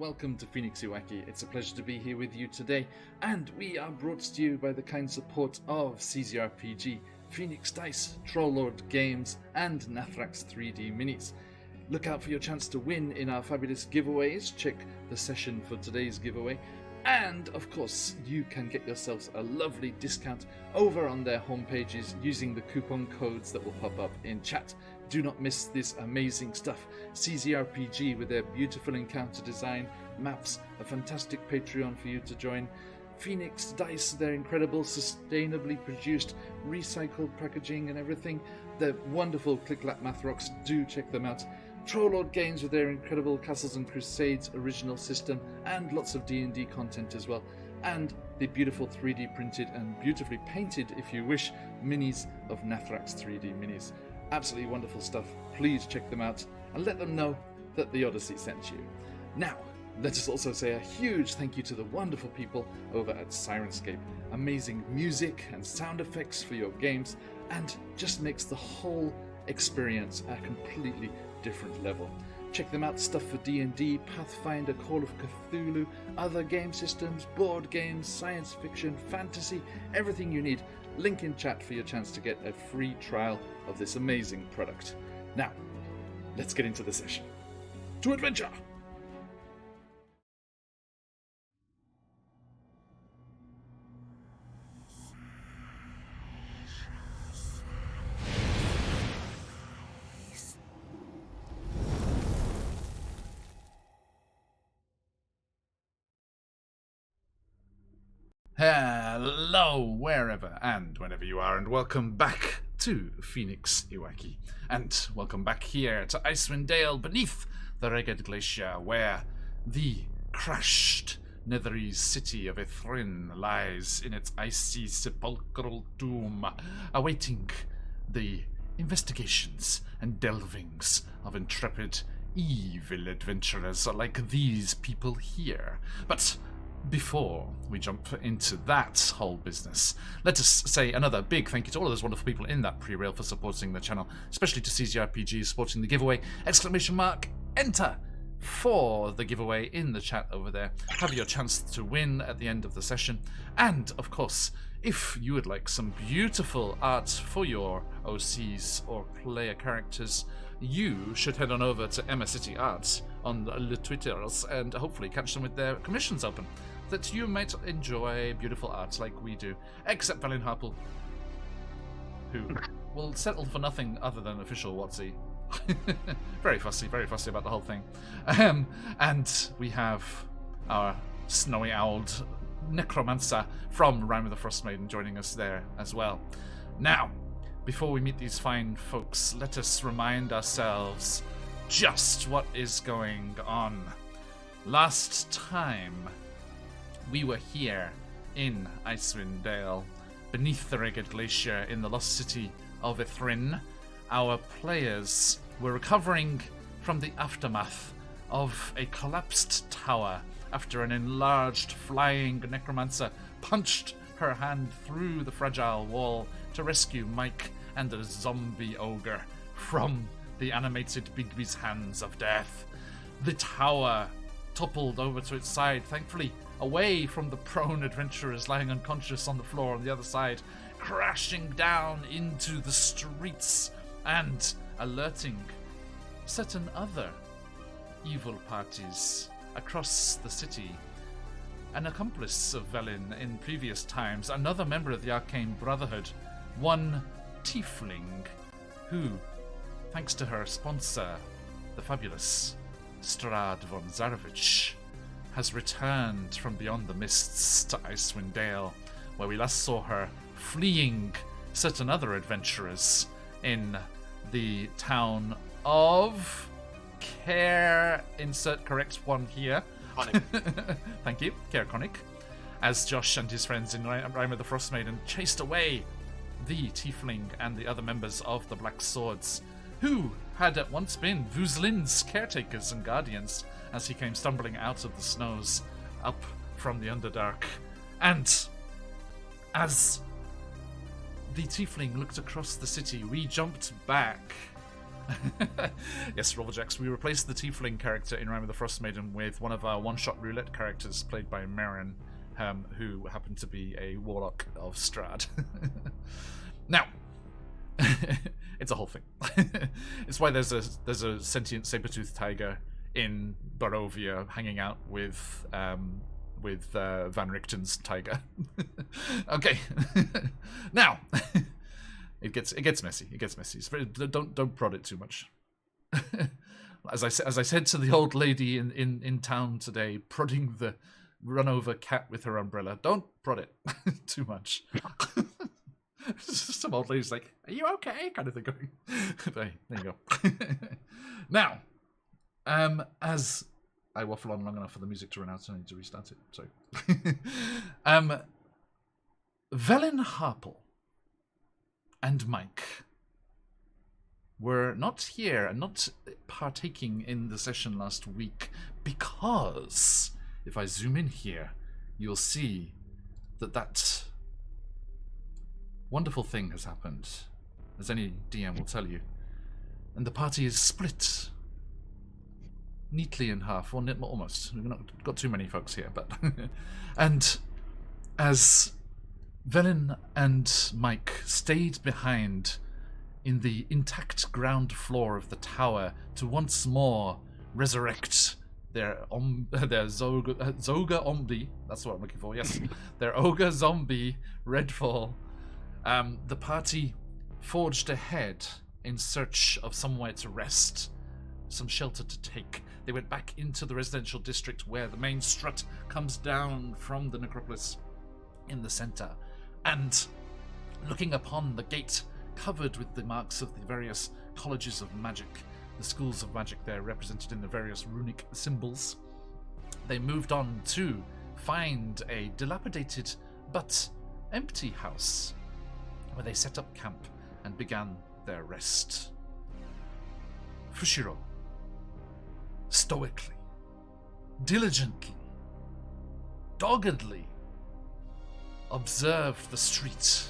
welcome to QuestJunkiesUK. It's a pleasure to be here with you today, and we are brought to you by the kind support of CZRPG, Phoenix Dice, Trollord Games, and Nathrax 3D Minis. Look out for your chance to win in our fabulous giveaways. Check the session for today's giveaway. And, of course, you can get yourselves a lovely discount over on their homepages using the coupon codes that will pop up in chat. Do not miss this amazing stuff. CZRPG with their beautiful encounter design, maps, a fantastic Patreon for you to join. Phoenix Dice, their incredible, sustainably produced, recycled packaging and everything. The wonderful Click-Clap Math Rocks, do check them out. Trollord Games with their incredible Castles and Crusades original system and lots of D&D content as well. And the beautiful 3D printed and beautifully painted, if you wish, minis of Nathrax 3D Minis. Absolutely wonderful stuff. Please check them out and let them know that the Odyssey sent you. Now, let us also say a huge thank you to the wonderful people over at Sirenscape. Amazing music and sound effects for your games, and just makes the whole experience a completely different level. Check them out, stuff for D&D, Pathfinder, Call of Cthulhu, other game systems, board games, science fiction, fantasy, everything you need. Link in chat for your chance to get a free trial of this amazing product. Now, let's get into the session. To adventure! Hello, wherever and whenever you are, and welcome back to QuestJunkiesUK. And welcome back here to Icewind Dale beneath the Ragged Glacier, where the crashed netherese city of Ythryn lies in its icy sepulchral doom, awaiting the investigations and delvings of intrepid, evil adventurers like these people here. But before we jump into that whole business, let us say another big thank you to all of those wonderful people in that pre-rail for supporting the channel, especially to CZRPG supporting the giveaway. ! Enter for the giveaway in the chat over there. Have your chance to win at the end of the session. And, of course, if you would like some beautiful art for your OCs or player characters, you should head on over to Emma City Arts on the Twitters and hopefully catch them with their commissions open, that you might enjoy beautiful art like we do, except Valin Harple, who will settle for nothing other than official WotC. very fussy about the whole thing. And we have our snowy-owled necromancer from Rime of the Frostmaiden joining us there as well. Now, before we meet these fine folks, let us remind ourselves just what is going on. Last time, we were here in Icewind Dale, beneath the Ragged Glacier in the lost city of Ythryn. Our players were recovering from the aftermath of a collapsed tower after an enlarged flying necromancer punched her hand through the fragile wall to rescue Mike and the zombie ogre from the animated Bigby's hands of death. The tower toppled over to its side, thankfully away from the prone adventurers lying unconscious on the floor on the other side, crashing down into the streets and alerting certain other evil parties across the city. An accomplice of Velin in previous times, another member of the Arcane Brotherhood, one tiefling who, thanks to her sponsor, the fabulous Strad von Zarovich, has returned from beyond the mists to Icewind Dale, where we last saw her fleeing certain other adventurers in the town of insert correct one here. Thank you, Caerconic, as Josh and his friends in Rime of the Frostmaiden chased away the tiefling and the other members of the Black Swords, who had at once been Vuzlin's caretakers and guardians, as he came stumbling out of the snows up from the Underdark. And as the tiefling looked across the city, we jumped back Yes, Robblejax, we replaced the Tiefling character in Rime of the Frost Maiden with one of our one-shot roulette characters played by Marin, who happened to be a warlock of Strahd. Now, it's a whole thing. It's why there's a sentient saber-toothed tiger in Barovia hanging out with Van Richten's tiger. Okay. Now, it gets messy. It gets messy. It's very, don't prod it too much. As I said to the old lady in town today, prodding the run-over cat with her umbrella. Don't prod it too much. Some old lady's like, "Are you okay?" kind of thing going. But hey, there you go. Now, as I waffle on long enough for the music to run out, so I need to restart it. Sorry. Velen Harple and Mike were not here and not partaking in the session last week because, if I zoom in here, you'll see that wonderful thing has happened, as any DM will tell you, and the party is split neatly in half, or almost. We've not got too many folks here, but and as Velen and Mike stayed behind in the intact ground floor of the tower to once more resurrect their Zoga Ombi, that's what I'm looking for, yes, their Ogre Zombie Redfall, the party forged ahead in search of somewhere to rest, some shelter to take. They went back into the residential district where the main strut comes down from the necropolis in the center, and looking upon the gate covered with the marks of the various colleges of magic, the schools of magic there represented in the various runic symbols, they moved on to find a dilapidated but empty house where they set up camp and began their rest. Fushiro, stoically, diligently, doggedly observed the street,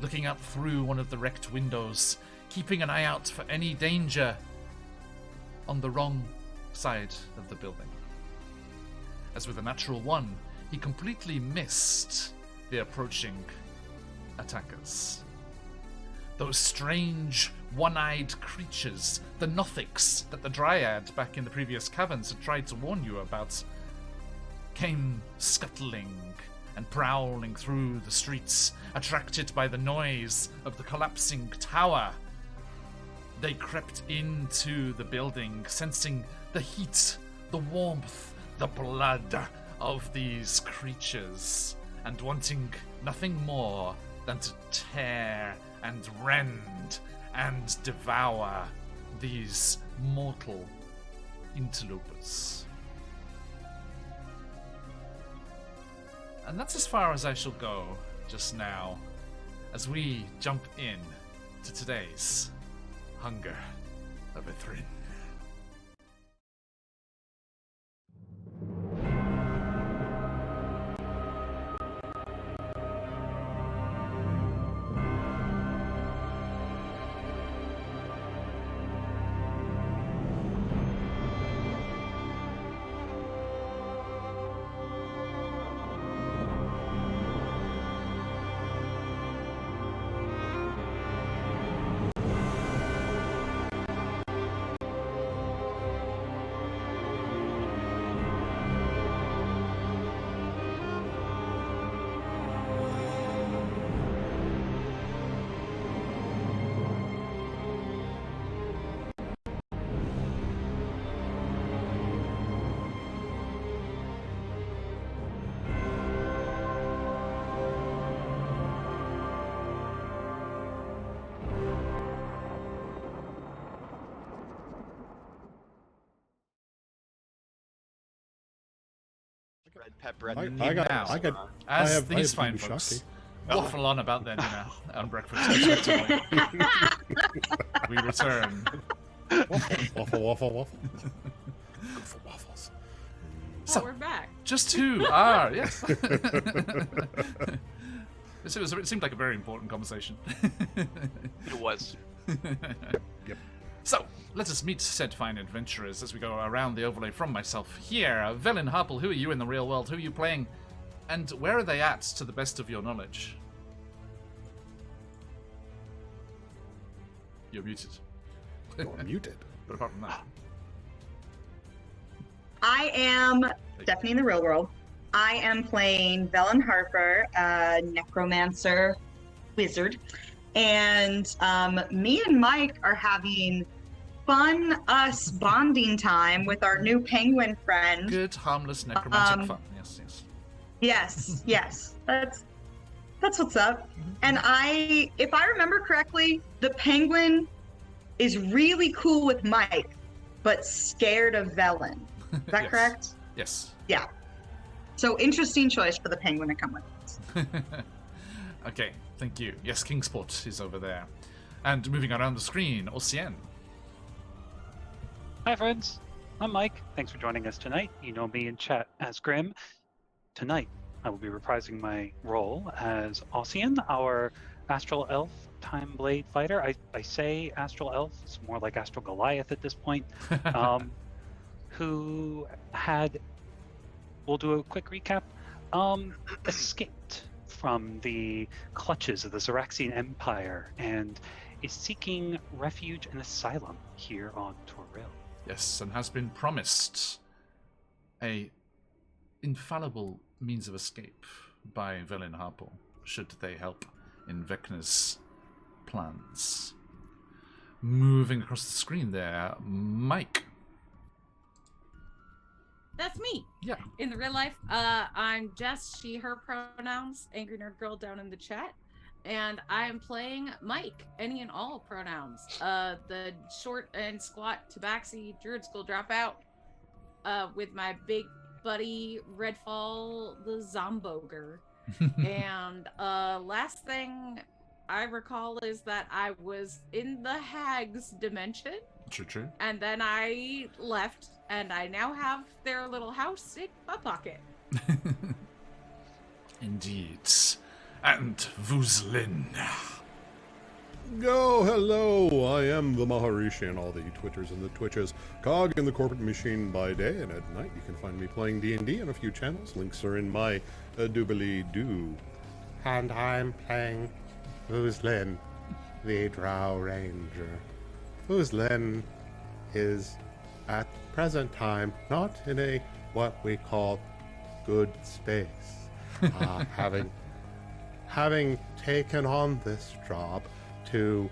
looking out through one of the wrecked windows, keeping an eye out for any danger on the wrong side of the building. As with a natural one, he completely missed the approaching attackers. Those strange, one-eyed creatures, the Nothics that the Dryad back in the previous caverns had tried to warn you about, came scuttling and prowling through the streets, attracted by the noise of the collapsing tower. They crept into the building, sensing the heat, the warmth, the blood of these creatures, and wanting nothing more than to tear and rend and devour these mortal interlopers. And that's as far as I shall go just now, as we jump in to today's Hunger of Ythryn. Red pepper at these fine folks waffle on about their dinner on breakfast, respectively, we return. Waffle. Good for waffles. So, we're back. Just who are, yes. It seemed like a very important conversation. It was. Yep. So, let us meet said fine adventurers as we go around the overlay from myself here. Velen Harple, who are you in the real world? Who are you playing? And where are they at, to the best of your knowledge? You're muted. You're muted. But apart from that... I am Stephanie in the real world. I am playing Velen Harper, a necromancer wizard. And me and Mike are having fun bonding time with our new penguin friend. Good, harmless, necromantic fun. Yes, yes. Yes. That's what's up. And if I remember correctly, the penguin is really cool with Mike, but scared of Velen. Is that Yes. correct? Yes. Yeah. So interesting choice for the penguin to come with us. Okay, thank you. Yes, Kingsport is over there. And moving around the screen, Ocien. Hi, friends. I'm Mike. Thanks for joining us tonight. You know me in chat as Grim. Tonight, I will be reprising my role as Ossian, our Astral Elf Time Blade fighter. I say Astral Elf, it's more like Astral Goliath at this point, who had, we'll do a quick recap, escaped from the clutches of the Xeraxian Empire and is seeking refuge and asylum here on Toril. Yes, and has been promised a infallible means of escape by Velen Harple, should they help in Vecna's plans. Moving across the screen there, Mike. That's me. Yeah. In the real life, I'm Jess, she, her pronouns, Angry Nerd Girl down in the chat. And I am playing Mike, any and all pronouns. The short and squat tabaxi druid school dropout with my big buddy Redfall the Zomboger. And last thing I recall is that I was in the Hags dimension. True. And then I left, and I now have their little house in my pocket. Indeed. And Vuzlin. Go, hello, I am the Maharishi and all the Twitters and the Twitches. Cog in the corporate machine by day, and at night you can find me playing D&D on a few channels. Links are in my doobly-doo. And I'm playing Vuzlin, the Drow Ranger. Vuzlin is, at present time, not in a what we call good space. Having taken on this job to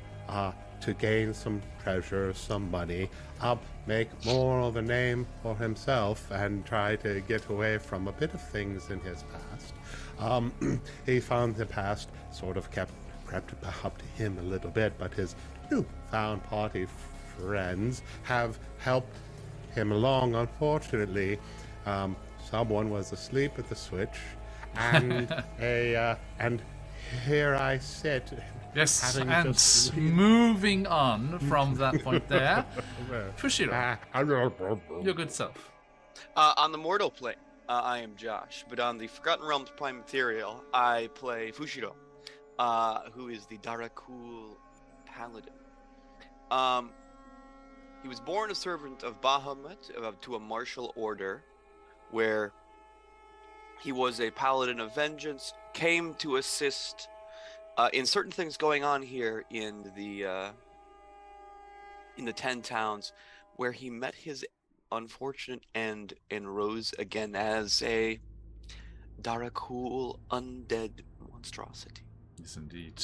gain some treasure, some money, make more of a name for himself, and try to get away from a bit of things in his past. He found the past sort of crept up to him a little bit, but his newfound party friends have helped him along. Unfortunately, someone was asleep at the switch, and and here I sit. Yes, and moving on from that point there, Fushiro, your good self. On the mortal plane, I am Josh, but on the Forgotten Realms Prime Material, I play Fushiro, who is the Darakul Paladin. He was born a servant of Bahamut to a martial order, where he was a paladin of vengeance, came to assist in certain things going on here in the 10 towns, where he met his unfortunate end and rose again as a Darakul undead monstrosity. Yes, indeed.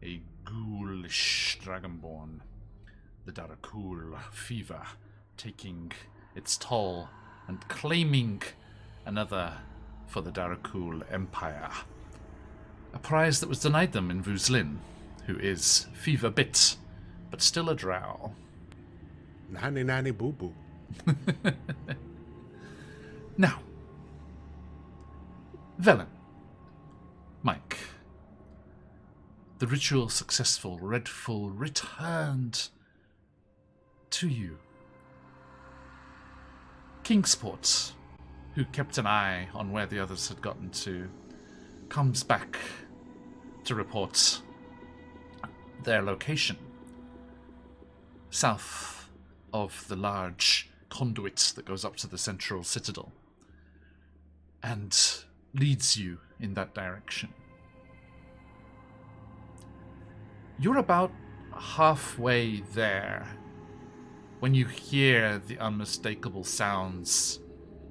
A ghoulish dragonborn. The Darakul fever taking its toll and claiming another for the Darakul Empire. A prize that was denied them in Vuzlin, who is fever bit, but still a drow. Nanny boo boo. Now, Velen, Mike, the ritual successful, Redfall returned to you. Kingsport, who kept an eye on where the others had gotten to, comes back to report their location. south of the large conduit that goes up to the central citadel and leads you in that direction. You're about halfway there when you hear the unmistakable sounds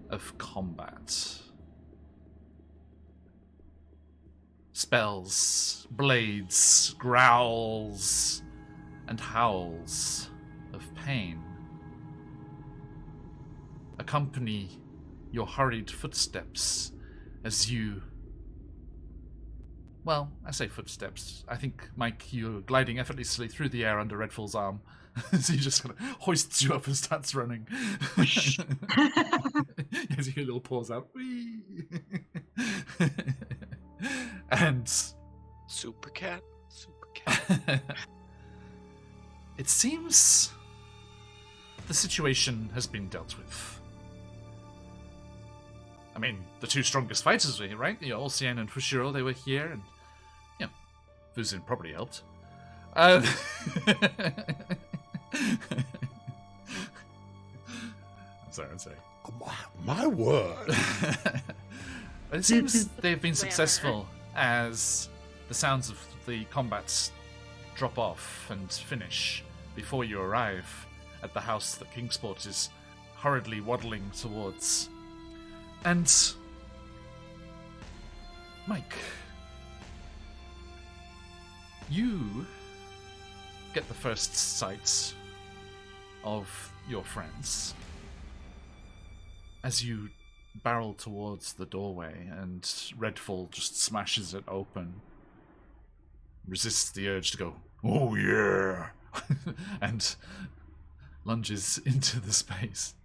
of combat. Spells, blades, growls, and howls of pain accompany your hurried footsteps as you... Well, I say footsteps. I think, Mike, you're gliding effortlessly through the air under Redfall's arm. So he just kind of hoists you up and starts running. As you hear a little pause out. Whee! And... Super cat. It seems the situation has been dealt with. I mean, the two strongest fighters were here, right? Olsien and Fushiro, they were here, and, Fuzin probably helped. I'm sorry. My word. But it seems they've been successful as the sounds of the combats drop off and finish before you arrive at the house that Kingsport is hurriedly waddling towards. And Mike, you get the first sight of your friends as you barrel towards the doorway, and Redfall just smashes it open, resists the urge to go, "Oh yeah," and lunges into the space.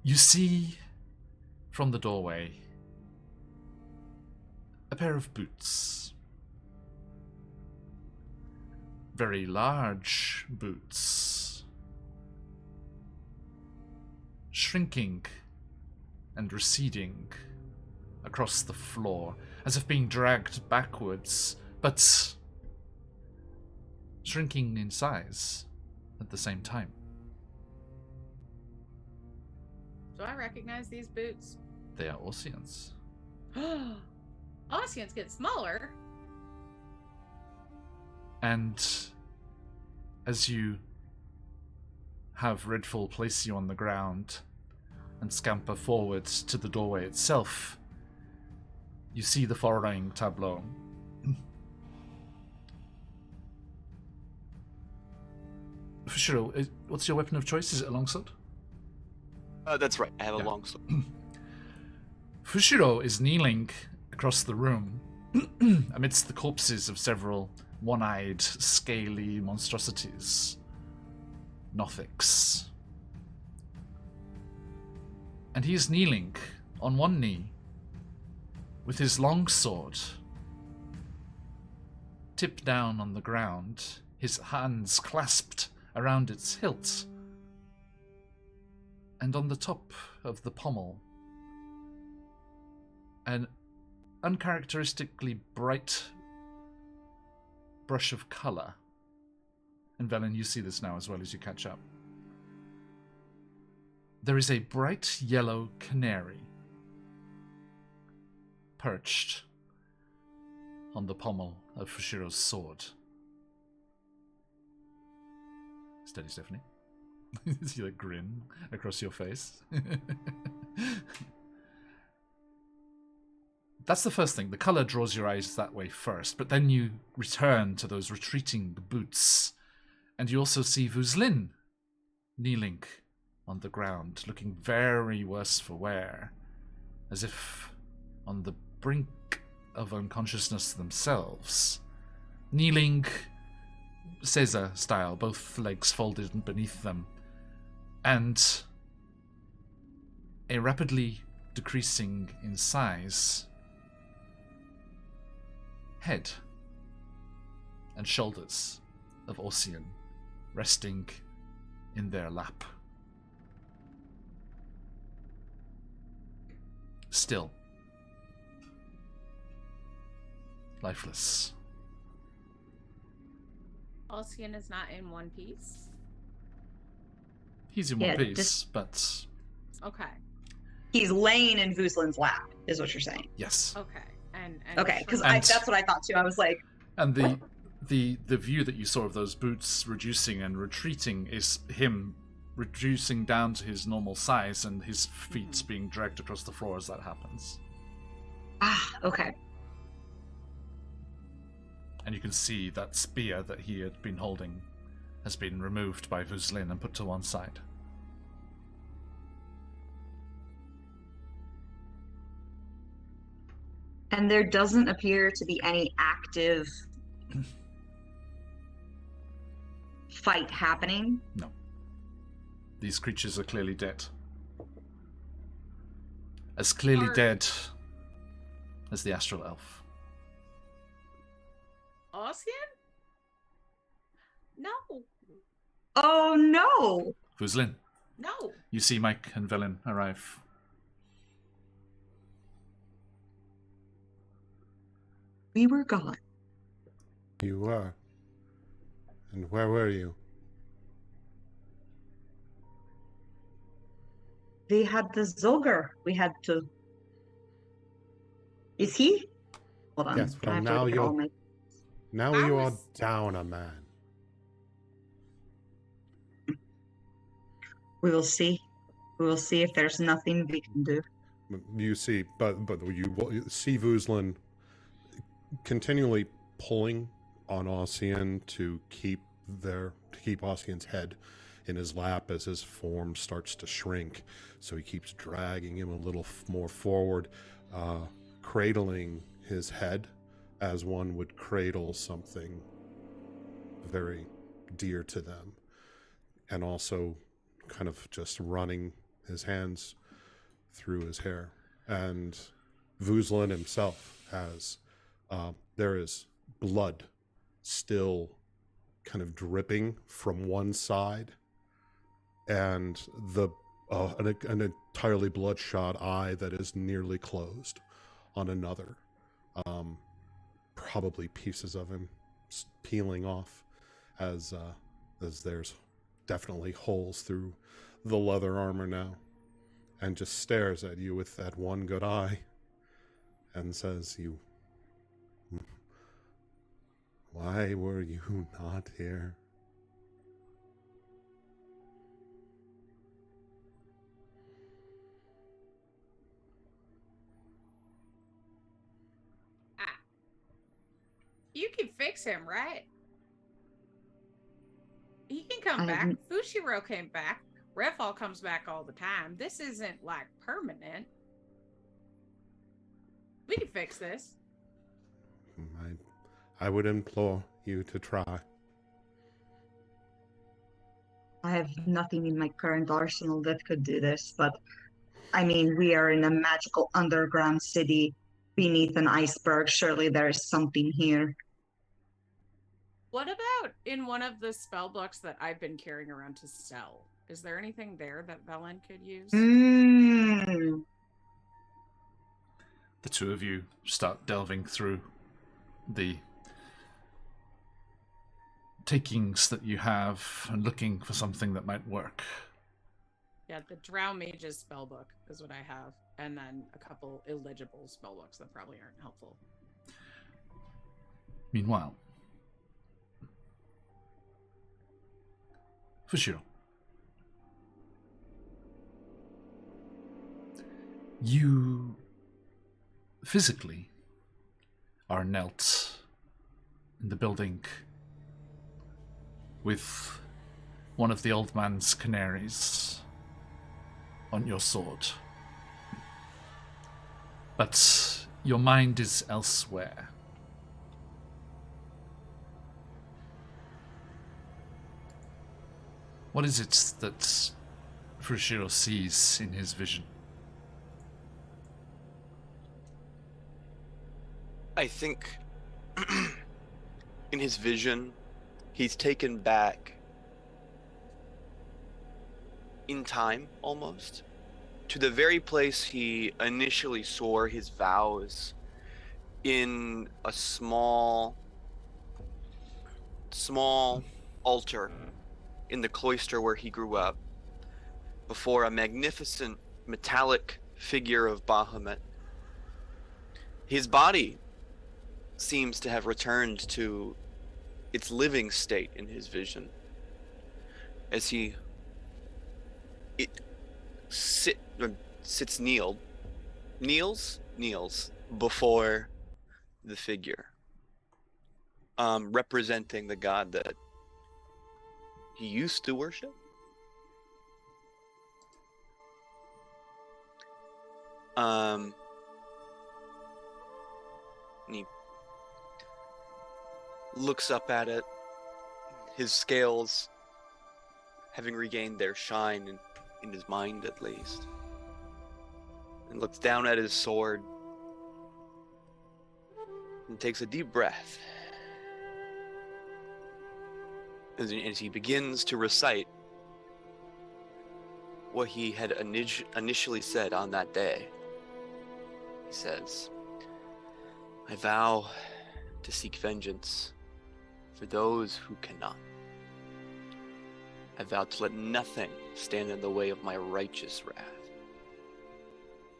You see from the doorway a pair of boots. Very large boots. Shrinking and receding across the floor, as if being dragged backwards, but shrinking in size at the same time. Do I recognize these boots? They are Ossians. Ossians get smaller. And as you have Redfall place you on the ground and scamper forward to the doorway itself, you see the following tableau. Fushiro, what's your weapon of choice? Is it a longsword? That's right. I have a longsword. Fushiro is kneeling across the room amidst the corpses of several one-eyed, scaly monstrosities. Nothics. And he is kneeling on one knee with his longsword tipped down on the ground, his hands clasped around its hilt, and on the top of the pommel an uncharacteristically bright brush of colour. And Velen, you see this now as well as you catch up. There is a bright yellow canary perched on the pommel of Fushiro's sword. Steady, Stephanie. See that grin across your face? That's the first thing. The colour draws your eyes that way first, but then you return to those retreating boots, and you also see Vuzlin kneeling on the ground, looking very worse for wear, as if on the brink of unconsciousness themselves. Kneeling, Caesar style, both legs folded beneath them, and a rapidly decreasing in size head and shoulders of Ossian resting in their lap. Still. Lifeless. Alcian is not in one piece? He's in one piece, but... Okay. He's laying in Vuzlin's lap, is what you're saying. Yes. Okay. And Okay, because And- that's what I thought too. I was like, And the view that you saw of those boots reducing and retreating is him reducing down to his normal size and his feet being dragged across the floor as that happens. Okay. And you can see that spear that he had been holding has been removed by Vuzlin and put to one side. And there doesn't appear to be any active fight happening. No. These creatures are clearly dead. As clearly dead as the astral elf. Alcian? No. Oh no! Vuzlin, No. you see Mike and Velen arrive. We were gone. You were. And where were you? We had the Zolgar. We had to. Is he? Hold on. Yes, I well, have to now look at all you're- my- Now I you are was- down a man. We will see. We will see if there's nothing we can do. You see, but you see Vuzlin continually pulling on Ossian to keep Ossian's head in his lap as his form starts to shrink. So he keeps dragging him a little more forward, cradling his head as one would cradle something very dear to them, and also kind of just running his hands through his hair. And Vuzlin himself has, there is blood still kind of dripping from one side, and an entirely bloodshot eye that is nearly closed on another. Probably pieces of him peeling off as there's definitely holes through the leather armor now, and just stares at you with that one good eye and says, why were you not here? You can fix him, right? He can come I back. haven't- Fushiro came back. Redfall comes back all the time. This isn't like permanent. We can fix this. I would implore you to try. I have nothing in my current arsenal that could do this, but I mean, we are in a magical underground city beneath an iceberg. Surely there is something here. What about in one of the spell books that I've been carrying around to sell? Is there anything there that Velen could use? Mm. The two of you start delving through the takings that you have and looking for something that might work. Yeah, the Drow Mage's spellbook is what I have, and then a couple illegible spellbooks that probably aren't helpful. Meanwhile, Fushiro, you physically are knelt in the building with one of the old man's canaries on your sword. But your mind is elsewhere. What is it that Fushiro sees in his vision? I think in his vision, he's taken back in time almost to the very place he initially swore his vows in a small small altar in the cloister where he grew up before a magnificent metallic figure of Bahamut. His body seems to have returned to its living state in his vision as he kneels before the figure, representing the god that he used to worship. And he looks up at it, his scales having regained their shine in his mind at least, and looks down at his sword and takes a deep breath as he begins to recite what he had initially said on that day. He says, "I vow to seek vengeance for those who cannot. I vow to let nothing stand in the way of my righteous wrath.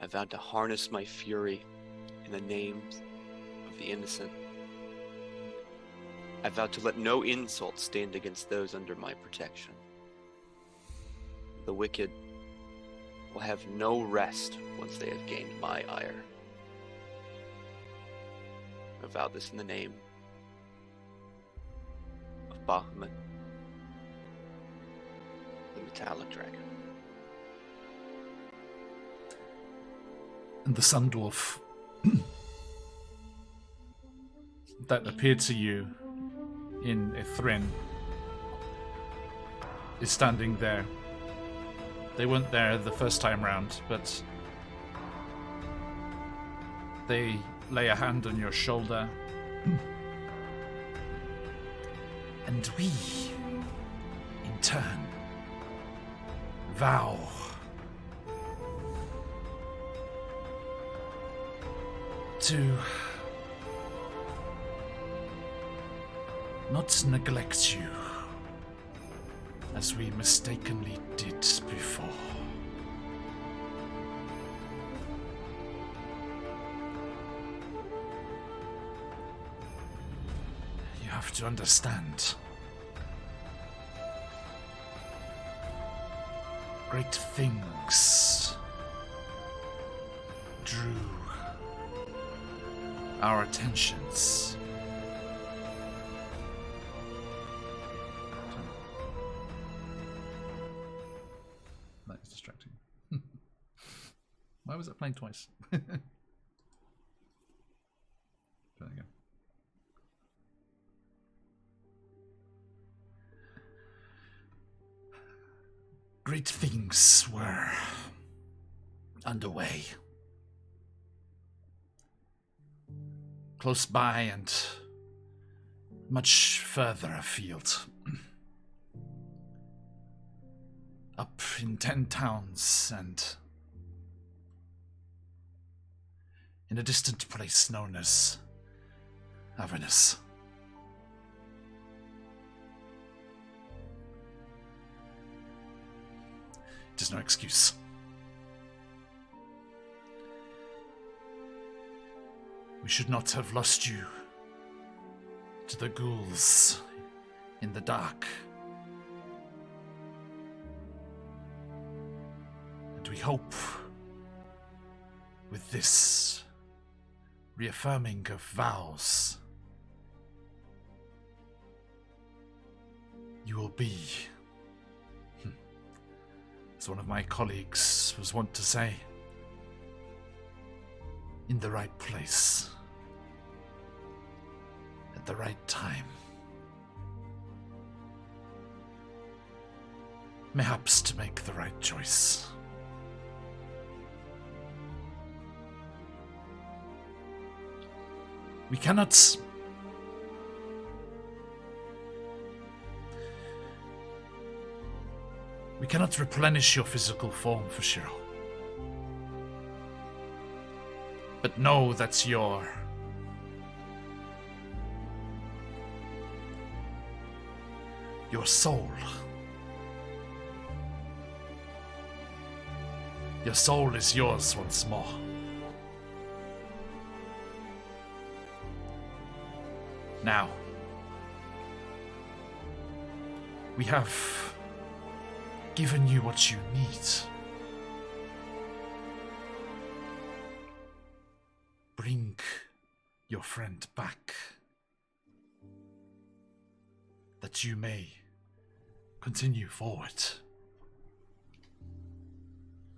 I vow to harness my fury in the names of the innocent. I vow to let no insult stand against those under my protection. The wicked will have no rest once they have gained my ire. I vow this in the name of Bahamut, the metallic dragon." And the sun dwarf that appeared to you in Ythryn is standing there. They weren't there the first time round, but they lay a hand on your shoulder. And we, in turn, vow to not neglect you as we mistakenly did before. You have to understand. Great things drew our attentions. That is distracting. Why was it playing twice? There we go. Great things were underway. Close by and much further afield. Up in 10 towns and in a distant place known as Avernus. It is no excuse. We should not have lost you to the ghouls in the dark. And we hope with this reaffirming of vows, you will be, as one of my colleagues was wont to say, in the right place at the right time. Perhaps to make the right choice. We cannot replenish your physical form for sure. But know that your your soul. Your soul is yours once more. Now, we have given you what you need. Bring your friend back, that you may continue forward.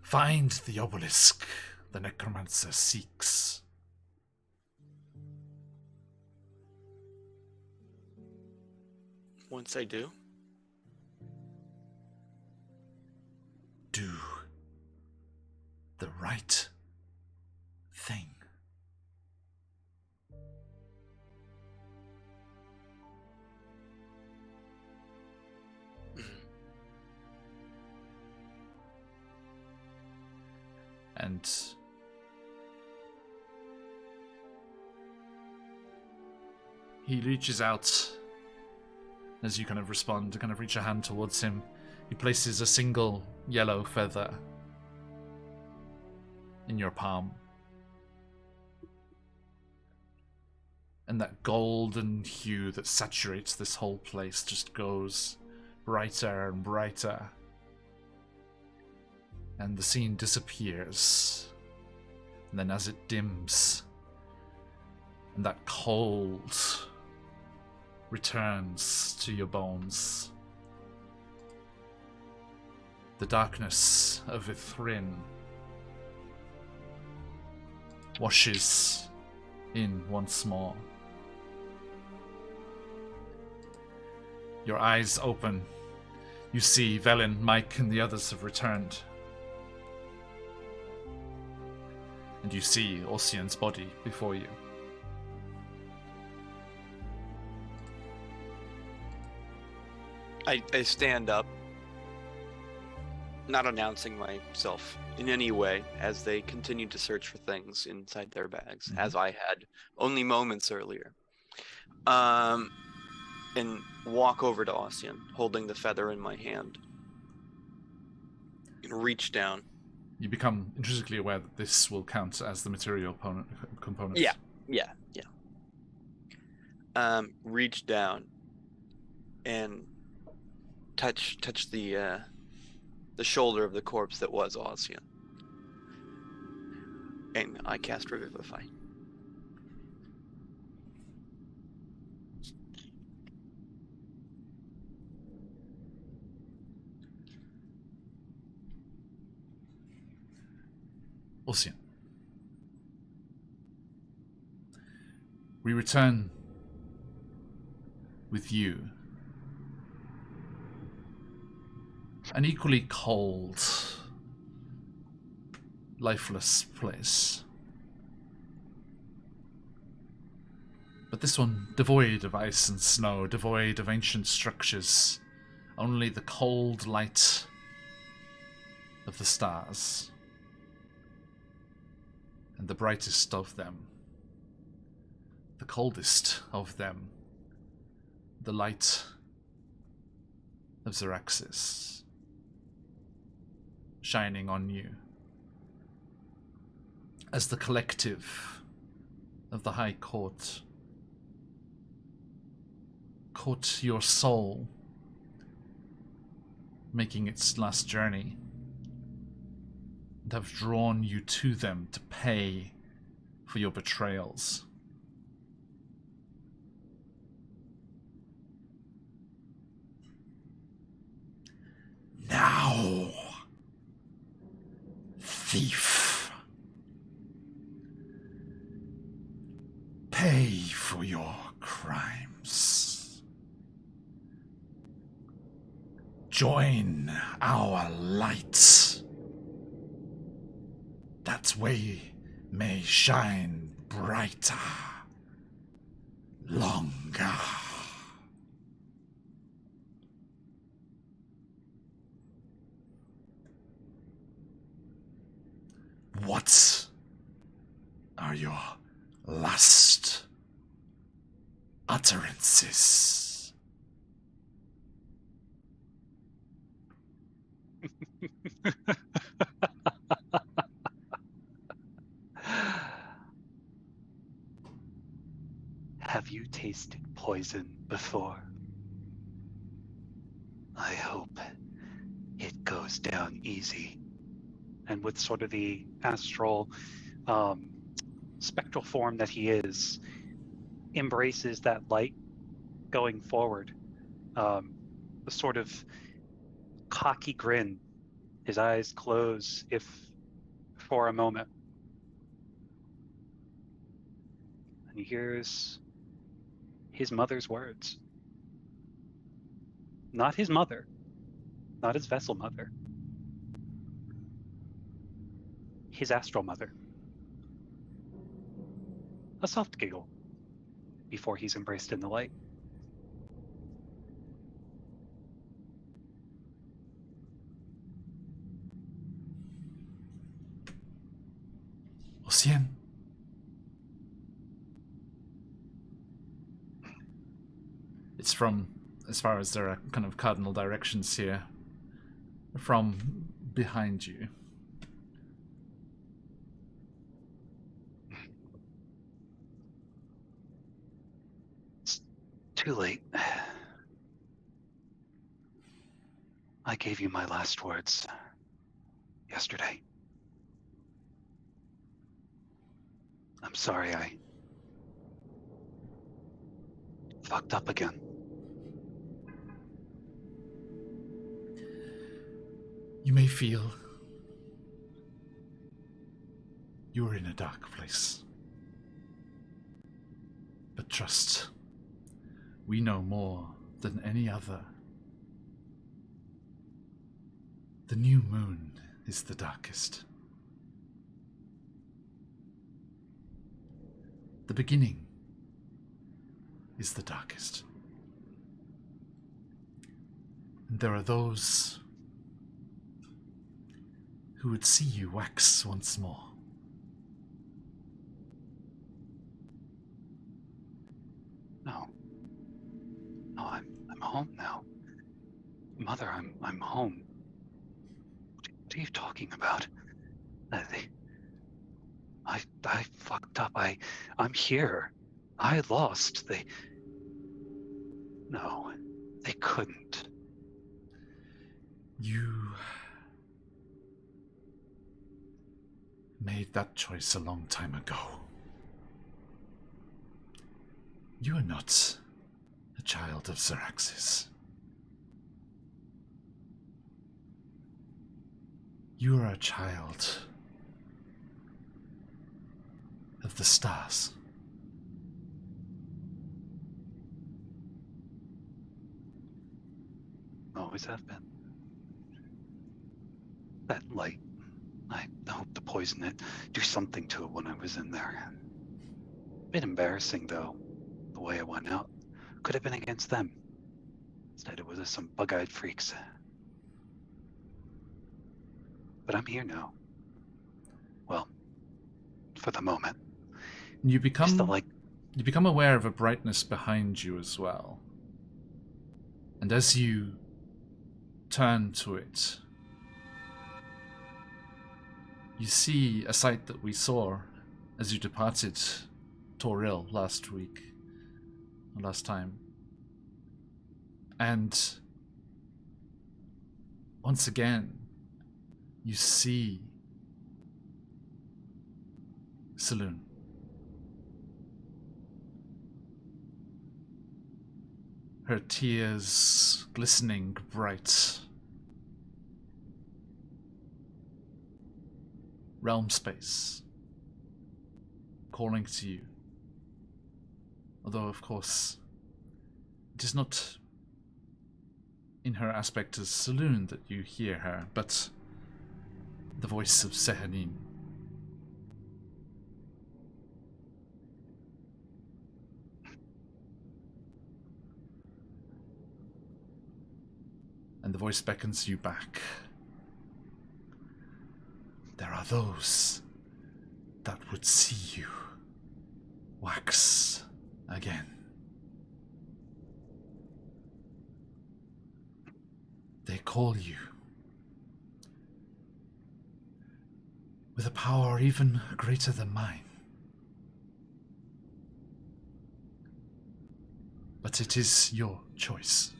Find the obelisk the necromancer seeks. Once I do, do the right thing. And he reaches out as you kind of respond to kind of reach a hand towards him. He places a single yellow feather in your palm. And that golden hue that saturates this whole place just goes brighter and brighter. And the scene disappears. And then as it dims, and that cold returns to your bones, the darkness of Ythryn washes in once more. Your eyes open. You see Velen, Mike, and the others have returned. And you see Ossian's body before you. I stand up, not announcing myself in any way, as they continue to search for things inside their bags, as I had only moments earlier. And walk over to Ossian, holding the feather in my hand. And reach down. You become intrinsically aware that this will count as the material component. Yeah. Reach down and touch the shoulder of the corpse that was Ossian. And I cast Revivify. Ossian. We return with you. An equally cold, lifeless place. But this one devoid of ice and snow, devoid of ancient structures. Only the cold light of the stars. And the brightest of them, the coldest of them, the light of Xeraxis, shining on you, as the collective of the High Court caught your soul, making its last journey, and have drawn you to them to pay for your betrayals. Now, thief, pay for your crimes. Join our light, that we may shine brighter, longer. What are your last utterances? Have you tasted poison before? I hope it goes down easy. And with sort of the astral, spectral form that he is, embraces that light going forward. A sort of cocky grin. His eyes close, if for a moment. And he hears his mother's words. Not his mother, not his vessel mother. His astral mother. A soft giggle before he's embraced in the light. Ocean. It's from, as far as there are kind of cardinal directions here, from behind you. It's too late. I gave you my last words yesterday. I'm sorry I fucked up again. You may feel you're in a dark place. But trust, we know more than any other. The new moon is the darkest. The beginning is the darkest. And there are those who would see you wax once more. No. No, I'm home now. Mother, I'm home. What are you talking about? I fucked up. I'm here. I lost. No, they couldn't. You made that choice a long time ago. You are not a child of Xeraxis. You are a child of the stars. Always have been. That light, I hope to poison it, do something to it when I was in there. Bit embarrassing though, the way I went out. Could have been against them. Instead it was some bug-eyed freaks. But I'm here now. Well, for the moment. You Just you become aware of a brightness behind you as well. And as you turn to it, you see a sight that we saw as you departed Toril last time. And once again, you see Saloon. Her tears glistening bright. Realm space calling to you. Although, of course, it is not in her aspect as Saloon that you hear her, but the voice of Sehanin. And the voice beckons you back. There are those that would see you wax again. They call you with a power even greater than mine. But it is your choice.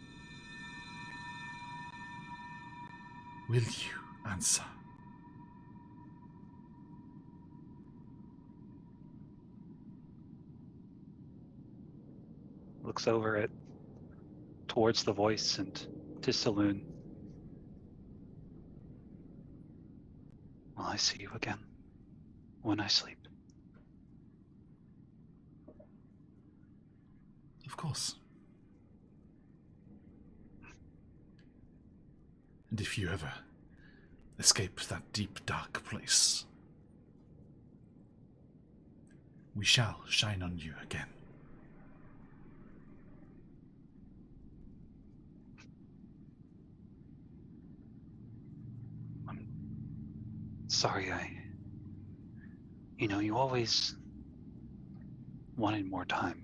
Will you answer? Looks over it towards the voice and to Saloon. Will I see you again when I sleep? Of course. And if you ever escape that deep, dark place, we shall shine on you again. I'm sorry, you always wanted more time.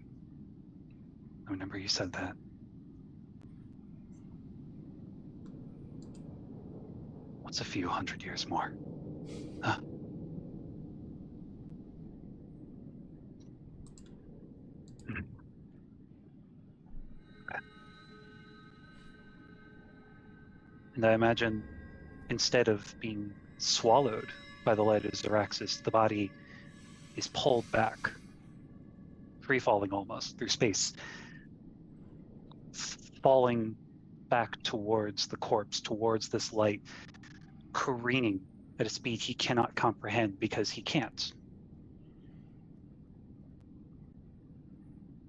I remember you said that. What's a few 100 years more? Huh? And I imagine instead of being swallowed by the light of Zaraxis, the body is pulled back, free-falling almost through space, falling back towards the corpse, towards this light, careening at a speed he cannot comprehend because he can't.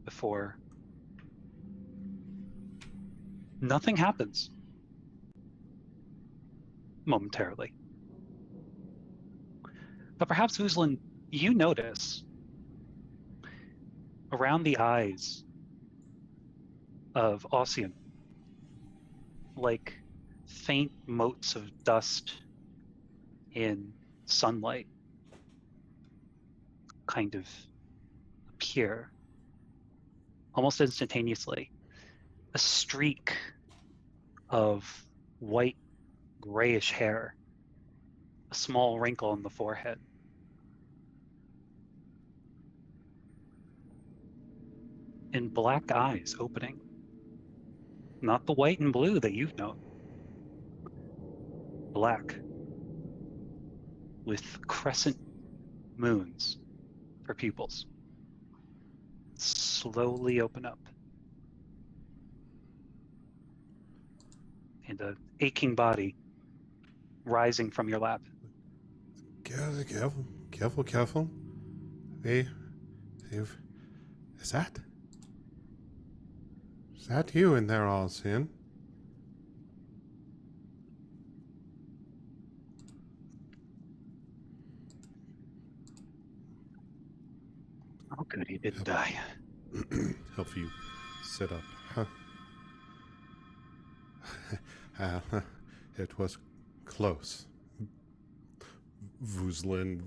Before nothing happens momentarily. But perhaps, Uzlan, you notice around the eyes of Ossian, like faint motes of dust in sunlight, kind of appear almost instantaneously. A streak of white, grayish hair, a small wrinkle on the forehead. And black eyes opening. Not the white and blue that you've known. Black. With crescent moons for pupils. Slowly open up. And an aching body rising from your lap. Careful. Is that you in there, Ossian? Oh, good, he didn't die. Help you sit up. It was close. Vuzlin,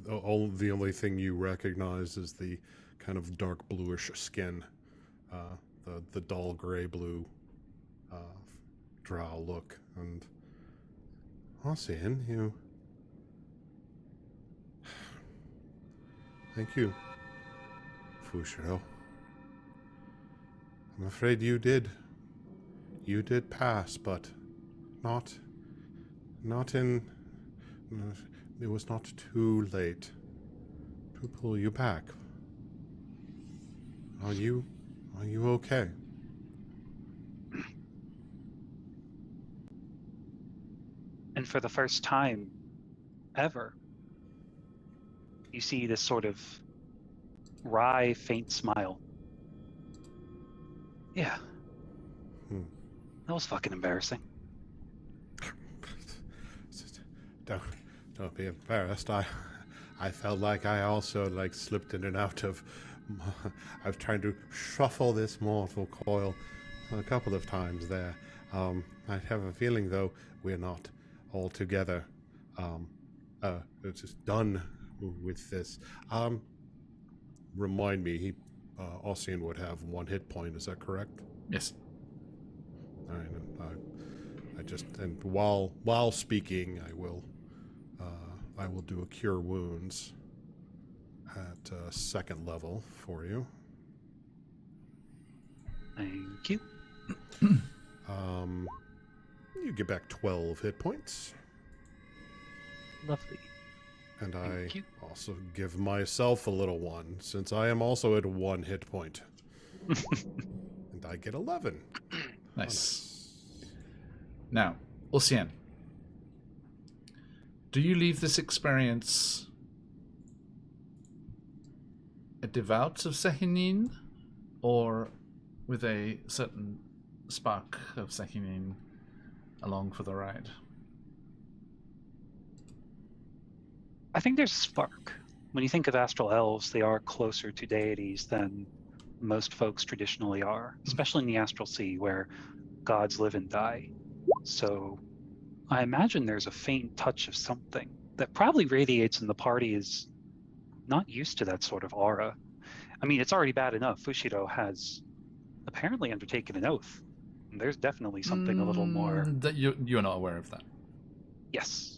the only thing you recognize is the kind of dark bluish skin, the dull gray blue drow look. And Ossian, you... Thank you, Fushiro. I'm afraid you did pass, but not in... It was not too late to pull you back. Are you okay? And for the first time ever, you see this sort of wry, faint smile. Yeah. That was fucking embarrassing. Don't be embarrassed. I felt like I also slipped in and out of... I was trying to shuffle this mortal coil a couple of times there. I have a feeling, though, we're not all together. It's just done with this. Remind me, Ossian would have 1 hit point. Is that correct? Yes. All right. And while speaking, I will I will do a Cure Wounds at second level for you. Thank you. You get back 12 hit points. Lovely. And Thank I you. also give myself a little one, since I am also at 1 hit point. And I get 11. Nice. Now, Ocean, do you leave this experience a devout of Sehinin, or with a certain spark of Sehinin along for the ride? I think there's a spark. When you think of astral elves, they are closer to deities than most folks traditionally are, especially in the astral sea where gods live and die. So I imagine there's a faint touch of something that probably radiates, and the party is not used to that sort of aura. I mean, it's already bad enough. Fushiro has apparently undertaken an oath. There's definitely something a little more... That you're not aware of that. Yes.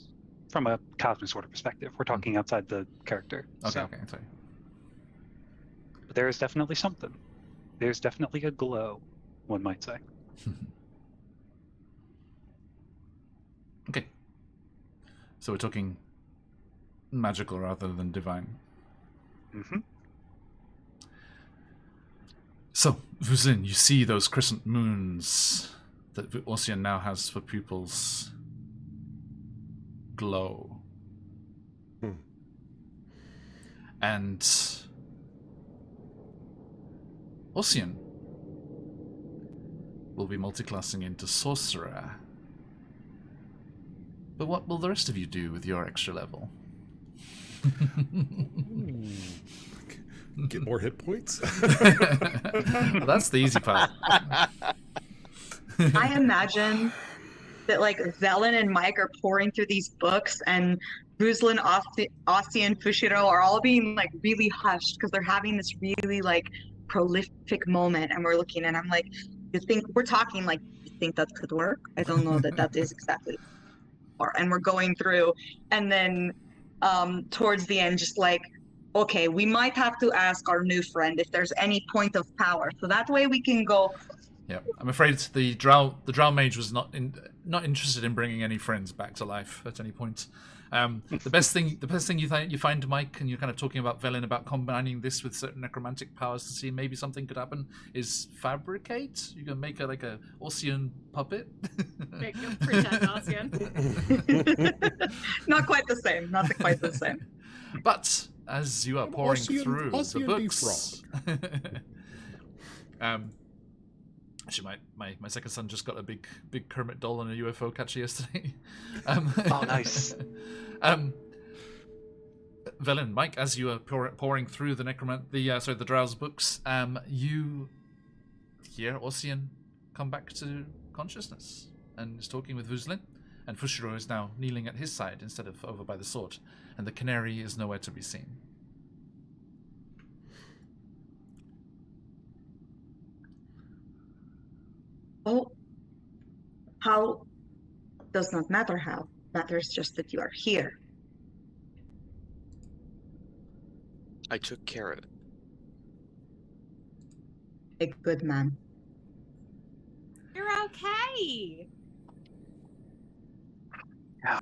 From a cosmic sort of perspective. We're talking outside the character. Okay, okay, sorry. But there is definitely something. There's definitely a glow, one might say. Okay. So we're talking magical rather than divine. Mm-hmm. So, Vuzin, you see those crescent moons that Ocean now has for pupils glow. And Ocean will be multiclassing into sorcerer. But what will the rest of you do with your extra level? Get more hit points? Well, that's the easy part. I imagine that like Velen and Mike are pouring through these books, and Ruslan, Aussie, and Fushiro are all being like really hushed because they're having this really like prolific moment, and we're looking, and I'm like, you think we're talking like, you think that could work? I don't know that is exactly. And we're going through, and then towards the end, just like, okay, we might have to ask our new friend if there's any point of power, so that way we can go. Yeah, I'm afraid the drow mage was not interested in bringing any friends back to life at any point. The best thing you find, Mike, and you're kind of talking about Velen about combining this with certain necromantic powers to see maybe something could happen, is fabricate. You can make a Ocean puppet. Make a pretend Ocean. Not quite the same. Not quite the same. But as you are pouring through the books, actually, my second son just got a big Kermit doll and a UFO catcher yesterday. Oh, nice. Velen, Mike, as you are pouring through the the Drow's books, you hear Ocean come back to consciousness and is talking with Vuzlin, and Fushiro is now kneeling at his side instead of over by the sword, and the canary is nowhere to be seen. Oh, how does not matter how. Matters just that you are here. I took care of it. A good man. You're okay. Yeah.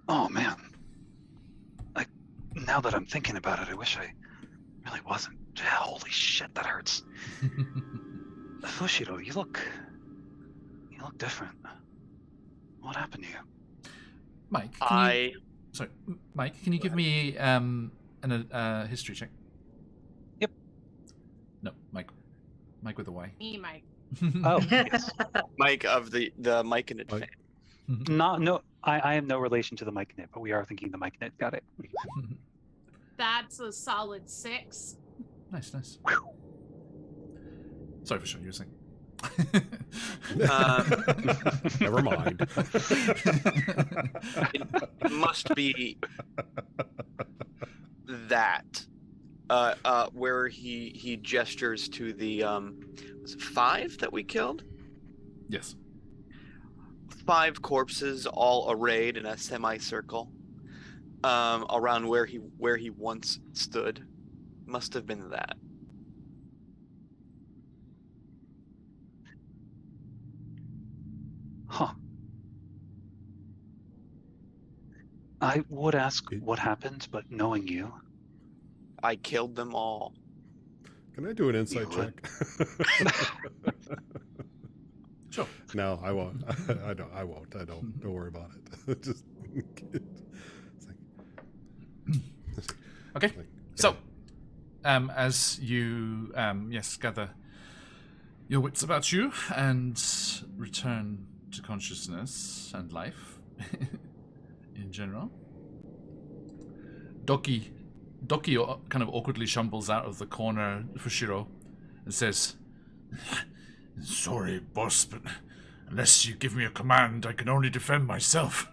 Oh, man. Like, now that I'm thinking about it, I wish I really wasn't. Holy shit, that hurts. Fushiro, you look different. What happened to you? Mike, Mike, can you give me a history check? Yep. No, Mike with a Y. Me, Mike. Oh, yes. Mike of the Mike and it Mike. fan. I am no relation to the Mike Knit, but we are thinking the Mike Knit. Got it. That's a solid 6. Nice. Sorry for showing you were saying. Never mind. It must be that where he gestures to the was it 5 that we killed? Yes. 5 corpses all arrayed in a semicircle around where he once stood. Must have been that. Huh. I would ask what happened, but knowing you, I killed them all. Can I do an insight would? check? Sure. No, I won't. I don't. I won't. I don't. Don't worry about it. Just. It's like, Okay. like, So, as you gather your wits about you and return to consciousness and life in general, Doki kind of awkwardly shambles out of the corner, Fushiro, and says, "Sorry, boss, but unless you give me a command, I can only defend myself."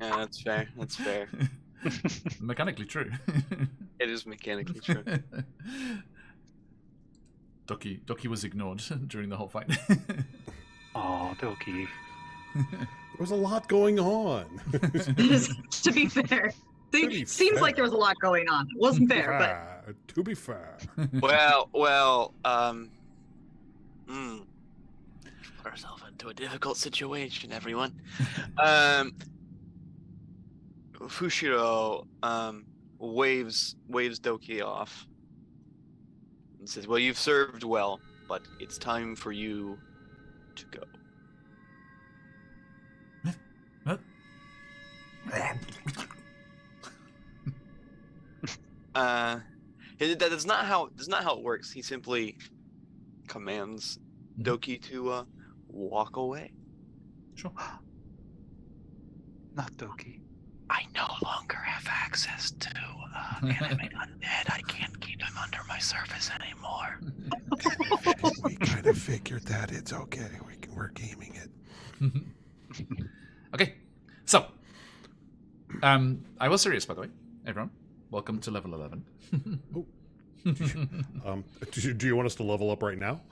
Yeah, that's fair. That's fair. Mechanically true. It is mechanically true. Doki was ignored during the whole fight. oh, Doki. there was a lot going on. To be fair, seems like there was a lot going on. It wasn't fair, but To be fair. Well, put ourselves into a difficult situation, everyone. Fushiro waves Doki off and says, "Well, you've served well, but it's time for you to go." What? That's not how it works. He simply commands Doki to walk away. Sure. Not Doki. I no longer have access to animate undead. I can't keep him under my surface anymore. We kind of figured that. It's okay. We're gaming it. Okay, so I was serious, by the way, everyone. Welcome to level 11. Do you want us to level up right now,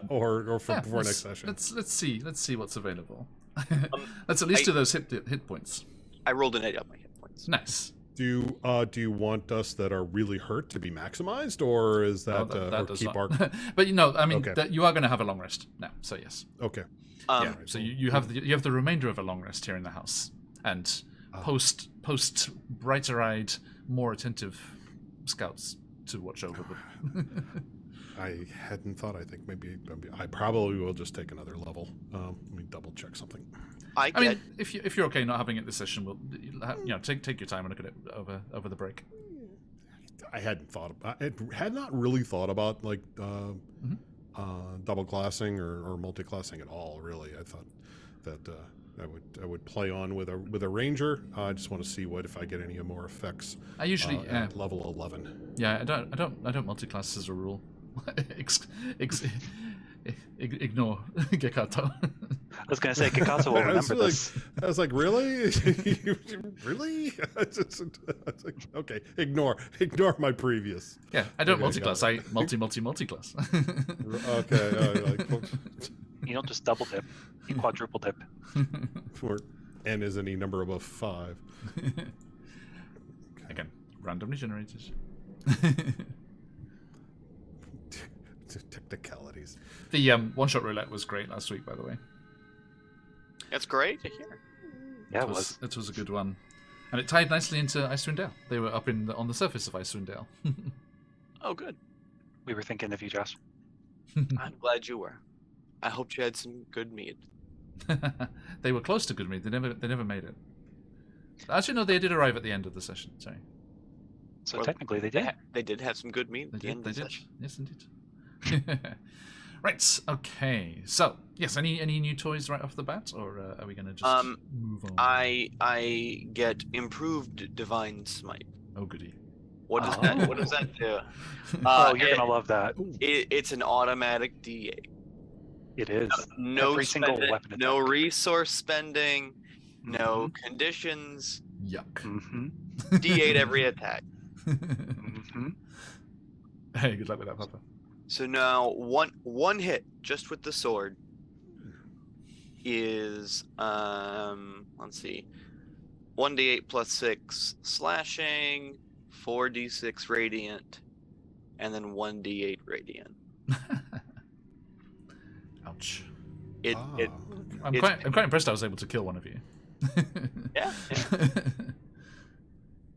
or for before next session? Let's see what's available. Let's at least do those hit points. I rolled an 8 on my hit points. Nice. Do you want us that are really hurt to be maximized, or is that, that or does keep not. our? But I mean, Okay. that you are going to have a long rest now. So yes. Okay. Yeah. So you have the remainder of a long rest here in the house, and post brighter-eyed, more attentive scouts to watch over them. I hadn't thought. I think maybe I probably will just take another level. Let me double check something. I mean, if you're okay not having it this session, we'll take your time and look at it over the break. I hadn't thought about. I had not really thought about like double classing or multi-classing at all. Really, I thought that I would play on with a ranger. I just want to see if I get any more effects. I usually at level 11. Yeah, I don't multi-class as a rule. Ignore Gekato. I was going to say, Kakato will remember this. I was like, really? Really? Okay, ignore my previous. Yeah, I don't multi-class. I multi-class. Okay. You don't just double dip. You quadruple dip. For n is any number above 5. Again, randomly generated. Technicalities. The one-shot roulette was great last week, by the way. That's great to hear. Yeah, it was. It was a good one, and it tied nicely into Icewind Dale. They were up on the surface of Icewind Dale. Oh, good. We were thinking of you, Josh. I'm glad you were. I hoped you had some good mead. They were close to good mead. They never made it. Actually, no, they did arrive at the end of the session. Sorry. So Well, technically, they did. They did have some good mead at the end of the They did. session. Yes, indeed. Right. Okay. So, yes. Any new toys right off the bat, or are we going to just move on? I get improved divine smite. Oh, goody. What does that? What does that do? Oh, you're gonna love that. It's an automatic D8. It is. No Every single spending, weapon attack. no resource spending, no conditions. Yuck. Mm-hmm. D8 every attack. Mm-hmm. Hey, good luck with that, Papa. So now one hit just with the sword is let's see, 1d8 plus 6 slashing, 4d6 radiant, and then 1d8 radiant. Ouch. I'm quite impressed I was able to kill one of you. Yeah.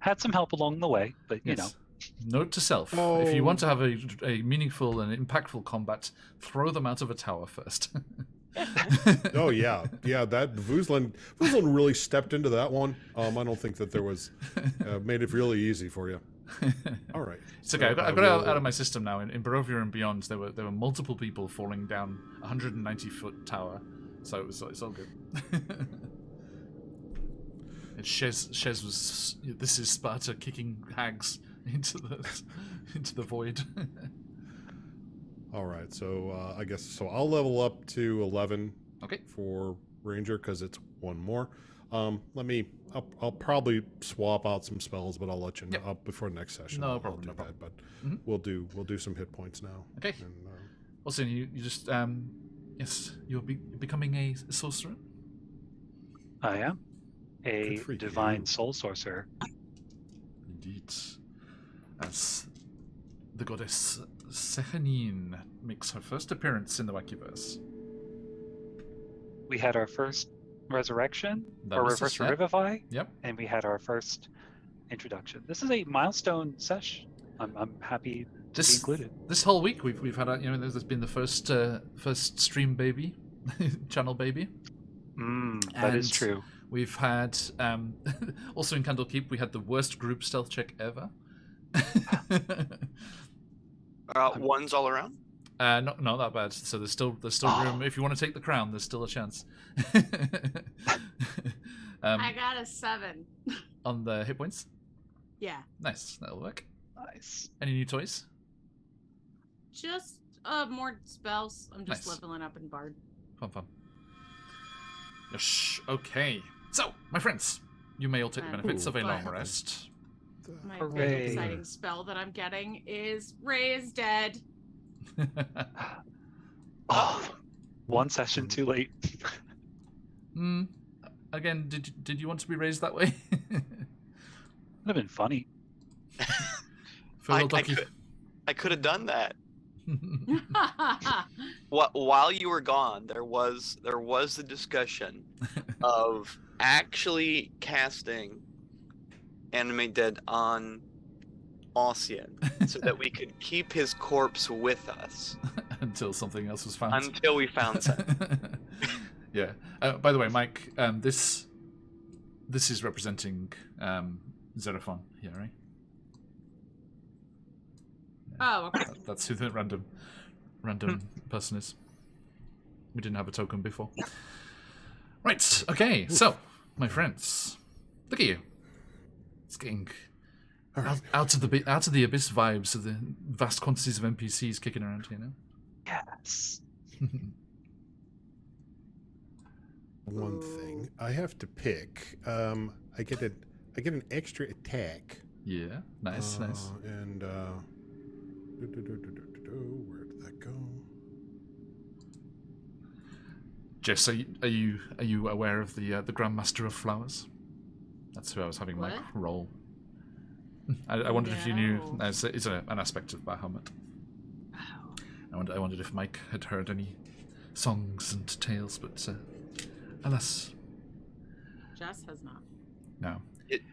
Had some help along the way, but you know. Note to self: if you want to have a meaningful and impactful combat, throw them out of a tower first. Oh yeah. That Vuzlan really stepped into that one. I don't think that there was made it really easy for you. All right. It's okay. I've got it out of my system now. In Barovia and beyond, there were multiple people falling down a 190-foot tower, so it's all good. And Shez was. This is Sparta kicking hags into the void. All right. So I guess I'll level up to 11. Okay. For Ranger because it's one more. I'll probably swap out some spells, but I'll let you know before the next session. No problem. That, but we'll do some hit points now. Okay. And, also, you just yes, you're becoming a sorcerer. I am a divine soul sorcerer. Indeed, as the goddess Sehanine makes her first appearance in the Wakiverse. We had our first resurrection, or first revivify, and we had our first introduction. This is a milestone sesh. I'm happy to be included. This whole week we've had there's been the first stream baby, channel baby. That is true. We've had also in Candlekeep we had the worst group stealth check ever. Ones all around. Not that bad. So there's still room. If you want to take the crown, there's still a chance. I got a 7 on the hit points. Yeah. Nice. That'll work. Nice. Any new toys? Just more spells. I'm just leveling up in Bard. Fun. Yosh. Okay. So, my friends, you may all take the benefits of a long rest. My very exciting spell that I'm getting is Raise Dead. One session too late. Again, did you want to be raised that way? Would have been funny. I could have done that. While you were gone, there was the discussion of actually casting Animate Dead on Ossian so that we could keep his corpse with us until something else was found. Until we found something. Yeah. By the way, Mike, this is representing Xenophon here, right? Yeah. Oh, okay. That's who the random person is. We didn't have a token before. Right. Okay. So, my friends, look at you. It's getting out of the abyss vibes of the vast quantities of NPCs kicking around here now. Yes. One thing I have to pick. I get an extra attack. Yeah. Nice. And where did that go? Jess, are you aware of the Grandmaster of Flowers? That's who I was having Mike roll. I wondered if you knew. It's an aspect of Bahamut. I wondered if Mike had heard any songs and tales, but alas. Jess has not. No.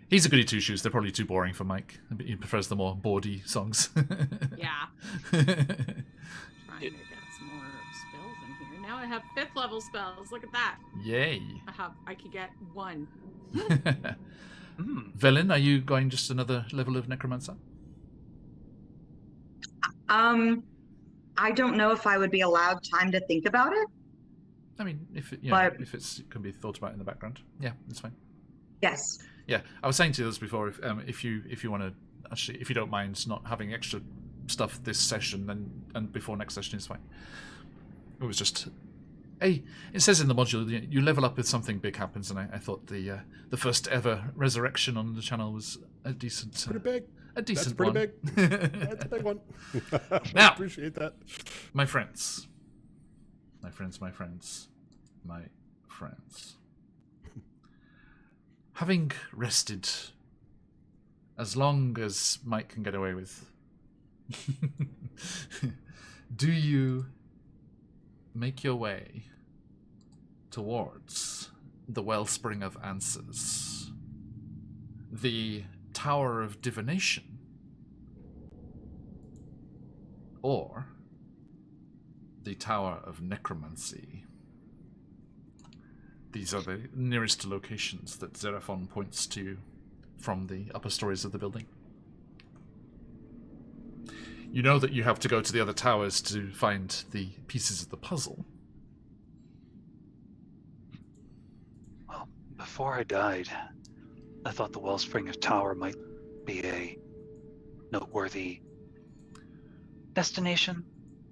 He's a goody two-shoes. They're probably too boring for Mike. He prefers the more boardy songs. Yeah. Trying to get some more spells in here. Now I have 5th level spells. Look at that. Yay. I could get 1. Velen, are you going just another level of Necromancer? I don't know if I would be allowed time to think about it. I mean, if it can be thought about in the background, yeah, it's fine. Yes. Yeah, I was saying to this before. If you want to actually, if you don't mind not having extra stuff this session, then and before next session is fine. It was just. Hey, it says in the module you level up if something big happens, and I thought the first ever resurrection on the channel was a decent. Pretty big. A decent That's one. pretty big. That's a big one. Now, appreciate that. my friends, my friends. Having rested as long as Mike can get away with, do you make your way towards the Wellspring of Answers, the Tower of Divination, or the Tower of Necromancy? These are the nearest locations that Xeraphon points to from the upper stories of the building. You know that you have to go to the other towers to find the pieces of the puzzle. Well, before I died, I thought the Wellspring of Tower might be a noteworthy destination,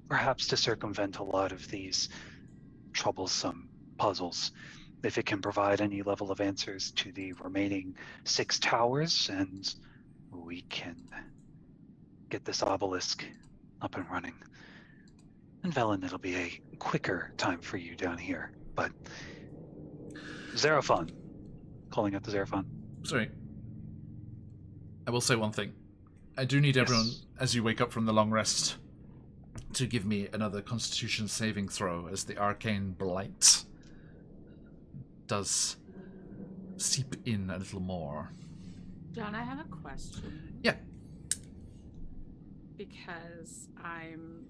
perhaps to circumvent a lot of these troublesome puzzles. If it can provide any level of answers to the remaining 6 towers, and we can get this obelisk up and running. And Velen, it'll be a quicker time for you down here. But Xeraphon, calling out to Xeraphon. Sorry. I will say one thing. I do need everyone, as you wake up from the long rest, to give me another Constitution saving throw, as the arcane blight does seep in a little more. John, I have a question. Yeah. Because I'm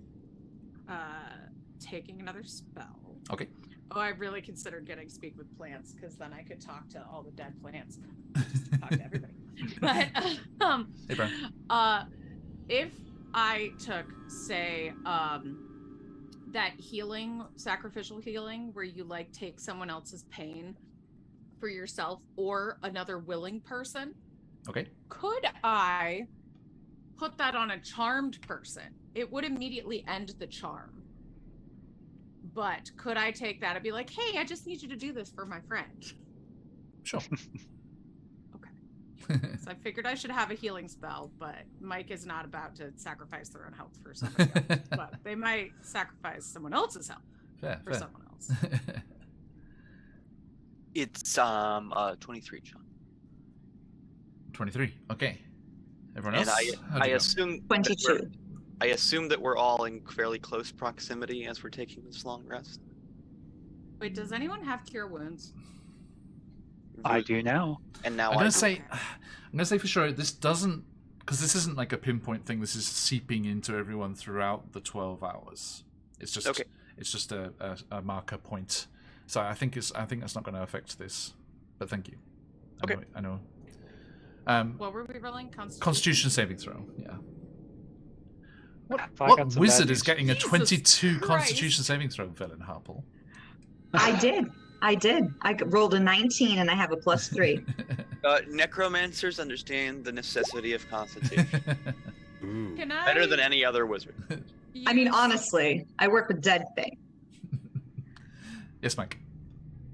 taking another spell. Okay. Oh, I really considered getting Speak with Plants, because then I could talk to all the dead plants. Just talk to everybody. But Hey, Brian. if I took, say, that healing, sacrificial healing, where you like take someone else's pain for yourself or another willing person, Okay. could I put that on a charmed person? It would immediately end the charm. But could I take that and be like, hey, I just need you to do this for my friend? Sure. So I figured I should have a healing spell, but Mike is not about to sacrifice their own health for somebody else. But they might sacrifice someone else's health for someone else. It's 23, John. 23. Okay. Everyone And else? I assume 22. I assume that we're all in fairly close proximity as we're taking this long rest. Wait, does anyone have cure wounds? I do now. And now I'm I gonna do. say, for sure this doesn't, because this isn't like a pinpoint thing. This is seeping into everyone throughout the 12 hours. It's just Okay. It's just a marker point. So I think that's not going to affect this. But thank you. Okay. I know. What were we rolling? Constitution saving throw. Yeah. I What got some wizard bad is news. getting a Jesus 22 Christ. Constitution saving throw, Velen Harple? I did. I rolled a 19 and I have a +3. Necromancers understand the necessity of constitution Ooh. Can I better than any other wizard. I mean, use- honestly, I work with dead things. Yes, Mike.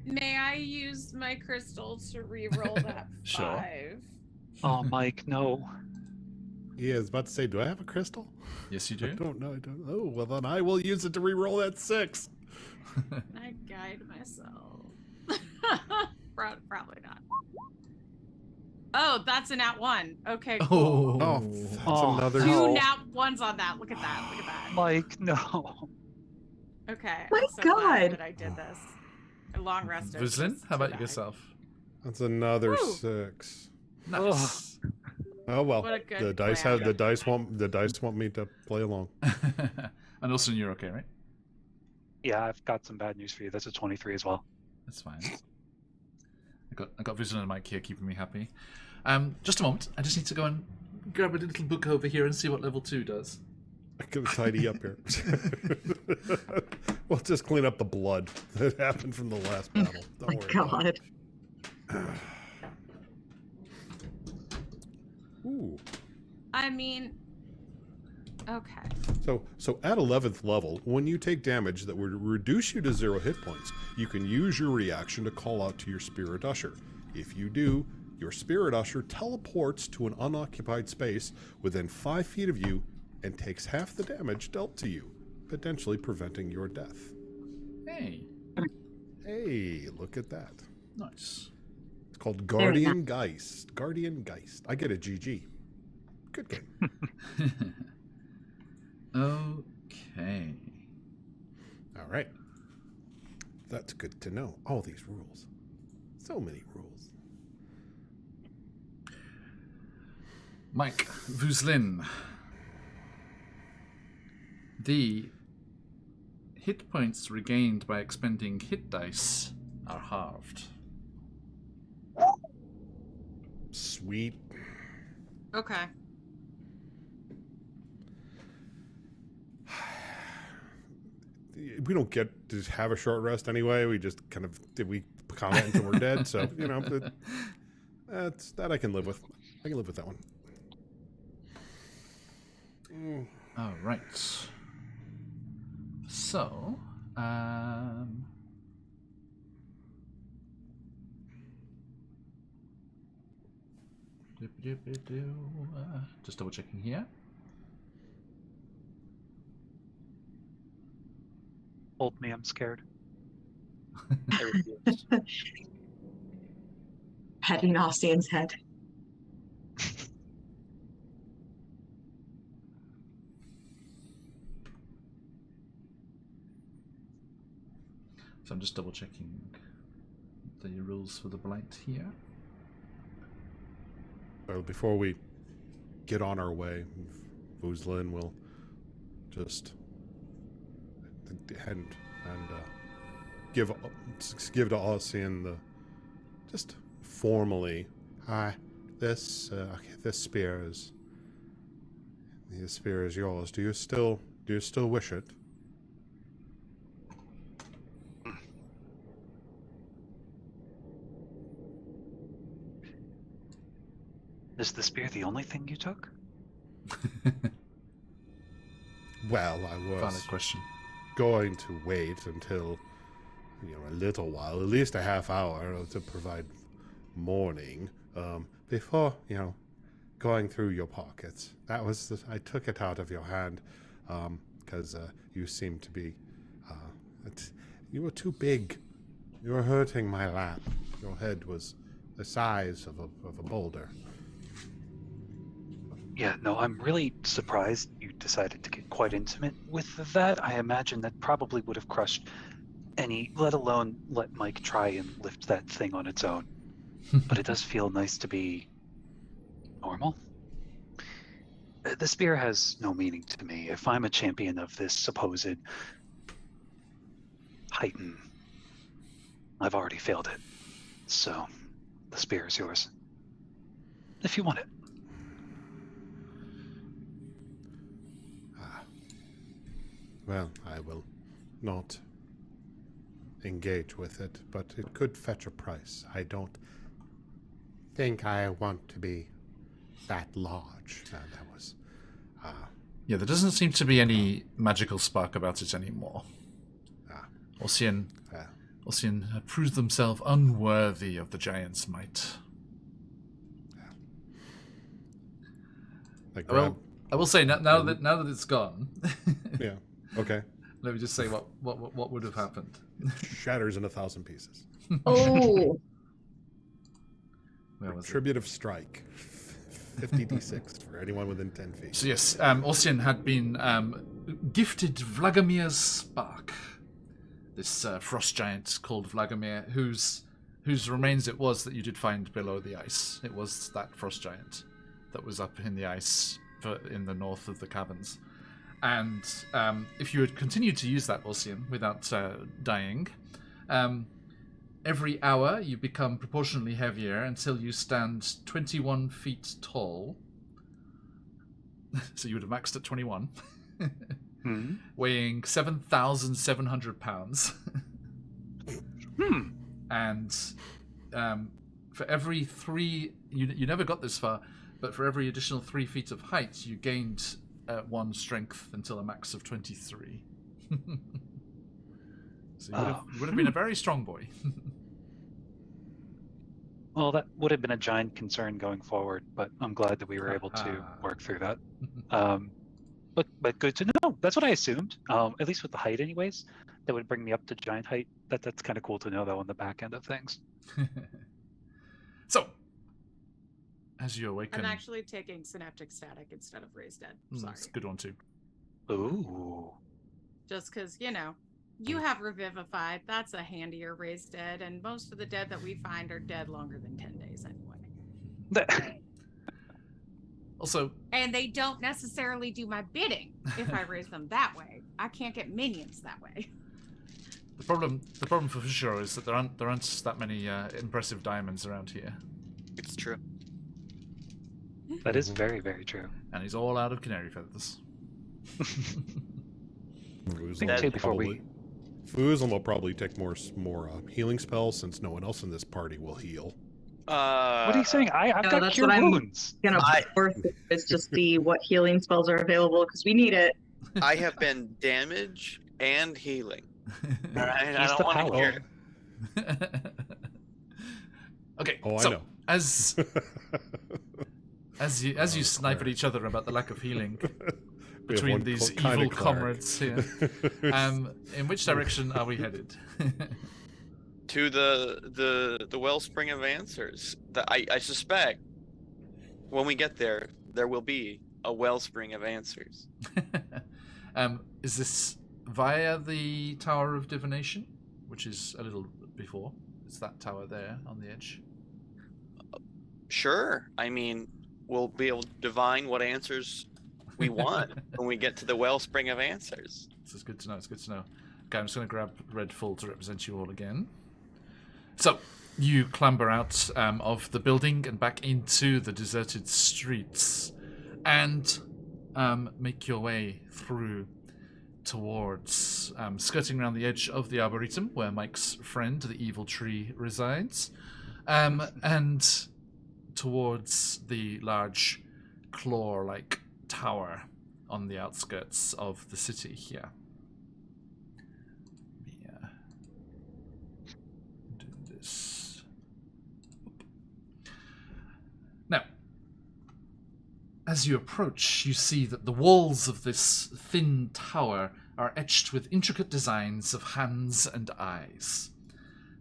May I use my crystal to re-roll that Sure. 5? Oh, Mike, no. Yeah, I was about to say, do I have a crystal? Yes, you I do. don't know. I don't. Oh, well, then I will use it to re-roll that 6. I guide myself. Probably not. Oh, that's a nat 1. Okay, cool. Oh. Oh, that's Oh, another. Two no. nat 1s on that. Look at that. Look at that. Mike, no. Okay. My I'm so glad God. that I did this. A long rest. Vizlin, how about yourself? That's another Woo. 6. Nice. Oh well, What a good the dice plan. have the dice want me to play along. And also, you're okay, right? Yeah, I've got some bad news for you. That's a 23 as well. That's fine. I got Vision and Mike here keeping me happy. Just a moment. I just need to go and grab a little book over here and see what level 2 does. I could tidy up here. We'll just clean up the blood that happened from the last battle. Oh my Don't worry about it. God. Ooh. I mean, okay. So at 11th level, when you take damage that would reduce you to 0 hit points, you can use your reaction to call out to your Spirit Usher. If you do, your Spirit Usher teleports to an unoccupied space within 5 feet of you and takes half the damage dealt to you, potentially preventing your death. Hey. Hey, look look at that. Nice. It's called Guardian Geist. Guardian Geist. I get a GG. Good game. Okay. All right. That's good to know. All these rules. So many rules. Mike Vuslin. The hit points regained by expending hit dice are halved. Sweet. Okay. We don't get to have a short rest anyway. We just kind of we comment until we're dead. So that I can live with. I can live with that one. All right. So, just double checking here. Hold me, I'm scared. I refuse. Petting Ossian's head. So I'm just double checking the rules for the blight here. Well, before we get on our way, Vuslin will just and give to Ossian the just formally. Hi, this spear is yours. Do you still wish it? Is the spear the only thing you took? Well, I was Valid question. going to wait until a little while, at least a half hour, to provide mourning before going through your pockets. That was I took it out of your hand because you seemed to be you were too big. You were hurting my lap. Your head was the size of a boulder. Yeah, no, I'm really surprised you decided to get quite intimate with that. I imagine that probably would have crushed any, let alone let Mike try and lift that thing on its own. But it does feel nice to be normal. The spear has no meaning to me. If I'm a champion of this supposed heighten, I've already failed it. So, the spear is yours. If you want it. Well, I will not engage with it, but it could fetch a price. I don't think I want to be that large. That was... Yeah, there doesn't seem to be any magical spark about it anymore. Ossian proved themselves unworthy of the giant's might. Well, I will say now that it's gone. Yeah. Okay. Let me just say what would have happened. Shatters in 1,000 pieces. Oh. Retributive strike. 50d6 for anyone within 10 feet. So yes, Ossian had been gifted Vlagomir's spark. This frost giant called Vladimir, whose remains it was that you did find below the ice. It was that frost giant that was up in the ice in the north of the caverns. And if you had continued to use that Ossian without dying, every hour you become proportionally heavier until you stand 21 feet tall. So you would have maxed at 21. Weighing 7,700 pounds. And for every 3... You never got this far, but for every additional 3 feet of height, you gained 1 strength until a max of 23. So you would have been a very strong boy. Well, that would have been a giant concern going forward, but I'm glad that we were able to work through that. But good to know. That's what I assumed, at least with the height anyways. that would bring me up to giant height. That's kind of cool to know, though, on the back end of things. So, as you awaken... I'm actually taking synaptic static instead of raised dead. Sorry. It's a good one, too. Ooh. Just because, you have revivified. That's a handier raised dead, and most of the dead that we find are dead longer than 10 days anyway. Also... And they don't necessarily do my bidding if I raise them that way. I can't get minions that way. The problem for sure is that there aren't that many impressive diamonds around here. It's true. That is very, very true. And he's all out of canary feathers. Foozle will probably take more healing spells since no one else in this party will heal. What are you saying? I've got that's cure what wounds. I'm gonna force is just see what healing spells are available because we need it. I have been damage and healing. All right, I He's don't the want to power. hear it. Okay, Oh, so I know. as you snipe at each other about the lack of healing We have between one these kind evil of cleric. comrades here, in which direction are we headed? To the wellspring of answers. I suspect when we get there, there will be a wellspring of answers. Is this via the Tower of Divination, which is a little before? It's that tower there on the edge. Sure. I mean, we'll be able to divine what answers we want when we get to the wellspring of answers. This is good to know. It's good to know. Okay, I'm just going to grab Red Full to represent you all again. So, you clamber out of the building and back into the deserted streets and make your way through towards, skirting around the edge of the Arboretum, where Mike's friend, the evil tree, resides, and towards the large claw-like tower on the outskirts of the city here. Do this. Now, as you approach, you see that the walls of this thin tower are etched with intricate designs of hands and eyes.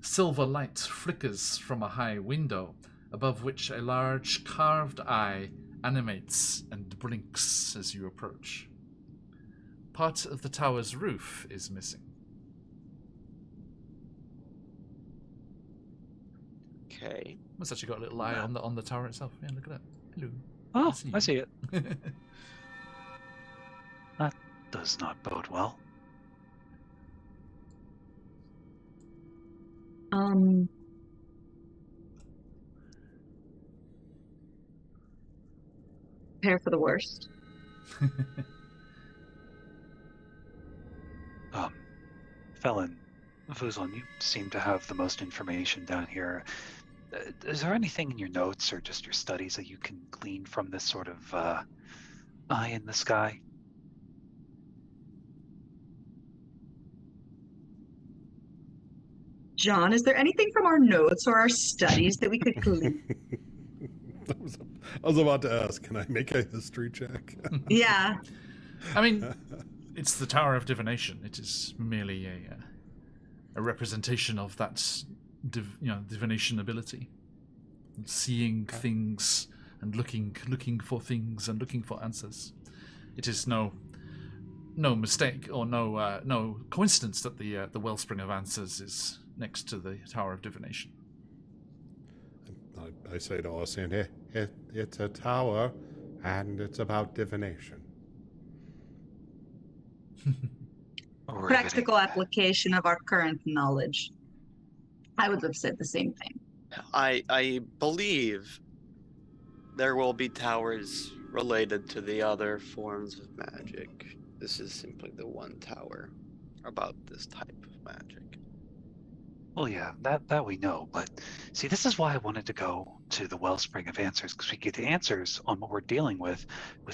Silver light flickers from a high window, above which a large carved eye animates and blinks as you approach. Part of the tower's roof is missing. Okay. It's actually got a little eye on the tower itself. Yeah, look at that. Hello. Oh, I see it. That does not bode well. Prepare for the worst. Felon, Fuzlon, you seem to have the most information down here. Is there anything in your notes or just your studies that you can glean from this sort of eye in the sky? John, is there anything from our notes or our studies that we could glean? I was about to ask, can I make a history check? Yeah. I mean, it's the Tower of Divination. It is merely a representation of that, divination ability, seeing things and looking for things and looking for answers. It is no mistake or no coincidence that the Wellspring of Answers is next to the Tower of Divination. I say to Ossian, it's a tower, and it's about divination. Practical application of our current knowledge. I would have said the same thing. I believe there will be towers related to the other forms of magic. This is simply the one tower about this type of magic. Well, yeah, that we know, but see, this is why I wanted to go to the Wellspring of Answers, because we get the answers on what we're dealing with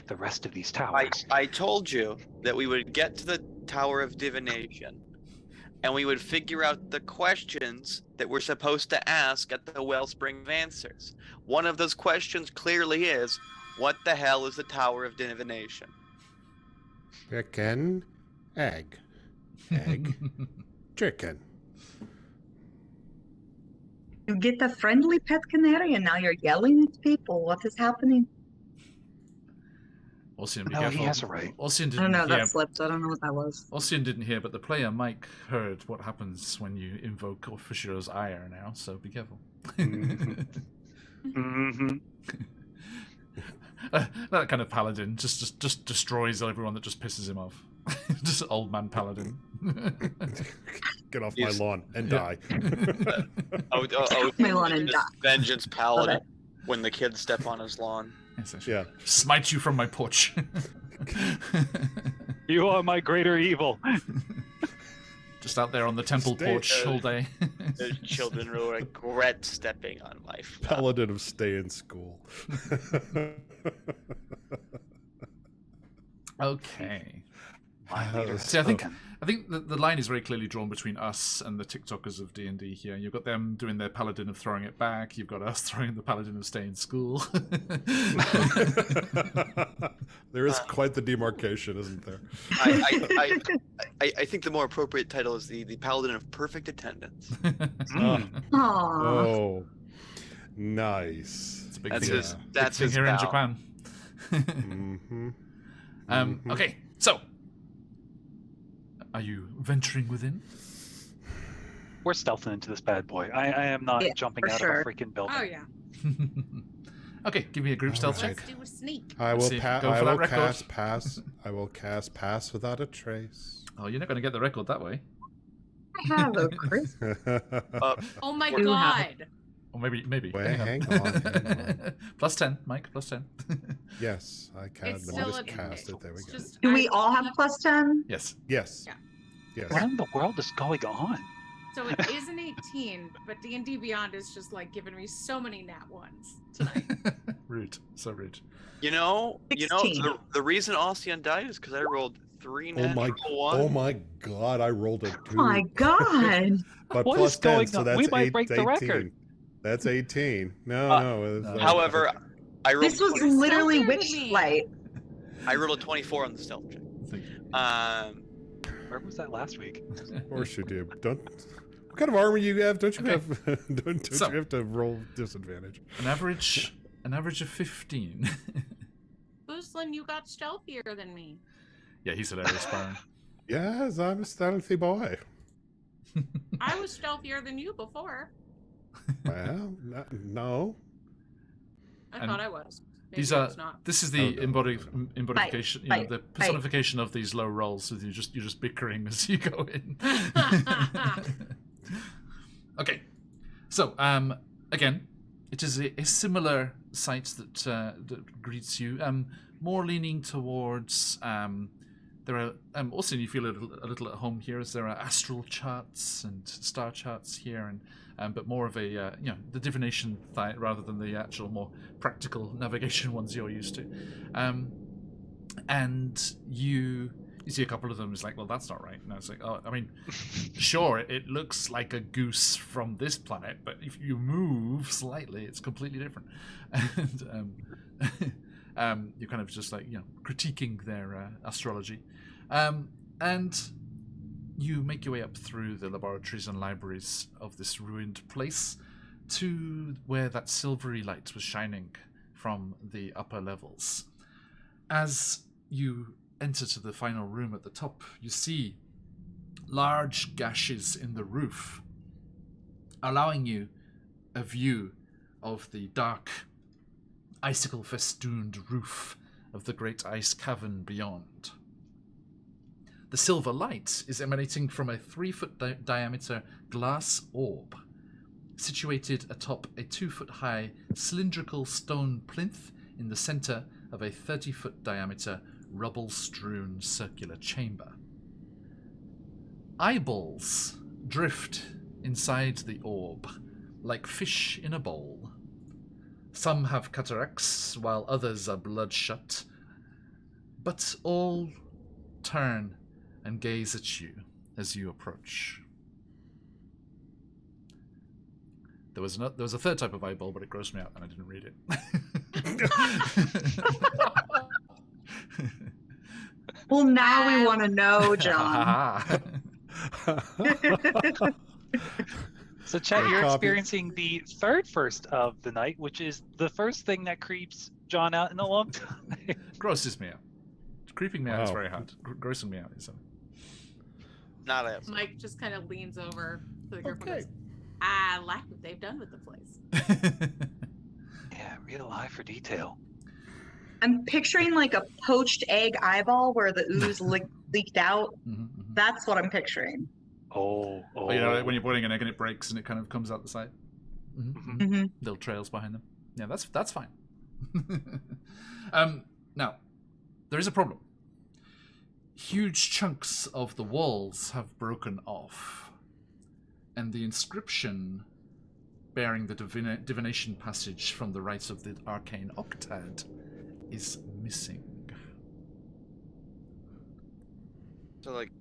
the rest of these towers. I told you that we would get to the Tower of Divination, and we would figure out the questions that we're supposed to ask at the Wellspring of Answers. One of those questions clearly is, what the hell is the Tower of Divination? Chicken, egg. egg, chicken. You get the friendly pet canary, and now you're yelling at people. What is happening? Ossian, be No, careful. he has a right. Ossian I don't didn't know. hear. That slipped. I don't know what that was. Ossian didn't hear, but the player Mike heard what happens when you invoke Fisher's ire now. So be careful. Mm-hmm. That kind of paladin just destroys everyone that just pisses him off. Just old man paladin. Get off my lawn and die. My lawn and Just die. vengeance paladin when the kids step on his lawn. Yeah. Smite you from my porch. You are my greater evil. Just out there on the temple porch all day. The children will regret stepping on my flower. Paladin of stay in school. Okay. leader. See, I think the line is very clearly drawn between us and the TikTokers of D&D here. You've got them doing their paladin of throwing it back. You've got us throwing the paladin of stay in school. There is quite the demarcation, isn't there? I think the more appropriate title is the paladin of perfect attendance. Aww. Oh, nice. It's a big That's thing. his. Big That's thing his here in bow. Japan. Mm-hmm. Okay, so are you venturing within? We're stealthing into this bad boy. I am not Yeah, jumping for out sure. of a freaking building. Oh yeah. Okay, give me a group stealth Alright. check. Let's do a sneak. I Let's will, see, pa- go I for that will record. cast pass. I will cast pass without a trace. Oh, you're not going to get the record that way. I have a crisp. Oh my You have- god. Or maybe. Wait, hang on. Plus 10, Mike, plus 10. Yes, I can. It's Let me still just a- cast it. There we It's go. just- Do we I- all have plus 10? Yes. Yes. Yeah. Yes. What in the world is going on? So it is an 18, but D&D Beyond is just like giving me so many nat ones tonight. Rude. So rude. You know, 16. the reason Ossian died is because I rolled 3 Oh my! natural ones. Oh my God! I rolled a 2. Oh my god. But What plus is going 10, so on? that's We might 8, break the 18. record. That's 18. No, no. However, I rolled. This was 20 literally Stealthier than witch me. light. I rolled a 24 on the stealth check. Thank you. Where was that last week? of course you do. Don't. What kind of armor you have? Don't you Okay. have? don't So- you have to roll disadvantage? An average of 15. Booslin, you got stealthier than me. Yeah, he's hilarious, Byron. Yes, I'm a stealthy boy. I was stealthier than you before. Well, no. I And thought I was. Maybe These I are. was not. This is the Oh, no. embodification, Bite, the bite. personification of these low rolls. So you're just bickering as you go in. Okay, so again, it is a similar sight that greets you. More leaning towards. There are also you feel a little at home here, as there are astral charts and star charts here, and but more of a the divination rather than the actual more practical navigation ones you're used to. And you see a couple of them. It's like, well, that's not right. And it's like, oh, I mean, sure, it looks like a goose from this planet, but if you move slightly, it's completely different. And you're kind of just like critiquing their astrology, and you make your way up through the laboratories and libraries of this ruined place to where that silvery light was shining from the upper levels. As you enter to the final room at the top, you see large gashes in the roof, allowing you a view of the dark, icicle-festooned roof of the great ice cavern beyond. The silver light is emanating from a 3-foot diameter glass orb, situated atop a 2-foot-high cylindrical stone plinth in the center of a 30-foot diameter rubble-strewn circular chamber. Eyeballs drift inside the orb, like fish in a bowl. Some have cataracts, while others are bloodshot, but all turn and gaze at you as you approach. There was a third type of eyeball, but it grossed me out, and I didn't read it. Well, now we want to know, John. So, Chet, you're Copy. experiencing the third first of the night, which is the first thing that creeps John out in a long time. Grosses me out. Creeping me out is Wow. very hard. Grossing me out is. Not as. Mike just kind of leans over to the group Okay. and goes, I like what they've done with the place. Yeah, real eye for detail. I'm picturing like a poached egg eyeball where the ooze leaked out. Mhm. That's what I'm picturing. Oh. Oh, you know, like when you're boiling an egg and it breaks and it kind of comes out the side. Mhm. Mm-hmm. Little trails behind them. Yeah, that's fine. Now, there is a problem. Huge chunks of the walls have broken off, and the inscription bearing the divination passage from the rites of the arcane octad is missing. So, like,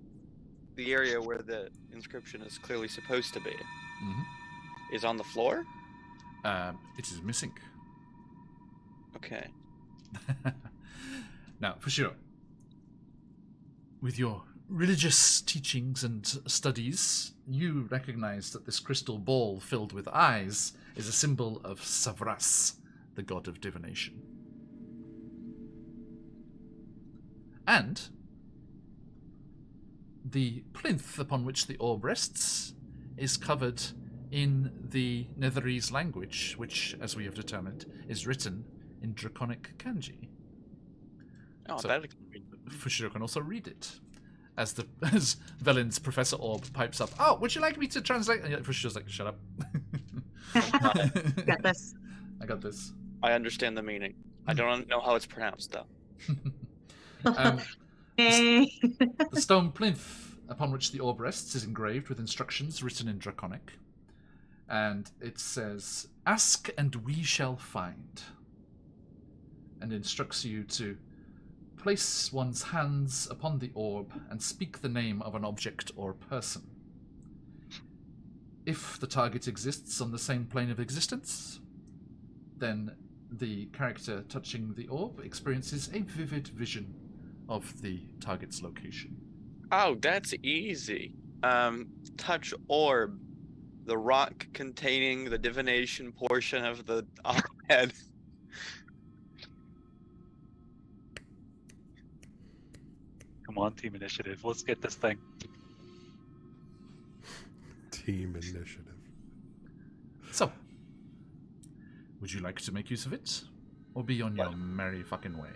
the area where the inscription is clearly supposed to be is on the floor? It is missing. Okay. Now, for sure, with your religious teachings and studies, you recognize that this crystal ball filled with eyes is a symbol of Savras, the god of divination. And the plinth upon which the orb rests is covered in the Netherese language, which, as we have determined, is written in Draconic kanji. Oh, So- that Fushiro can also read it. As Velin's Professor Orb pipes up, oh, would you like me to translate? And Fushiro's like, shut up. Got this. I got this. I understand the meaning. I don't know how it's pronounced, though. Hey. The stone plinth upon which the orb rests is engraved with instructions written in Draconic. And it says, ask and we shall find. And instructs you to place one's hands upon the orb and speak the name of an object or person. If the target exists on the same plane of existence, then the character touching the orb experiences a vivid vision of the target's location. Oh, that's easy. Touch orb. The rock containing the divination portion of the head. Come on, team initiative. Let's get this thing. Team initiative. So, would you like to make use of it? Or be on your merry fucking way?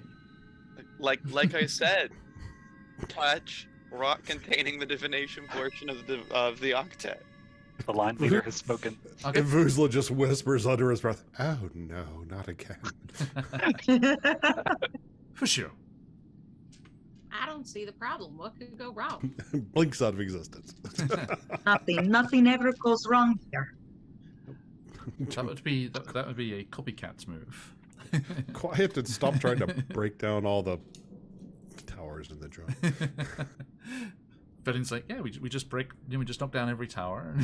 Like I said, touch rock containing the divination portion of the octet. The line leader has spoken. Okay. And Vuzla just whispers under his breath, "Oh no, not again." For sure. I don't see the problem. What could go wrong? Blinks out of existence. Nothing ever goes wrong here. That would be a copycat move. Quiet and stop trying to break down all the towers in the joint. Velin's like, yeah, we just knock down every tower,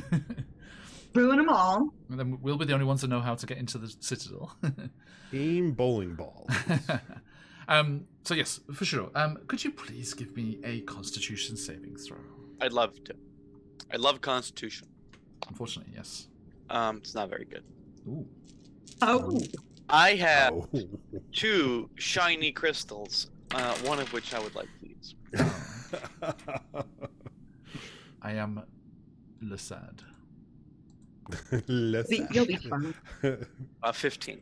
Ruin them all. and then we'll be the only ones that know how to get into the citadel. Team bowling ball. So yes, for sure. Could you please give me a Constitution saving throw? I'd love to. I love Constitution. Unfortunately, yes. It's not very good. Ooh. Oh. I have Oh. 2 shiny crystals, one of which I would like to use. I am Lesad. Listen. You'll be fine. 15.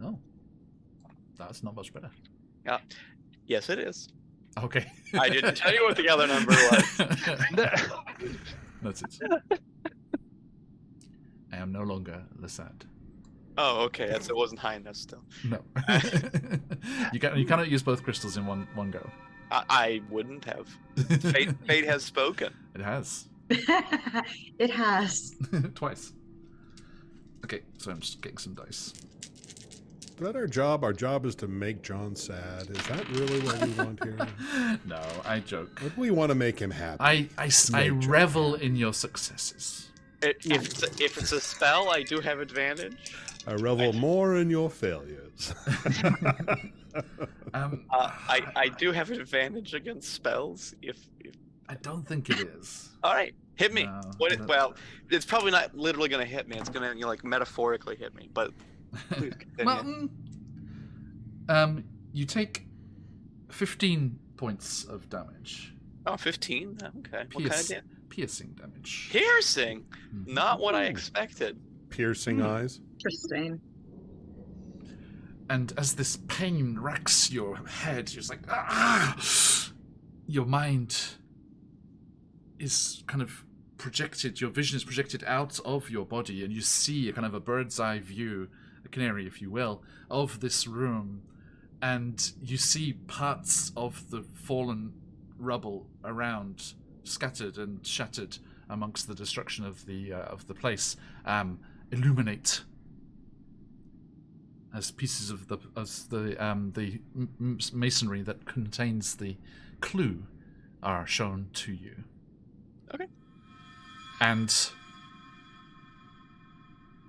Oh, that's not much better. Yes, it is. Okay. I didn't tell you what the other number was. That's it. I am no longer Lesad. Oh, okay. It wasn't high enough still. No. You cannot use both crystals in one go. I wouldn't have. Fate has spoken. It has. It has. Twice. Okay, so I'm just getting some dice. Is that our job? Our job is to make John sad. Is that really what we want here? No, I joke. What do we want to make him happy? I Make John revel in your successes. If it's a spell, I do have advantage. I revel more in your failures. I do have an advantage against spells. If I don't think it is. All right, hit me. No, Well, it's probably not literally gonna hit me. It's gonna like metaphorically hit me. But please continue. Well, you take 15 points of damage. Oh, 15? Okay. What kind of damage? Piercing damage. Piercing? Not what I expected. Piercing eyes. Interesting. And as this pain racks your head, you're just like, ah! Your mind is kind of projected, your vision is projected out of your body, and you see a kind of a bird's eye view, a canary, if you will, of this room. And you see parts of the fallen rubble around, scattered and shattered amongst the destruction of the place, illuminate as pieces of the masonry that contains the clue are shown to you. Okay. And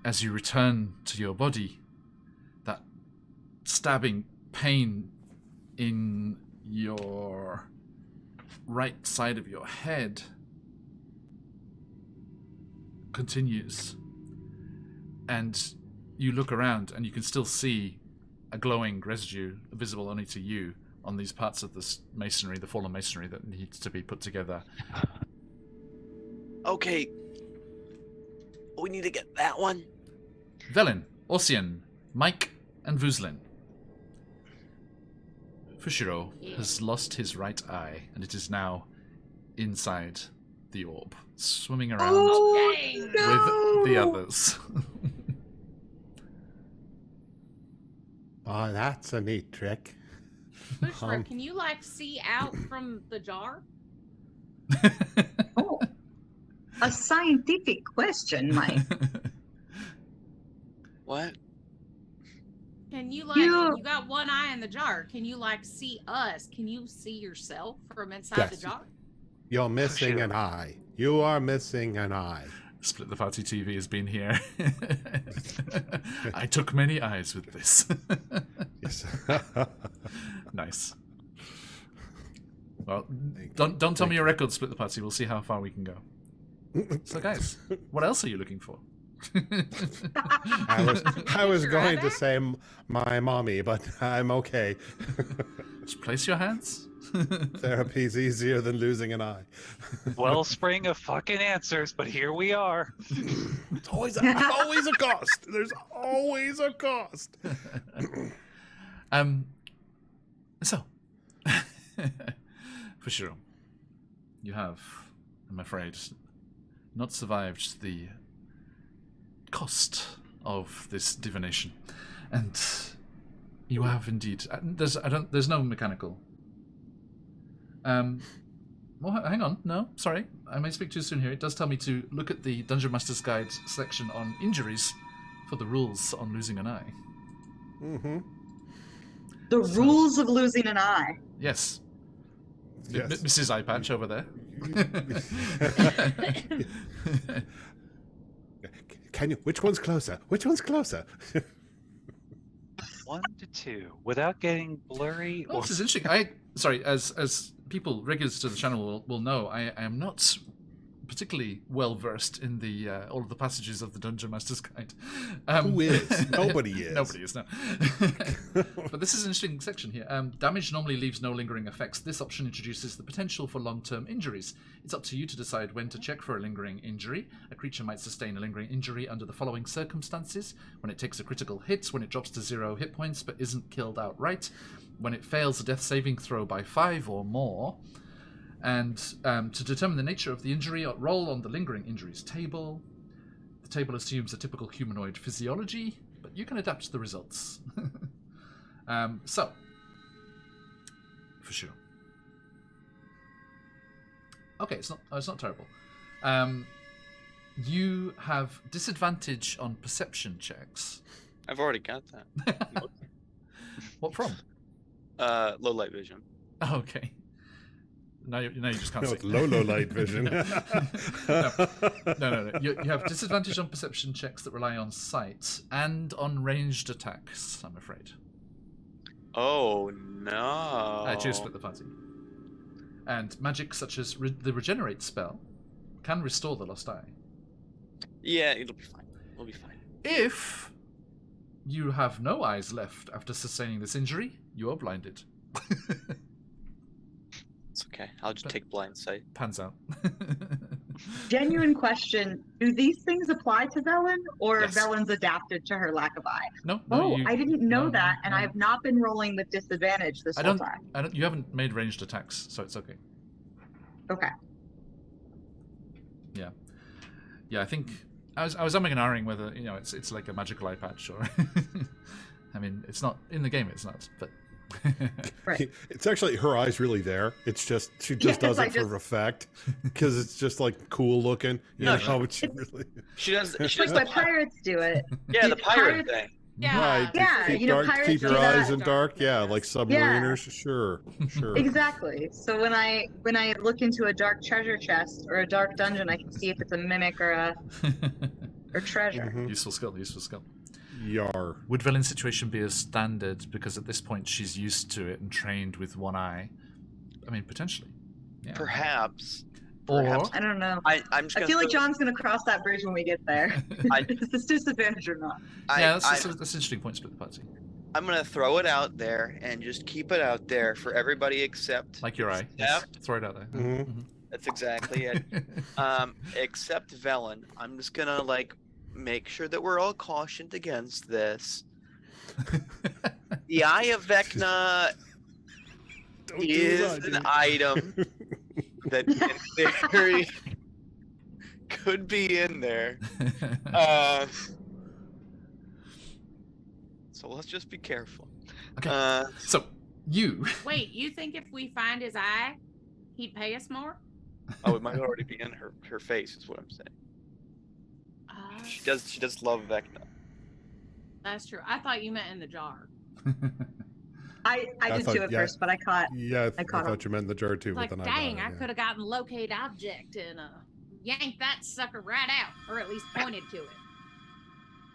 as you return to your body, that stabbing pain in your right side of your head continues, and you look around and you can still see a glowing residue visible only to you on these parts of this masonry, the fallen masonry that needs to be put together. Okay. We need to get that one. Velen, Ossian, Mike, and Vuzlin. Fushiro has lost his right eye, and it is now inside the orb, swimming around with the others. Oh, that's a neat trick. Bushra, can you like see out from the jar? Oh, a scientific question, Mike. What? Can you like you got one eye in the jar? Can you like see us? Can you see yourself from inside the jar? You're missing an eye. You are missing an eye. Split the Party TV has been here. I took many eyes with this. Yes. Nice. Well, don't tell me your record, Split the Party. We'll see how far we can go. So, guys, what else are you looking for? I was going to say my mommy, but I'm okay. Just place your hands. Therapy's easier than losing an eye. Wellspring of fucking answers, but here we are. It's always a cost. There's always a cost. So, for sure, you have, I'm afraid, not survived the cost of this divination, and you have indeed. There's no mechanical. Well, hang on. No, sorry, I may speak too soon here. It does tell me to look at the Dungeon Master's Guide section on injuries for the rules on losing an eye. Mm-hmm. The rules of losing an eye. Yes. Yes. Mrs. Eye Patch over there. Can you? Which one's closer? Which one's closer? 1 to 2, without getting blurry. Well, this is interesting. Sorry, as people regulars to the channel will know, I am not particularly well versed in the all of the passages of the Dungeon Master's Guide. Who is? Nobody is. Nobody is, no. But this is an interesting section here. Damage normally leaves no lingering effects. This option introduces the potential for long-term injuries. It's up to you to decide when to check for a lingering injury. A creature might sustain a lingering injury under the following circumstances: when it takes a critical hit, when it drops to 0 hit points but isn't killed outright, when it fails a death saving throw by 5 or more. And to determine the nature of the injury, roll on the lingering injuries table. The table assumes a typical humanoid physiology, but you can adapt the results. So, for sure. Okay, it's not terrible. You have disadvantage on perception checks. I've already got that. What from? Low light vision. Okay. Now you just can't No, see. it's low light vision. No. You have disadvantage on perception checks that rely on sight and on ranged attacks, I'm afraid. Oh no! Choose Split the Party. And magic such as the regenerate spell can restore the lost eye. Yeah, it'll be fine. We'll be fine. If you have no eyes left after sustaining this injury, you are blinded. It's okay. I'll just take blind sight. Pans out. Genuine question: do these things apply to Velen, or Yes. Velen's adapted to her lack of eye? No. I didn't know that, and no. I have not been rolling with disadvantage this whole time. You haven't made ranged attacks, so it's okay. Okay. Yeah. I think I was umming and ahhing whether it's like a magical eye patch or. I mean, it's not in the game. It's not, but. Right. It's actually her eye's really there. It's just she just does it for effect because it's just like cool looking. You know, but she really. She does. It's like when pirates do it. Yeah, the pirate Pirates- thing. Yeah. Right. Yeah, Keep, pirates keep do your eyes that. in dark. Yeah, like submariners. Sure. Exactly. So when I look into a dark treasure chest or a dark dungeon, I can see if it's a mimic or treasure. Mhm. Useful skill. Yar. Would Velen's situation be as standard because at this point she's used to it and trained with one eye? I mean, potentially. Yeah. Perhaps. Or I don't know. I'm just. I feel like John's gonna cross that bridge when we get there. Is this disadvantage or not? that's an interesting point. Split the party. I'm gonna throw it out there and just keep it out there for everybody except. Like your eye. Yeah. Throw it out there. Mhm. That's exactly it. Except Velen. I'm just gonna make sure that we're all cautioned against this. The Eye of Vecna is an item that in theory could be in there. So let's just be careful. Okay. So you. Wait, you think if we find his eye, he'd pay us more? Oh, it might already be in her face, is what I'm saying. She does love Vecna. That's true. I thought you meant in the jar. I did thought- too at yeah. first, but I caught. Yeah, I caught thought you meant the jar too. Like, but then dang, I I could have gotten locate object and yanked that sucker right out, or at least pointed to it.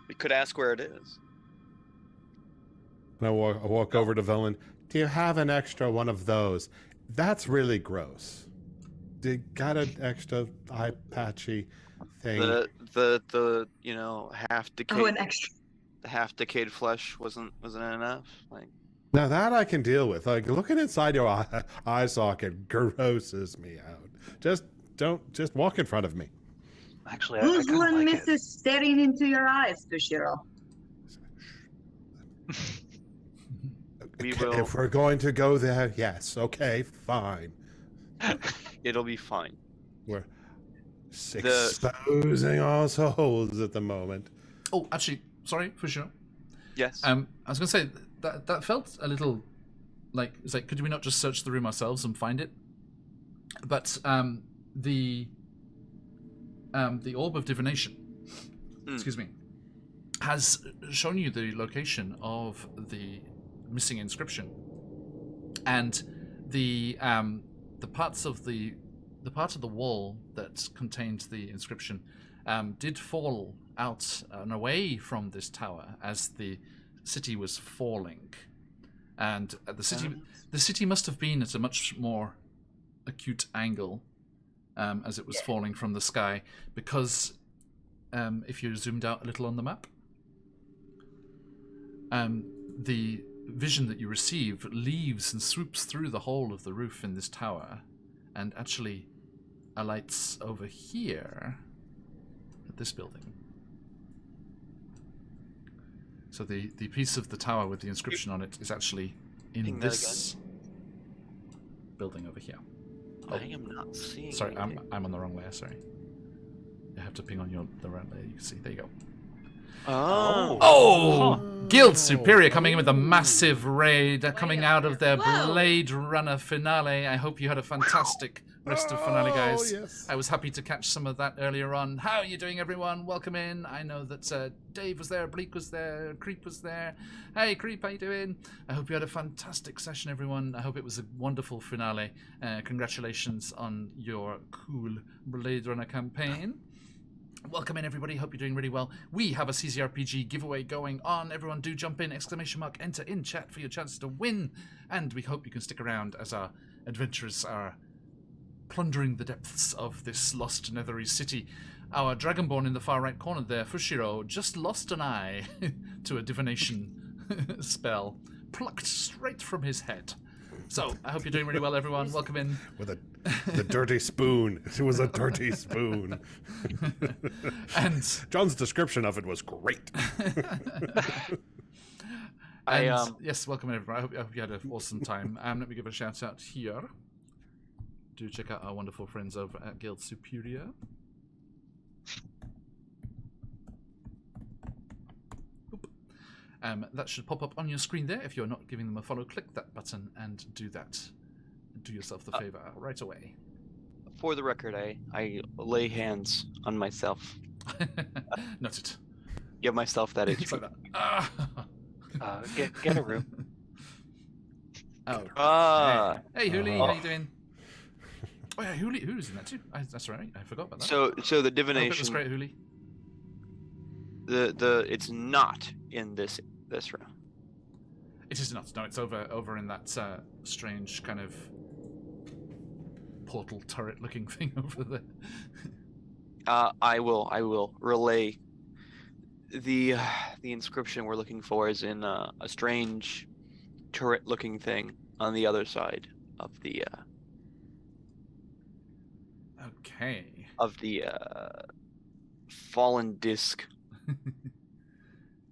We could ask where it is. And I walk over to Velen. Do you have an extra one of those? That's really gross. Do you got an extra eye patchy thing? The half decayed. Oh, an extra. The half decayed flesh wasn't enough. Now that I can deal with. Like looking inside your eye socket grosses me out. Just walk in front of me. Actually, Who's I kinda one like it. misses staring into your eyes, Bushiro? We Okay, will. If we're going to go there, yes. Okay, fine. It'll be fine. We're exposing our souls at the moment. Oh, actually, sorry for sure. Yes. I was gonna say that felt a little like it's like could we not just search the room ourselves and find it? But the orb of divination, excuse me, has shown you the location of the missing inscription, and the parts of the part of the wall that contained the inscription did fall out and away from this tower as the city was falling, and the city must have been at a much more acute angle as it was falling from the sky, because if you zoomed out a little on the map, the vision that you receive leaves and swoops through the whole of the roof in this tower and actually alights over here at this building. So the piece of the tower with the inscription on it is actually in Ping that this building over here. I am not seeing. Sorry, anything. I'm on the wrong layer, sorry. You have to ping on the right layer, you can see. There you go. Oh. Oh! Guild Superior coming in with a massive raid, coming Way out up of their there. Whoa. Blade Runner finale. I hope you had a fantastic rest of finale, guys. yes. I was happy to catch some of that earlier on. How are you doing, everyone? Welcome in. I know that Dave was there, Bleak was there, Creep was there. Hey, Creep, how you doing? I hope you had a fantastic session, everyone. I hope it was a wonderful finale. Congratulations on your cool Blade Runner campaign. Welcome in, everybody. Hope you're doing really well. We have a CCRPG giveaway going on. Everyone do jump in, ! Enter in chat for your chance to win. And we hope you can stick around as our adventurers are plundering the depths of this lost nethery city. Our dragonborn in the far right corner there, Fushiro, just lost an eye to a divination spell plucked straight from his head. So, I hope you're doing really well, everyone. Welcome in. With the dirty spoon. It was a dirty spoon. And John's description of it was great. Yes, welcome in, everyone. I hope you had an awesome time. Let me give a shout out here. Do check out our wonderful friends over at Guild Superior. That should pop up on your screen there. If you're not giving them a follow, click that button and do that. Do yourself the favor right away. For the record, I lay hands on myself. Noted. Give myself that It's HP. like that. Get a room. Oh. Hey, Huli, how you doing? Oh yeah, Huli's in that too. That's right. I forgot about that. So the I hope it was divination. great, Huli. It's not in this room. It is not. No, it's over in that strange kind of portal turret-looking thing over there. I will relay the inscription we're looking for is in a strange turret-looking thing on the other side of the fallen disc.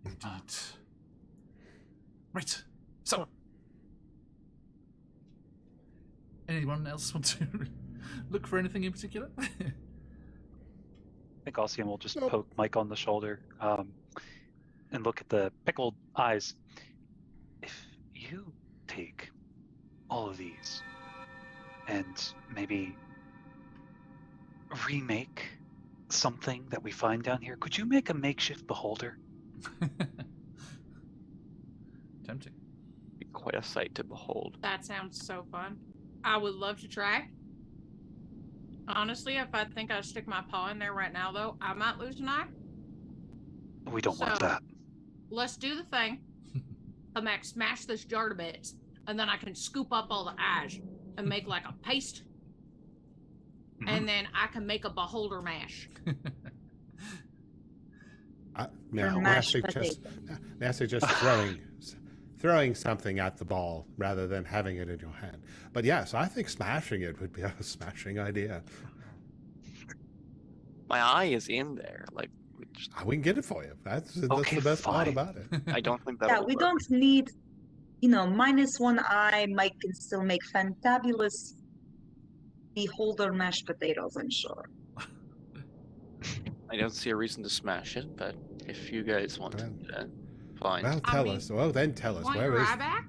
Indeed. Right. So, anyone else want to look for anything in particular? I think Ossian will just poke Mike on the shoulder and look at the pickled eyes. If you take all of these and maybe remake something that we find down here, could you make a makeshift beholder? Tempting. Be quite a sight to behold. That sounds so fun. I would love to try. Honestly, if I think I stick my paw in there right now, though, I might lose an eye. We don't want that. Let's do the thing. I'm gonna smash this jar to bits, and then I can scoop up all the eyes and make like a paste. And then I can make a beholder mash. May I suggest throwing something at the ball rather than having it in your hand. But yes, I think smashing it would be a smashing idea. My eye is in there. Like we can get it for you. That's the best part about it. I don't think that. Yeah, we don't need, minus one eye. Mike can still make fantabulous beholder mashed potatoes, I'm sure. I don't see a reason to smash it, but if you guys want to, fine. Well, tell us. Well, then tell us. Want Where your is eye back?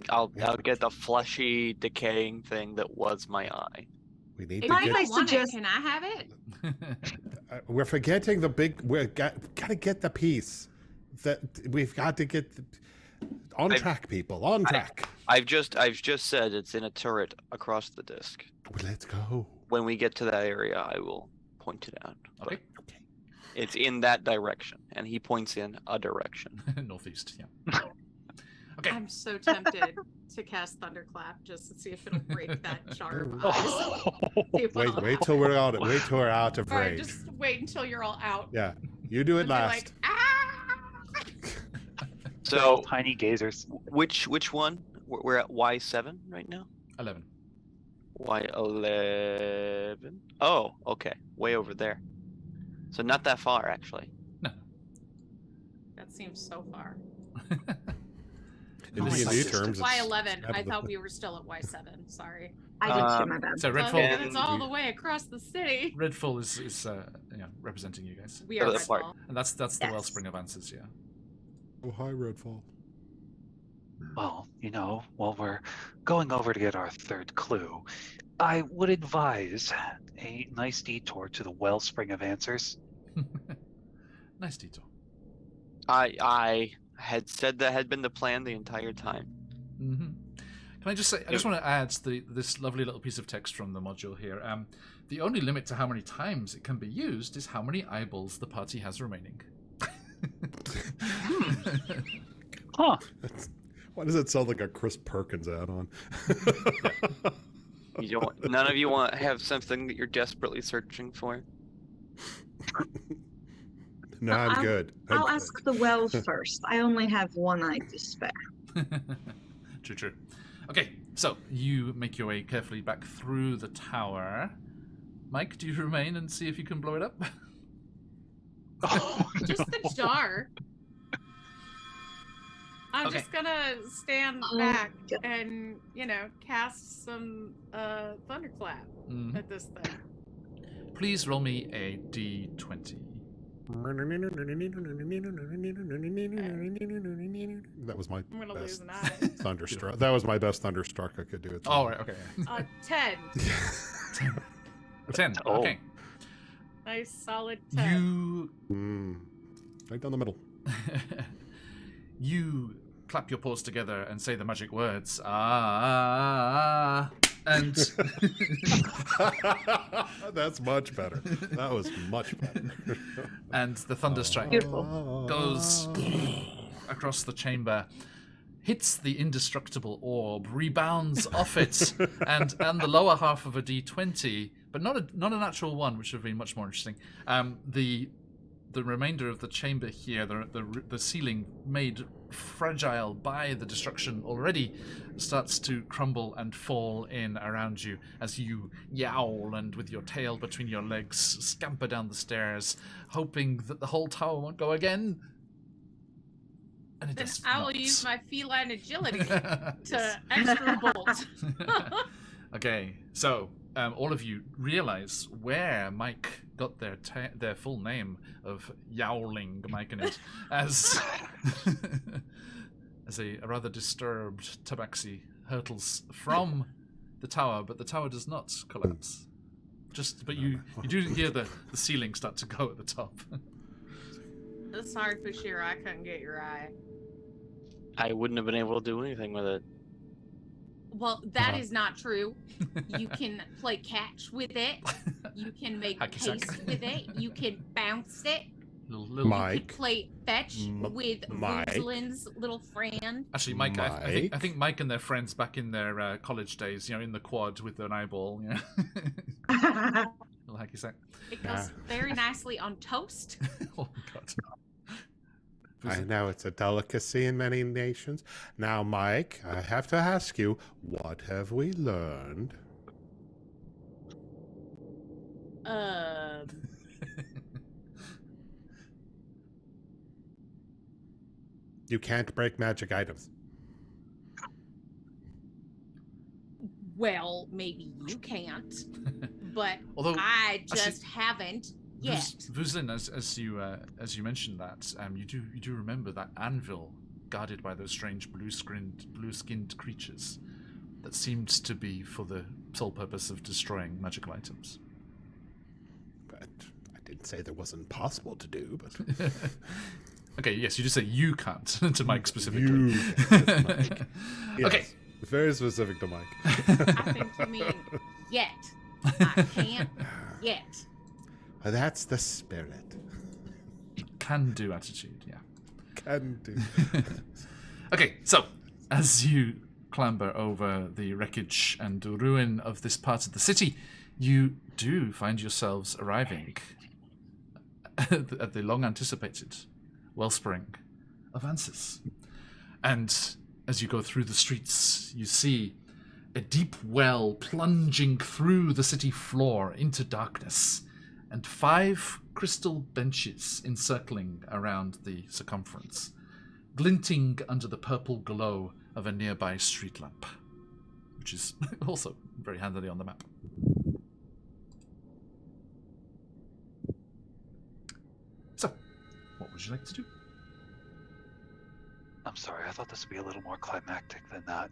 I'll get the fleshy, decaying thing that was my eye. We need If to you get. don't want it, can I have it? We're forgetting the big. Gotta get the piece. That we've got to get on track, people. On track. I've just said it's in a turret across the disc. Well, let's go. When we get to that area, I will point it out. Okay. It's in that direction, and he points in a direction. Northeast, yeah. Okay. I'm so tempted to cast Thunderclap just to see if it'll break that jar of eyes. Wait till we're out. Wait till we're out of All right, range. just wait until you're all out. Yeah, you do it And be last. like, ah! So tiny gazers. Which one? We're at Y7 right now. 11. Y11. Oh, okay, way over there. So not that far, actually. No. That seems so far. In D&D terms, Y11. I thought we were still at Y7. Sorry. I did shit, my bad. So Redfall. Redfall, It's all the way across the city. Redfall is representing you guys, We are Oh, that part. Redfall. and that's the Yes. wellspring of answers. Yeah. Oh, hi, Redfall. Well, while we're going over to get our third clue, I would advise a nice detour to the wellspring of answers. Nice detail. I had said that had been the plan the entire time. Mm-hmm. Can I just say, I just want to add this lovely little piece of text from the module here. The only limit to how many times it can be used is how many eyeballs the party has remaining. Huh. Why does it sound like a Chris Perkins add-on? None of you have something that you're desperately searching for? No, I'm good. I'll ask the well first. I only have one eye to spare. True. Okay, so you make your way carefully back through the tower. Mike, do you remain and see if you can blow it up? Just the jar. I'm just gonna stand back and, cast some thunderclap at this thing. Please roll me a d20. That was my I'm gonna lose best an eye. thunderstruck. That was my best thunderstruck I could do it. Oh, right, okay. 10. 10. Oh. Okay. Nice solid 10. Right down the middle. You clap your paws together and say the magic words. And that's much better. That was much better. And the thunderstrike goes across the chamber, hits the indestructible orb, rebounds off it, and the lower half of a d20, but not a natural one, which would have been much more interesting. The remainder of the chamber here, the ceiling made fragile by the destruction already, starts to crumble and fall in around you as you yowl and with your tail between your legs scamper down the stairs, hoping that the whole tower won't go again. And it Then does I will not. use my feline agility to extra bolt. Okay, so all of you realize where Mike got their full name of Yowling Mike in it as as a rather disturbed tabaxi hurtles from the tower, but the tower does not collapse. But you do hear the ceiling start to go at the top. Sorry, Fushiro, I couldn't get your eye. I wouldn't have been able to do anything with it. Well, that is not true. You can play catch with it. You can make Hacky-sack. pace with it. You can bounce it. Little You Mike. can play fetch with Mike. Rosalind's little friend. Actually, Mike, I think Mike and their friends back in their college days, in the quad with an eyeball, little hacky sack. It goes very nicely on toast. Oh God. I know it's a delicacy in many nations. Now, Mike, I have to ask you, what have we learned? You can't break magic items. Well, maybe you can't, but Although, I just haven't yet. Vuzlin, as you mentioned that, you do remember that anvil guarded by those strange blue-skinned creatures that seemed to be for the sole purpose of destroying magical items. But I didn't say that wasn't possible to do, but... Okay, yes, you just say you can't to Mike specifically. You can't, Mike. Yes, Okay. Very specific to Mike. I think you mean yet. I can't yet. Well, that's the spirit. Can-do attitude, yeah. Can do. Okay, so as you clamber over the wreckage and ruin of this part of the city, you do find yourselves arriving at the long-anticipated wellspring of Ansys. And as you go through the streets, you see a deep well plunging through the city floor into darkness, and 5 crystal benches encircling around the circumference, glinting under the purple glow of a nearby street lamp, which is also very handily on the map. So, what would you like to do? I'm sorry, I thought this would be a little more climactic than that.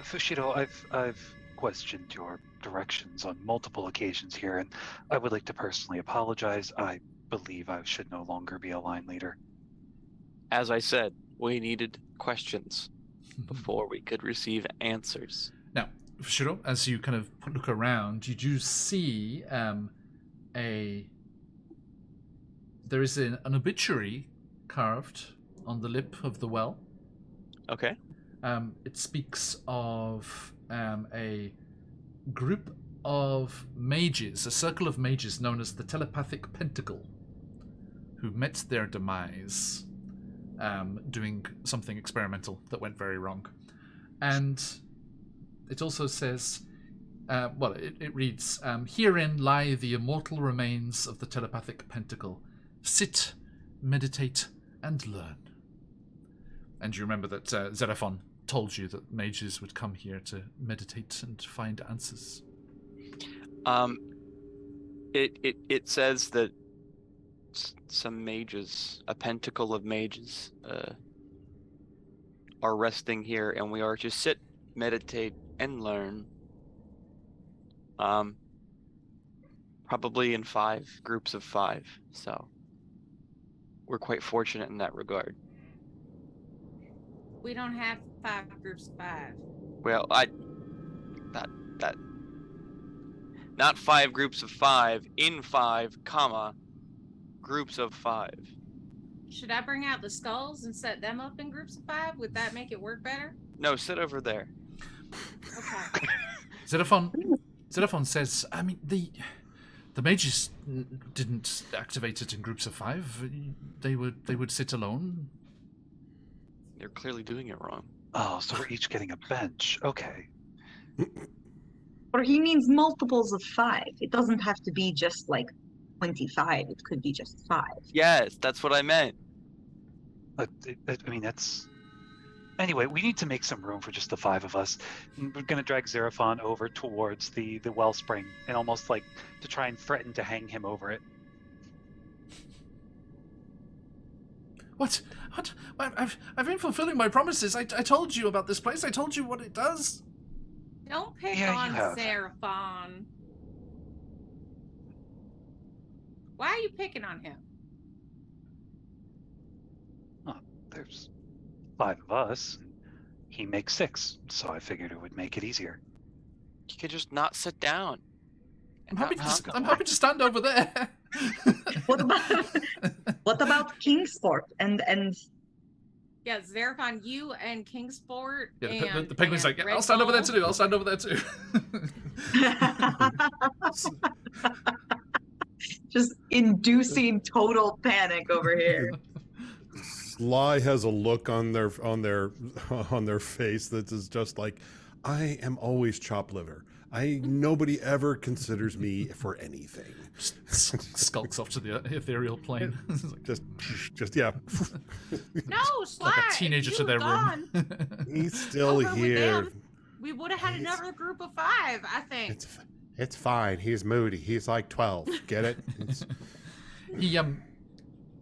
Fushiro, I've questioned your directions on multiple occasions here, and I would like to personally apologize. I believe I should no longer be a line leader. As I said, we needed questions before we could receive answers. Now, Fushiro, as you kind of look around, you do see there is an obituary carved on the lip of the well. Okay. It speaks of a group of mages, a circle of mages known as the Telepathic Pentacle, who met their demise doing something experimental that went very wrong. And it also says, it reads, herein lie the immortal remains of the Telepathic Pentacle. Sit, meditate, and learn. And you remember that Xenophon told you that mages would come here to meditate and find answers. It says that some mages, a pentacle of mages, are resting here, and we are to sit, meditate, and learn. Probably in 5 groups of 5. So we're quite fortunate in that regard. We don't have 5 groups of 5. Well, not 5 groups of 5 in 5, groups of 5. Should I bring out the skulls and set them up in groups of 5? Would that make it work better? No, sit over there. Okay. Xenophon says, I mean, the mages didn't activate it in groups of 5. They would sit alone. They're clearly doing it wrong. Oh, so we're each getting a bench. Okay. Or he means multiples of 5. It doesn't have to be just like 25. It could be just 5. Yes, that's what I meant. I mean, that's... Anyway, we need to make some room for just the 5 of us. We're going to drag Xenophon over towards the wellspring and almost like to try and threaten to hang him over it. What? I've been fulfilling my promises. I told you about this place. I told you what it does. Don't pick Yeah, on you have. Seraphon. Why are you picking on him? Oh, there's 5 of us. He makes 6, so I figured it would make it easier. You could just not sit down. I'm happy to stand over there. What about Kingsport and Yeah, Xeraphon, you and Kingsport. Yeah, and the penguin's like, Red I'll stand over there Bull. too. I'll stand over there too. just inducing total panic over here? Sly has a look on their face that is just like, I am always chop liver. Nobody ever considers me for anything. Skulks off to the ethereal plane. just yeah. No, Sly. Like a teenager to their room. He's still Over with here. them, we would have had another group of 5, I think. It's fine. He's moody. He's like 12. Get it?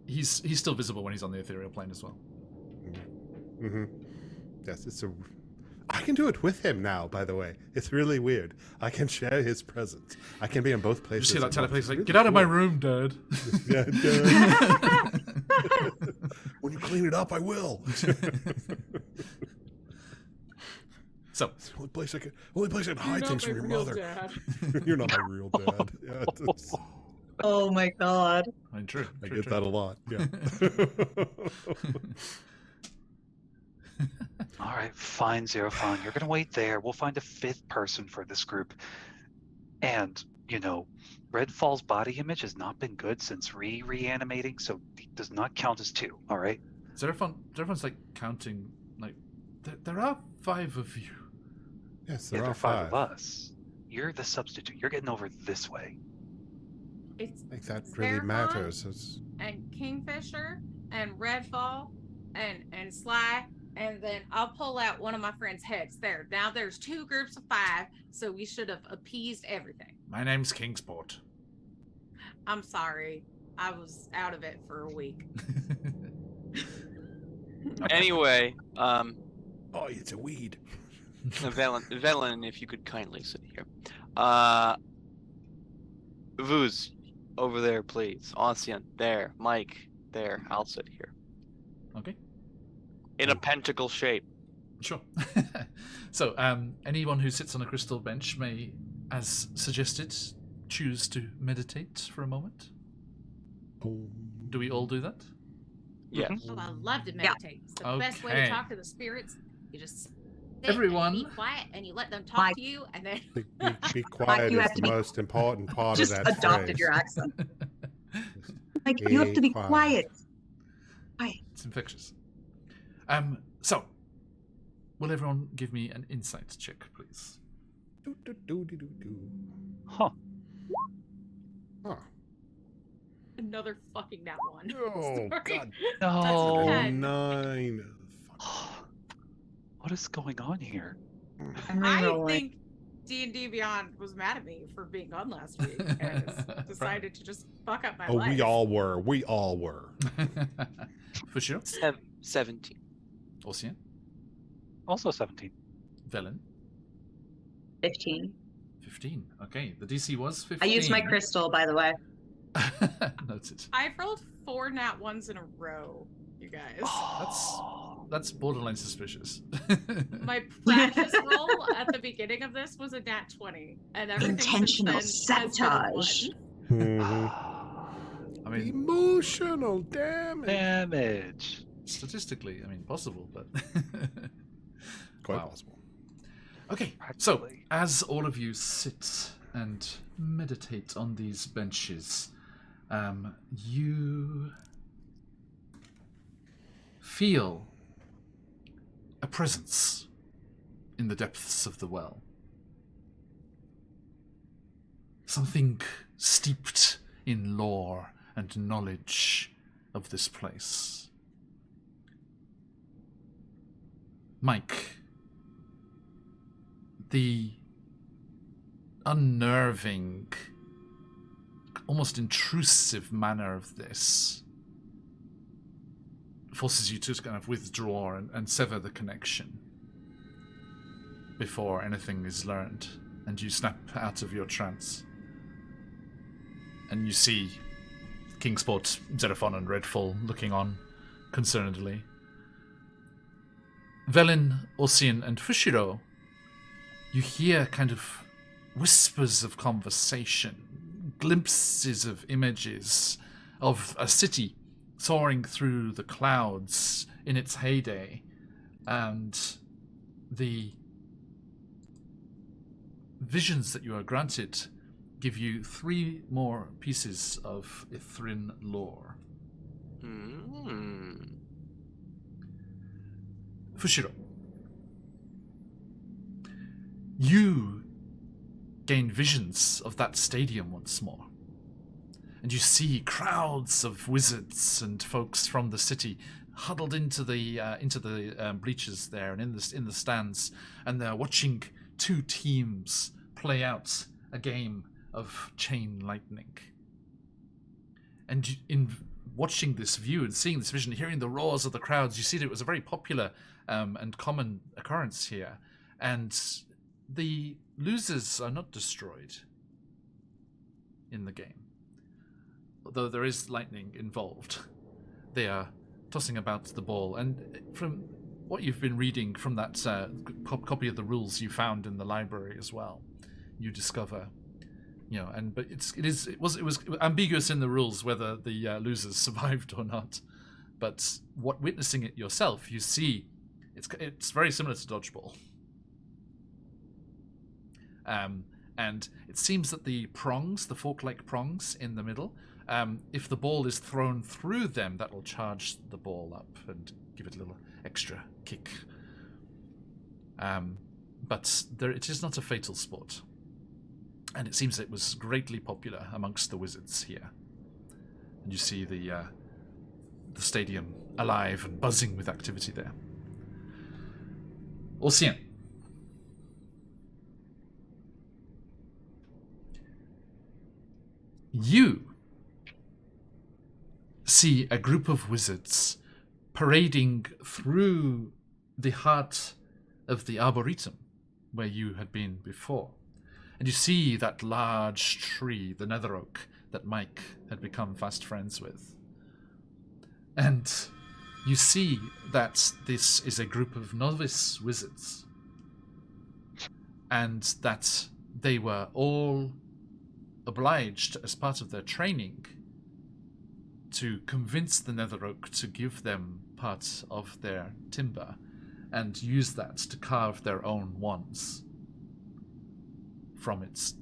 He's still visible when he's on the ethereal plane as well. Mm-hmm. Yes, I can do it with him now, by the way. It's really weird. I can share his presence. I can be in both You places. see that telepath's like, Really get out of my cool. room, Dad. Yeah, Dad. When you clean it up, I will. So, It's the only place I can hide things from your mother. Dad. You're not my real dad. Yeah, Oh my god. I mean, true. I true, get true. that a lot. Yeah. All right, fine, Xenophon. You're going to wait there. We'll find a 5th person for this group. And, Redfall's body image has not been good since reanimating, so he does not count as 2, all right? Xenophon's like counting, like, there are 5 of you. Yes, Yeah, there there are are 5 5. of us. You're the substitute. You're getting over this way. It's I think that really Xeraphon matters. It's, and Kingfisher and Redfall and Sly, and then I'll pull out one of my friend's heads. There. Now there's 2 groups of 5, so we should have appeased everything. My name's Kingsport. I'm sorry. I was out of it for a week. Anyway, Oh, it's a weed. Velen, if you could kindly sit here. Vuz, over there, please. Ancien, there. Mike, there. I'll sit here. Okay, In a pentacle shape. sure. So, anyone who sits on a crystal bench may, as suggested, choose to meditate for a moment. Do we all do that? Yes. Oh, I love to meditate. It's the best way Okay. to talk to the spirits. You just sit Everyone. and be quiet, and you let them talk Mike. to you, and then Be quiet you is have the to be- most important part Just of that adopted phrase. your accent. Like, you have to be quiet. Quiet. It's infectious. So, will everyone give me an insight check, please? Huh. Huh. another fucking nat one. Oh, Sorry. God. No. That's okay. 9. What is going on here? I'm I re-rolling. think D&D Beyond was mad at me for being gone last week and has decided to just fuck up my Oh, life. we all were. We all were. Fushiro? 17. Ossian? Also 17. Velen? 15. 15. Okay, the DC was 15. I used my crystal, by the way. Noted. I've rolled 4 nat ones in a row, you guys. That's borderline suspicious. My practice roll at the beginning of this was a nat 20, and everything Intentional since then has been a sabotage. one. I mean, Emotional damage. Damage. statistically, I mean, possible, but Quite Wow. possible. okay. So, Practically. as all of you sit and meditate on these benches, you feel a presence in the depths of the well. Something steeped in lore and knowledge of this place. Mike, the unnerving, almost intrusive manner of this forces you to kind of withdraw and sever the connection before anything is learned, and you snap out of your trance. And you see Kingsport, Xenophon, and Redfall looking on concernedly. Velen, Ossian, and Fushiro, you hear kind of whispers of conversation, glimpses of images of a city soaring through the clouds in its heyday, and the visions that you are granted give you 3 more pieces of Ythryn lore. Fushiro, you gain visions of that stadium once more, and you see crowds of wizards and folks from the city huddled into the bleachers there and in the stands, and they're watching 2 teams play out a game of chain lightning. And in watching this view and seeing this vision, hearing the roars of the crowds, you see that it was a very popular and common occurrence here. And the losers are not destroyed in the game, although there is lightning involved. They are tossing about the ball, and from what you've been reading from that copy of the rules you found in the library as well, you discover, but it was ambiguous in the rules whether the losers survived or not. But witnessing it yourself, you see it's very similar to dodgeball. And it seems that the prongs, the fork-like prongs in the middle, if the ball is thrown through them, that will charge the ball up and give it a little extra kick. But it is not a fatal sport. And it seems it was greatly popular amongst the wizards here. And you see the stadium alive and buzzing with activity there. Ossian. You see a group of wizards parading through the heart of the Arboretum, where you had been before. And you see that large tree, the nether oak, that Mike had become fast friends with. And you see that this is a group of novice wizards, and that they were all obliged, as part of their training, to convince the nether oak to give them part of their timber and use that to carve their own wands from its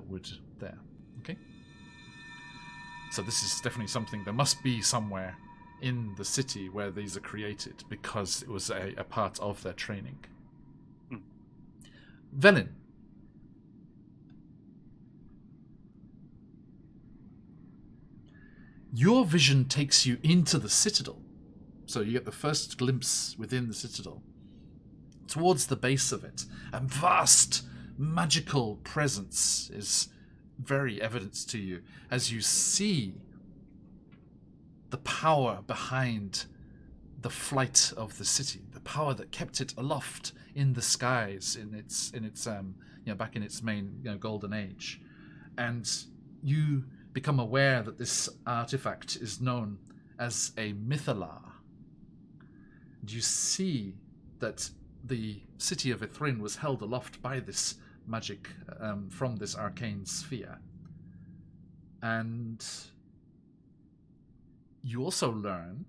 wood there. Okay. So this is definitely something. There must be somewhere in the city where these are created, because it was a part of their training. Velin. Your vision takes you into the citadel. So you get the first glimpse within the citadel. Towards the base of it, a vast magical presence is very evident to you as you see the power behind the flight of the city, the power that kept it aloft in the skies in its back in its main golden age. And you become aware that this artifact is known as a mythalar. And you see that the city of Ythryn was held aloft by this magic from this arcane sphere. And you also learn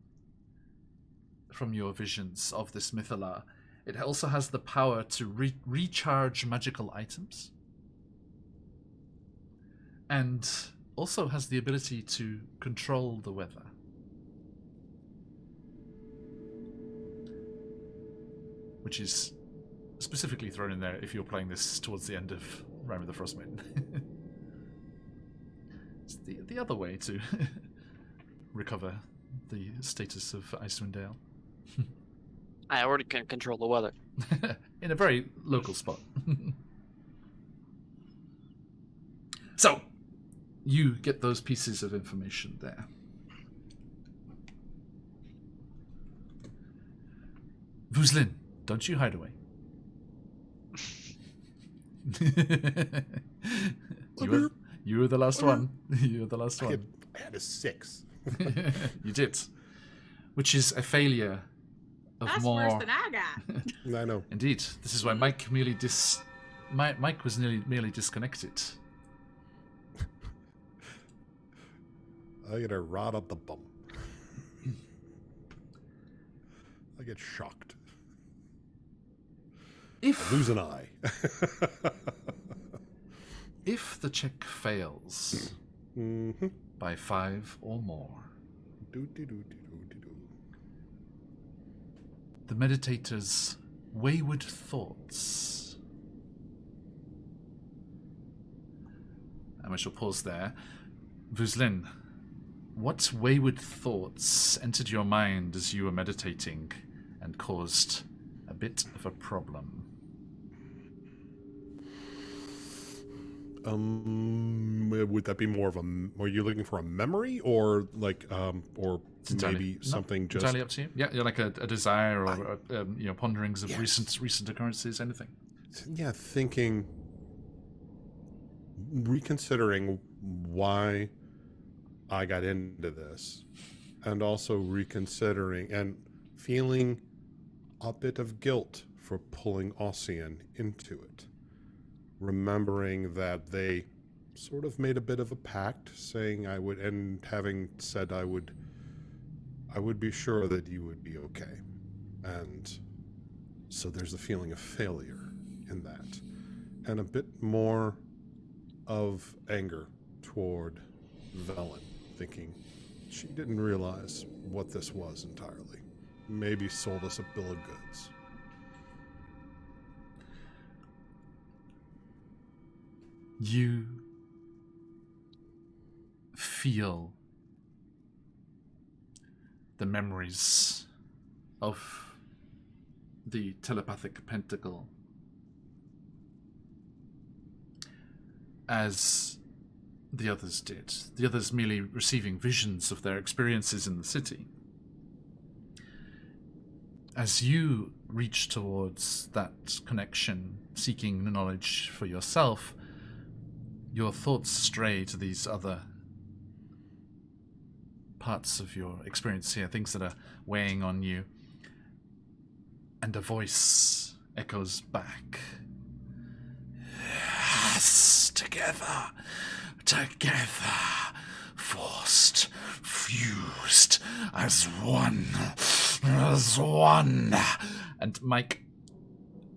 from your visions of this mythalar, it also has the power to recharge magical items, and also has the ability to control the weather. Which is specifically thrown in there if you're playing this towards the end of Rime of the Frostmaiden. It's the other way to recover the status of Icewind Dale. I already can control the weather. In a very local spot. So, you get those pieces of information there. Vuzlin, don't you hide away. You were the last one. You were the last one. I had a 6. You did. Which is a failure of That's more... worse than I got. I know. Indeed. This is why Mike Mike was merely disconnected. I get a rod up the bum. I get shocked. I lose an eye. If the check fails by 5 or more, the meditator's wayward thoughts. And we shall pause there. Vuzlin, what wayward thoughts entered your mind as you were meditating and caused a bit of a problem? Would that be more of a? Are you looking for a memory, or like, or maybe something just entirely up to you? Yeah, you're like a desire or ponderings of recent occurrences, anything. Yeah, thinking, reconsidering why I got into this, and also reconsidering and feeling a bit of guilt for pulling Ossian into it. Remembering that they sort of made a bit of a pact, saying I would, and having said I would be sure that you would be okay. And so there's a feeling of failure in that. And a bit more of anger toward Velen, thinking she didn't realize what this was entirely. Maybe sold us a bill of goods. You feel the memories of the telepathic pentacle as the others did. The others merely receiving visions of their experiences in the city. As you reach towards that connection, seeking knowledge for yourself, your thoughts stray to these other parts of your experience here, things that are weighing on you. And a voice echoes back. Yes, together, forced, fused as one. There's one. And Mike,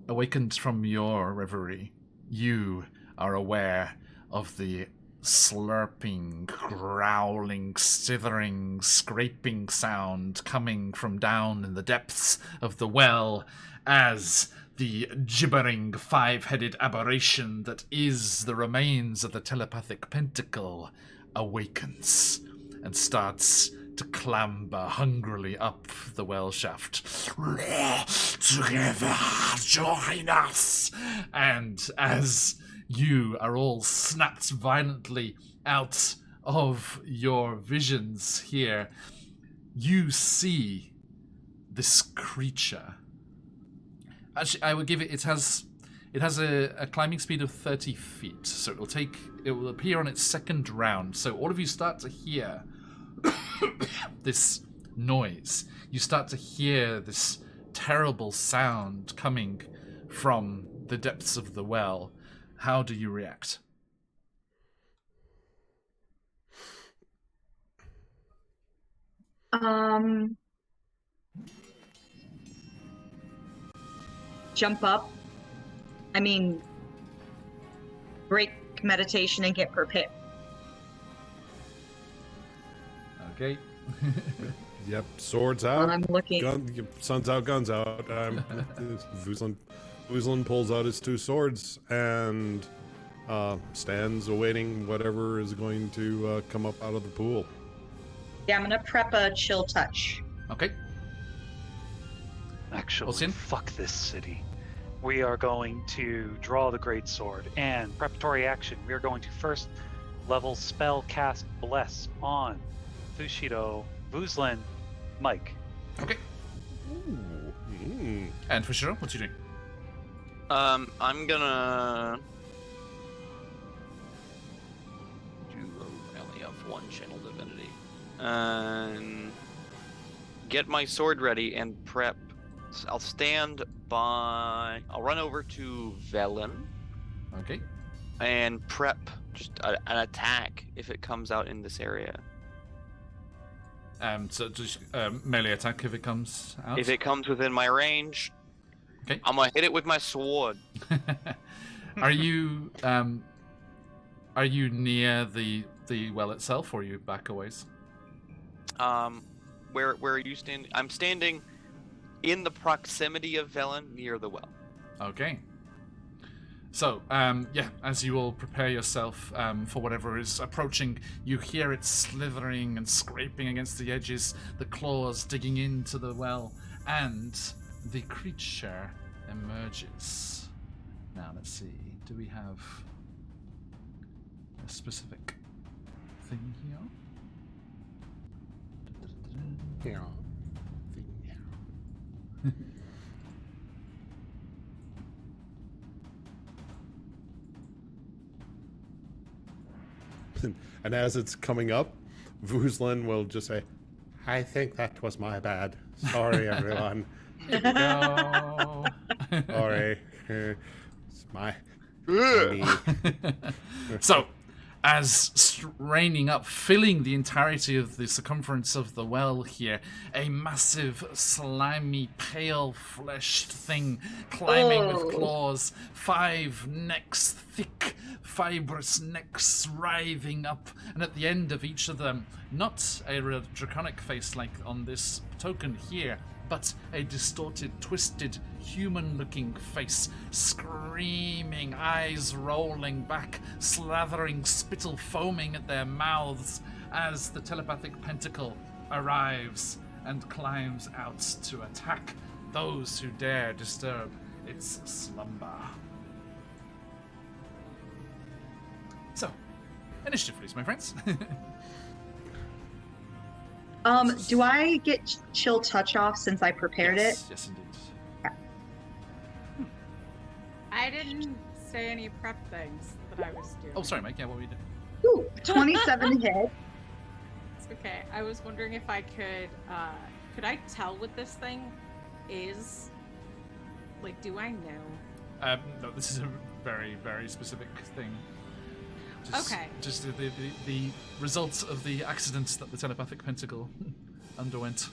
awakened from your reverie, you are aware of the slurping, growling, slithering, scraping sound coming from down in the depths of the well as the gibbering five-headed aberration that is the remains of the telepathic pentacle awakens and starts to clamber hungrily up the well shaft. Together, join us! And as you are all snapped violently out of your visions here, you see this creature. Actually, I would give it has a climbing speed of 30 feet, so it will appear on its second round. So all of you start to hear this noise. You start to hear this terrible sound coming from the depths of the well. How do you react? Jump up. Break meditation and get prepared. Okay. Yep, swords out. I'm looking. Sun's out, guns out. Vuzlin pulls out his two swords and stands awaiting whatever is going to come up out of the pool. Yeah, I'm gonna prep a chill touch. Okay. Actually, fuck this city. We are going to draw the great sword and preparatory action. We are going to first level spell cast bless on Fushido, Vuzlin, Mike. Okay. Ooh. Mm. And Fushiro, what you doing? I'm gonna I only have one channel divinity. Get my sword ready and prep. I'll stand by. I'll run over to Velen. Okay. And prep just an attack if it comes out in this area. So just melee attack if it comes out. If it comes within my range, okay, I'm gonna hit it with my sword. Are you near the well itself, or are you back a ways? Where are you standing? I'm standing in the proximity of Velen near the well. Okay. So, as you all prepare yourself for whatever is approaching, you hear it slithering and scraping against the edges, the claws digging into the well, and the creature emerges. Now, let's see. Do we have a specific thing here? Yeah. And as it's coming up, Vuzlin will just say, I think that was my bad. Sorry, everyone. Here we go. Sorry. It's my me. So, as straining up, filling the entirety of the circumference of the well here, a massive, slimy, pale-fleshed thing climbing with claws, 5 necks thick, fibrous necks writhing up, and at the end of each of them, not a draconic face like on this token here, but a distorted, twisted, human-looking face, screaming, eyes rolling back, slathering spittle foaming at their mouths as the telepathic pentacle arrives and climbs out to attack those who dare disturb its slumber. So, initiative please, my friends. Do I get chill touch off since I prepared it? Yes, indeed. I didn't say any prep things that I was doing. Oh, sorry, Mike. Yeah, what were you doing? Ooh, 27 hit. It's okay. I was wondering if I could I tell what this thing is? Like, do I know? No, this is a very, very specific thing. Okay. Just the results of the accidents that the telepathic pentacle underwent.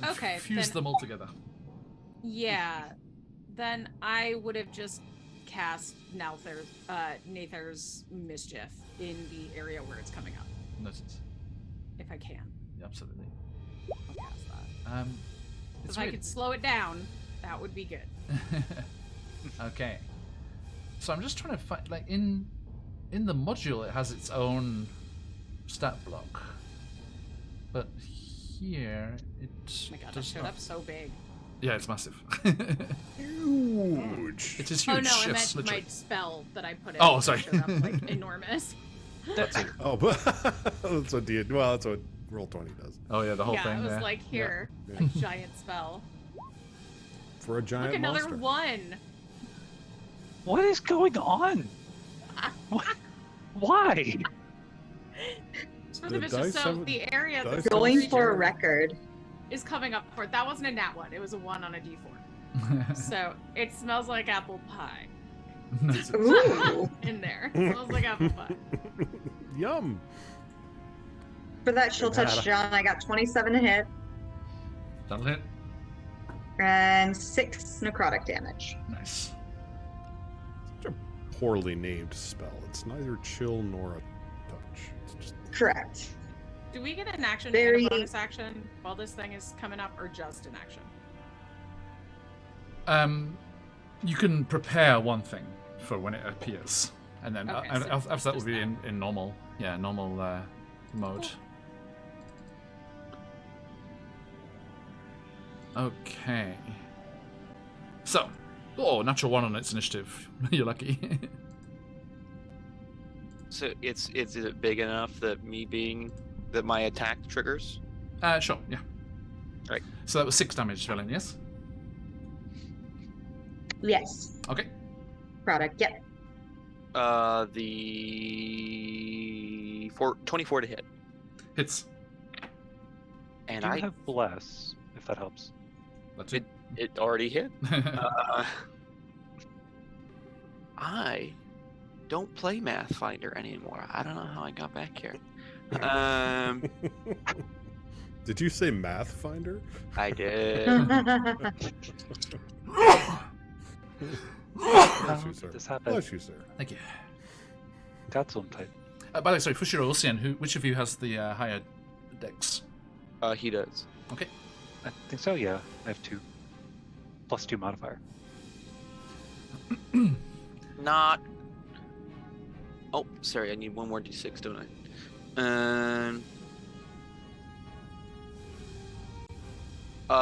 Okay, fuse then- them all together. Yeah. Then I would have just cast Nathar's Mischief in the area where it's coming up, Noted. if I can. Yeah, absolutely. I'll cast that. It's If I weird. could slow it down, that would be good. Okay. So I'm just trying to find, like, in the module, it has its own stat block, but here it Oh my god, that does showed not. up so big. Yeah, it's massive. Huge. It is huge. Oh no, I yes, meant literally. my spell that I put in. Oh, that sorry. Showed up, like, enormous. Oh, but that's what well, that's what Roll20 does Oh yeah, the whole yeah, thing it was there. like here, Yeah. a giant spell. for a giant Look, another monster. one. What is going on? Why? It's for The the Mischief. dice So haven't- the area dice that Going haven't- for a record. is coming up for that wasn't a nat one. It was a 1 on a d4. So it smells like apple pie Noted. Ooh. in there. It smells like apple pie. Yum. For that chill touch, John, I got 27 to hit That'll hit. and 6 necrotic damage. Nice. Such a poorly named spell. It's neither chill nor a touch. It's just Correct. Do we get an action Very- and a bonus action while this thing is coming up, or just an action? You can prepare one thing for when it appears, and then Okay, so after that will just be that. in normal, mode. Okay. So, natural 1 on its initiative. You're lucky. So is it big enough that my attack triggers? Sure, yeah. Right. So that was 6 damage, Velen, yes? Yes. Okay. Product. Yep. The 24 to hit, Hits. and Do you I have bless, if that helps? That's it. it already hit. I don't play Mathfinder anymore. I don't know how I got back here. Did you say Math Finder? I did. Bless you, sir. This happened. Bless you, sir. Thank you. That's on type. By the way, sorry, Fushiro Ocean, which of you has the higher dex? He does. Okay. I think so, yeah. I have 2. Plus 2 modifier. Not. Oh, sorry. I need one more d6, don't I?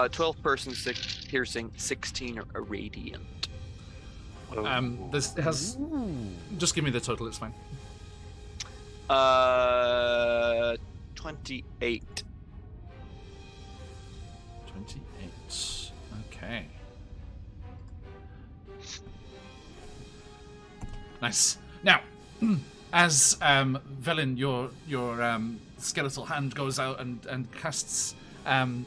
12 person, 6 piercing, 16 are radiant. This has. Just give me the total. It's fine. 28. 28. Okay. Nice. Now, as Velen, your skeletal hand goes out and casts and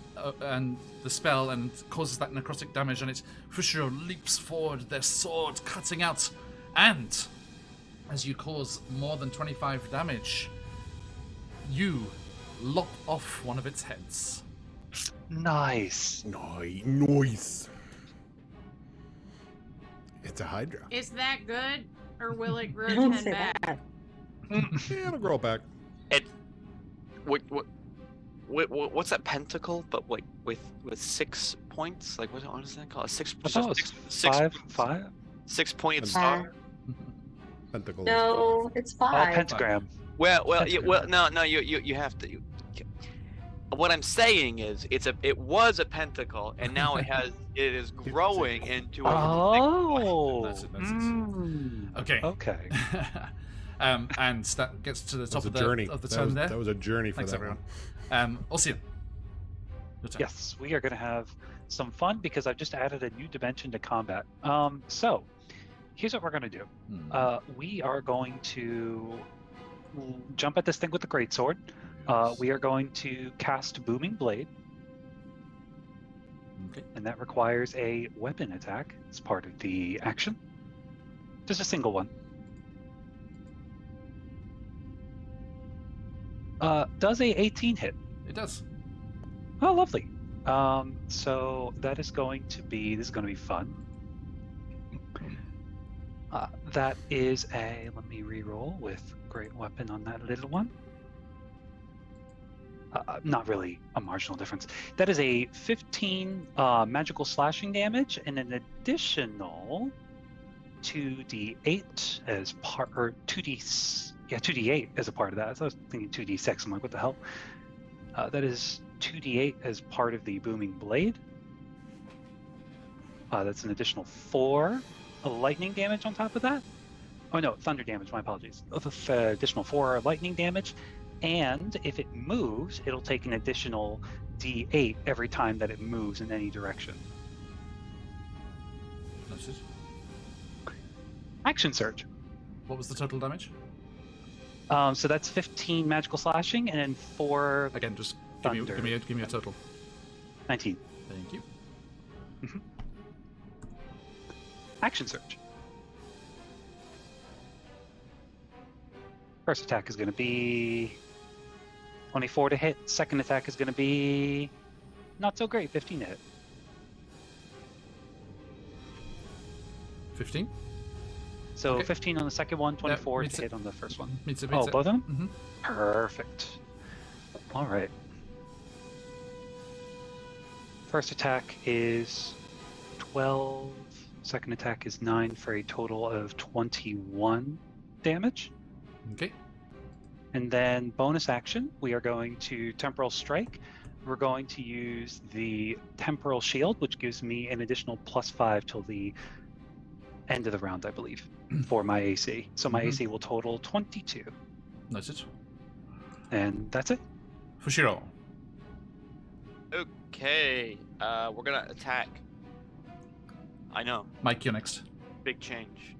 the spell and causes that necrotic damage on it, Fushiro leaps forward, their sword cutting out, and as you cause more than 25 damage, you lop off one of its heads. Nice. Nice. It's a Hydra. Is that good, or will it grow Don't 10 say back? that. Yeah, it'll grow back. What's that pentacle? But like with 6 points? Like what is that called? Six. I thought it was six- 5? 6-pointed Uh, star. Pentacle. No, it's Oh, 5. pentagram. Well, Pentagram. no. You have to. What I'm saying is, it was a pentacle, and now it is growing into a. Oh. That's it. Mm. Okay. Okay. And that gets to the That top was a of the journey. of the That turn was- there. That was a journey for Thanks, that everyone. one. Ossian. Your turn. Yes, we are going to have some fun because I've just added a new dimension to combat. So, here's what we're going to do. Hmm. We are going to jump at this thing with the greatsword. We are going to cast Booming Blade, Okay. and that requires a weapon attack as part of the action. Just a single one. Does a 18 hit? It does. Oh, lovely. So that is going to be, this is going to be fun. That is let me re-roll with great weapon on that little one. Not really a marginal difference. That is a 15 magical slashing damage and an additional 2d8 as part, or 2d8 as a part of that. So I was thinking 2d6. I'm like, what the hell? That is 2d8 as part of the booming blade. That's an additional 4 lightning damage on top of that. Oh no, thunder damage. My apologies. Additional 4 lightning damage. And if it moves, it'll take an additional d8 every time that it moves in any direction. Noted. Action surge. What was the total damage? So that's 15 magical slashing and then 4 Again, just thunder. give me a total. 19. Thank you. Action surge. First attack is going to be 24 to hit. Second attack is going to be not so great, 15 to hit. 15? So Okay. 15 on the second one, 24 meets to it. hit on the first one. Meets it, Oh, meets it. both of them? Mm-hmm. Perfect. All right. First attack is 12. Second attack is 9 for a total of 21 damage. Okay. And then bonus action, we are going to Temporal Strike. We're going to use the Temporal Shield, which gives me an additional +5 till the end of the round, I believe, for my AC. So my AC will total 22. Noted. And that's it. Fushiro. Okay, we're gonna attack. I know, Mike, you're next. big change.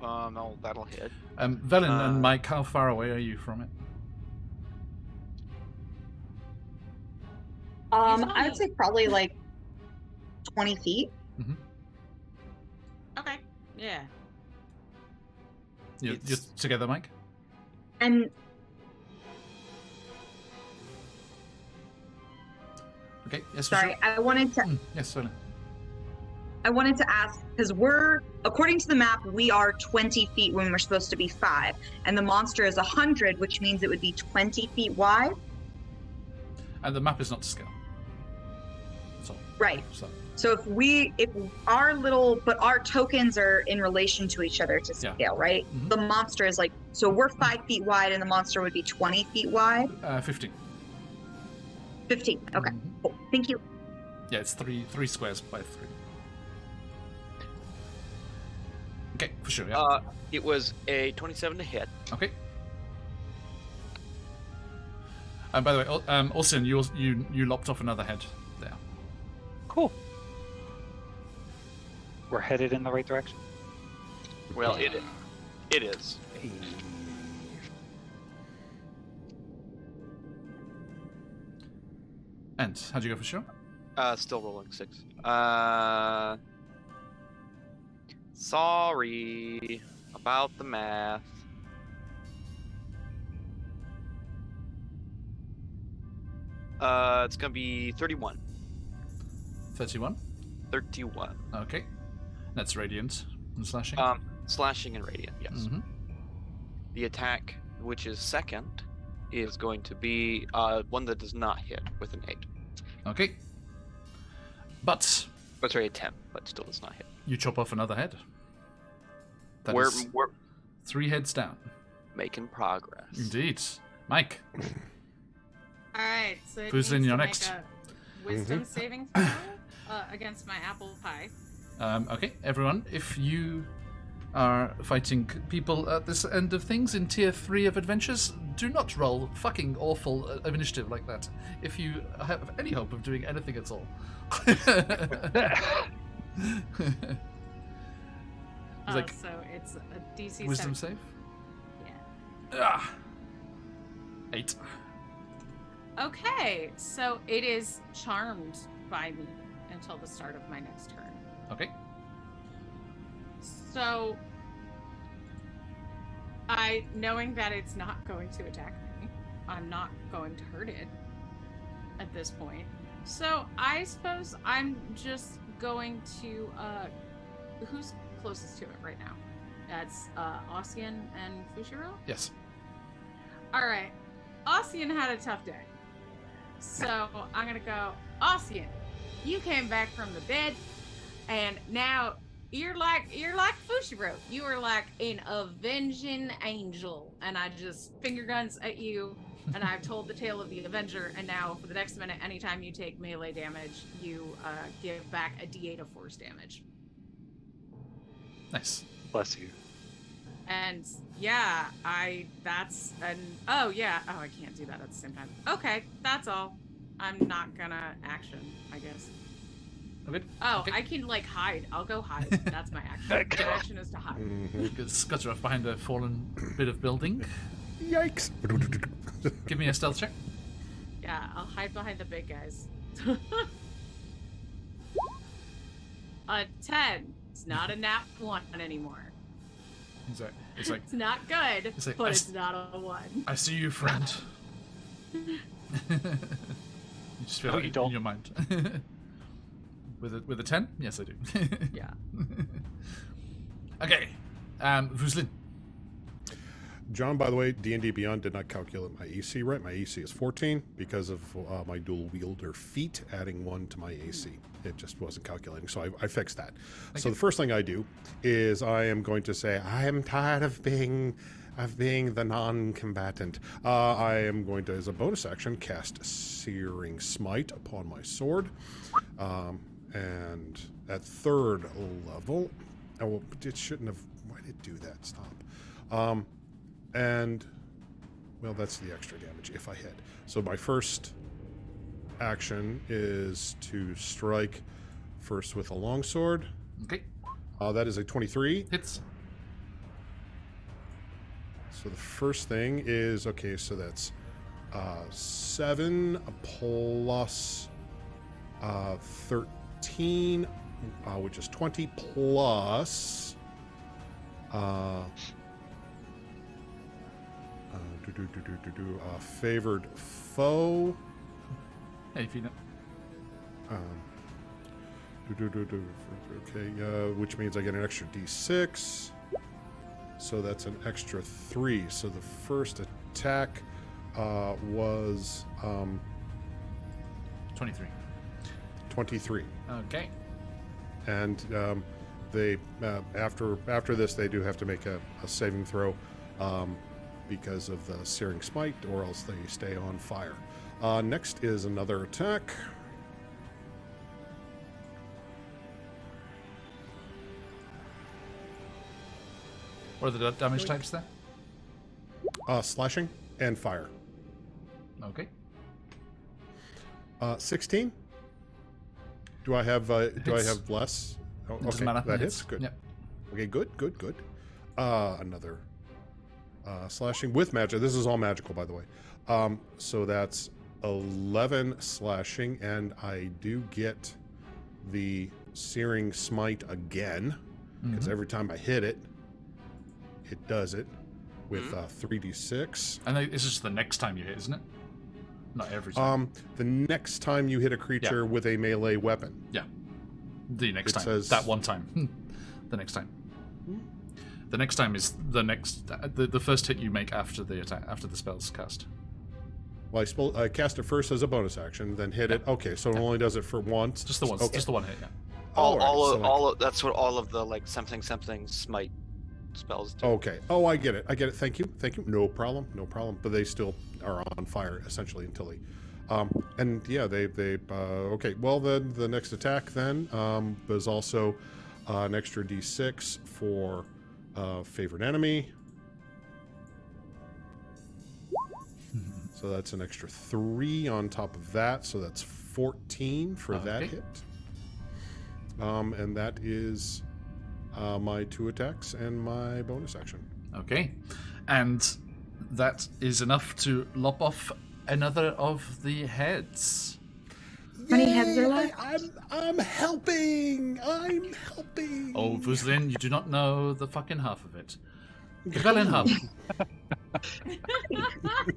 No, that'll hit. Velen and Mike, how far away are you from it? I would say probably like 20 feet. Okay. Yeah. You're together, Mike? And Okay, yes, sorry, Fushiro. I wanted to Yes, certainly. ask, because according to the map, we are 20 feet when we're supposed to be 5, and the monster is 100, which means it would be 20 feet wide. And the map is not to scale. So, Right. so if our tokens are in relation to each other to Yeah. scale, right? Mhm. The monster is like, so we're 5 feet wide, and the monster would be 20 feet wide. 15. 15. Okay. Mhm. Cool. Thank you. Yeah, it's three squares by 3. Okay, for sure, yeah. It was a 27 to hit. Okay. And by the way, Austin, you lopped off another head there. Cool. We're headed in the right direction. Well, it is. And how'd you go for sure? Still rolling 6. Sorry about the math. It's gonna be 31. 31. 31. Okay. That's radiant and slashing. Slashing and radiant, yes. Mm-hmm. The attack, which is second, is going to be one that does not hit with an 8. Okay. But Oh, sorry, a 10, but still does not hit. you chop off another head. That We're is 3 heads down. making progress. Indeed. Mike. All right. So it Who's in needs your to next? make a wisdom saving throw against my apple pie. Okay, everyone, if you are fighting people at this end of things in tier 3 of adventures, do not roll fucking awful initiative like that if you have any hope of doing anything at all. Like, So it's a DC wisdom 7. save? Yeah. 8. Okay, so it is charmed by me until the start of my next turn. Okay. So, knowing that it's not going to attack me, I'm not going to hurt it. at this point. So I suppose I'm just going to who's closest to it right now? That's Ossian and Fushiro? Yes. Alright. Ossian had a tough day. So I'm gonna go, Ossian, you came back from the dead, and now you're like Fushiro. You are like an avenging angel. And I just finger guns at you, and I've told the tale of the Avenger, and now for the next minute, anytime you take melee damage, you give back a d8 of force damage. Nice. Bless you. And yeah, I can't do that at the same time. Okay, that's all. I'm not gonna action, I guess. Okay. Oh, Okay. I can like hide. I'll go hide. That's my action. My action is to hide. Scutter off behind a fallen bit of building. Yikes! Give me a stealth check. Yeah, I'll hide behind the big guys. A 10. It's not a nat 1 anymore. It's like It's not good, It's like, but I it's not a 1. I see you, friend. You just feel No, it you don't. in your mind. With a 10? Yes, I do. Yeah. Okay. Vuslin. John, by the way, D&D Beyond did not calculate my AC right. My AC is 14 because of my dual wielder feat, adding 1 to my AC. It just wasn't calculating, so I fixed that. So the first thing I do is I am going to say, I am tired of being the non-combatant. I am going to, as a bonus action, cast Searing Smite upon my sword. And at 3rd level, oh, it shouldn't have, why did it do that? Stop. And, well, that's the extra damage if I hit. So my first action is to strike first with a longsword. Okay. That is a 23. Hits. So the first thing is, okay, so that's 7 plus 13, which is 20 plus favored foe. Hey, if you know. Okay, which means I get an extra d6. So that's an extra 3. So the first attack was 23. 23. Okay. And they after this they do have to make a saving throw because of the Searing Smite, or else they stay on fire. Next is another attack. What are the damage types there? Slashing and fire. Okay. 16. Do I have Hits. less? Oh, It doesn't okay, matter. that Hits. hits. Good. Yep. Okay, good. Another slashing with magic. This is all magical, by the way. So that's 11 slashing, and I do get the Searing Smite again, because every time I hit it, it does it with 3d6. And it's just the next time you hit, isn't it? Not every time. The next time you hit a creature with a melee weapon. Yeah. The next It time. says- That one time. The next time. The next time is the next. The first hit you make after the attack, after the spell's cast. Well, I cast it first as a bonus action, then hit it. Okay, so it only does it for once. Just the one. Okay. Just the one hit. Yeah. All of that's what all of the like something smite spells do. Okay. Oh, I get it. Thank you. No problem. But they still are on fire essentially until they. And yeah, they. Okay. Well, the next attack then was also an extra d6 for favorite enemy. So that's an extra 3 on top of that. So that's 14 for that Okay. hit. And that is my 2 attacks and my bonus action. Okay. And that is enough to lop off another of the heads. How many heads are left? I'm helping. Oh, Vuslin, you do not know the fucking half of it. Gebellen hub.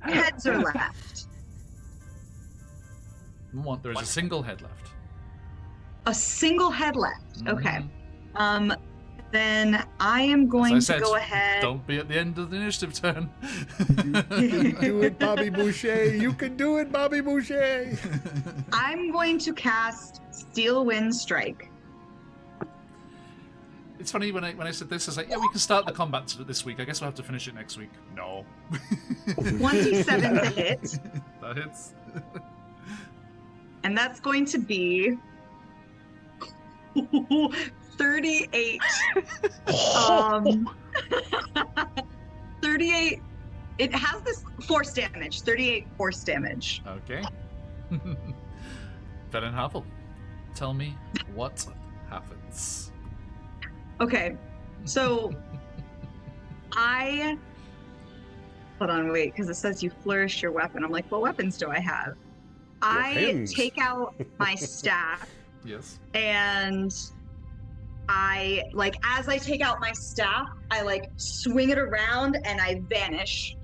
Heads are left. There is a single head left. A single head left. Okay. Mhm. Then I am going As I to said, go ahead. Don't be at the end of the initiative turn. You can do it, Bobby Boucher. You can do it, Bobby Boucher. I'm going to cast Steel Wind Strike. It's funny when I said this, I was like, yeah, we can start the combat this week. I guess we'll have to finish it next week. No. 27 to hit, That hits. and that's going to be 38. 38. It has this force damage. 38 force damage. Okay. Velen Havel, tell me what happens. Okay, so hold on, wait, because it says you flourish your weapon. I'm like, what weapons do I have? I hands. take out my staff, Yes. and as I take out my staff, I swing it around and I vanish.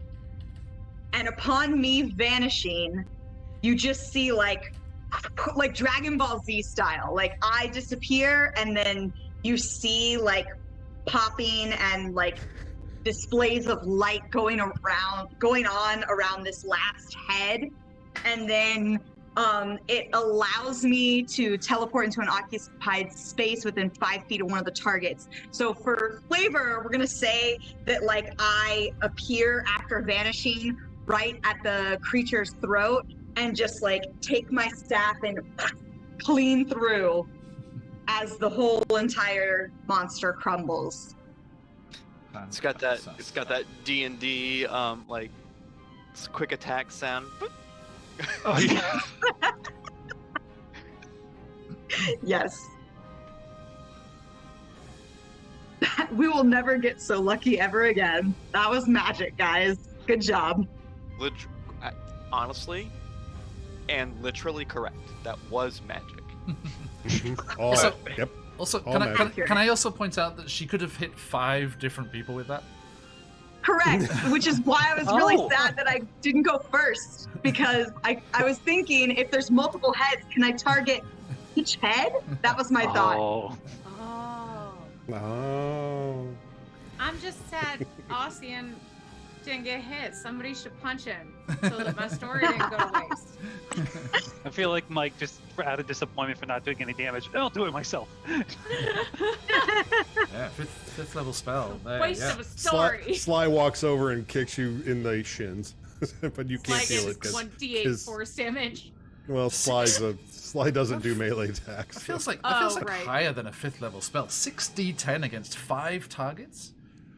And upon me vanishing, you just see like Dragon Ball Z style, I disappear, and then you see popping and displays of light going on around this last head, and then it allows me to teleport into an occupied space within 5 feet of one of the targets. So for flavor, we're gonna say that I appear after vanishing right at the creature's throat and just take my staff and clean through as the whole entire monster crumbles. It's got that D&D quick attack sound. Oh, yeah. Yes. We will never get so lucky ever again. That was magic, guys. Good job. Honestly, and literally correct. That was magic. Oh, So- yep. Also, All can magic. I also point out that she could have hit 5 different people with that? Correct, which is why I was really Oh. sad that I didn't go first, because I was thinking, if there's multiple heads, can I target each head? That was my thought. Oh. Oh. Oh. I'm just sad Ossian didn't get hit. Somebody should punch him so that my story didn't go to waste. I feel like Mike, just out of disappointment for not doing any damage, I'll do it myself. Yeah, fifth level spell. There, Waste yeah. of a story. Sly walks over and kicks you in the shins, but you can't Like feel it it's because 1d8 force damage. Sly doesn't do melee attacks. It feels like right. higher than a 5th level spell. 6d10 against 5 targets?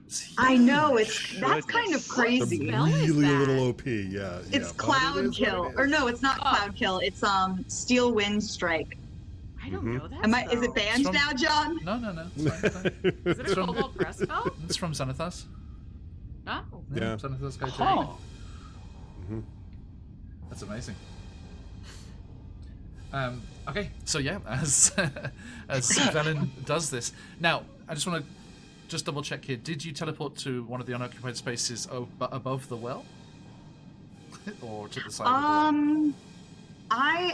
It's I know, that's kind of Goodness. crazy. Spell is really a that? little OP, yeah. It's but Cloud it is what Kill, it or is. no, it's not Oh. Cloud Kill. It's Steel Wind Strike. I don't know that. Is it spell. banned from- now, John? No. It's fine. Is it a from- Cobalt Press spell? It's from Xanathas. Oh. Yeah. Xanathas go Huh. That's amazing. Okay, so yeah, as Velen does this. Now, I just want to double check here. Did you teleport to one of the unoccupied spaces above the well? Or to the side of the well?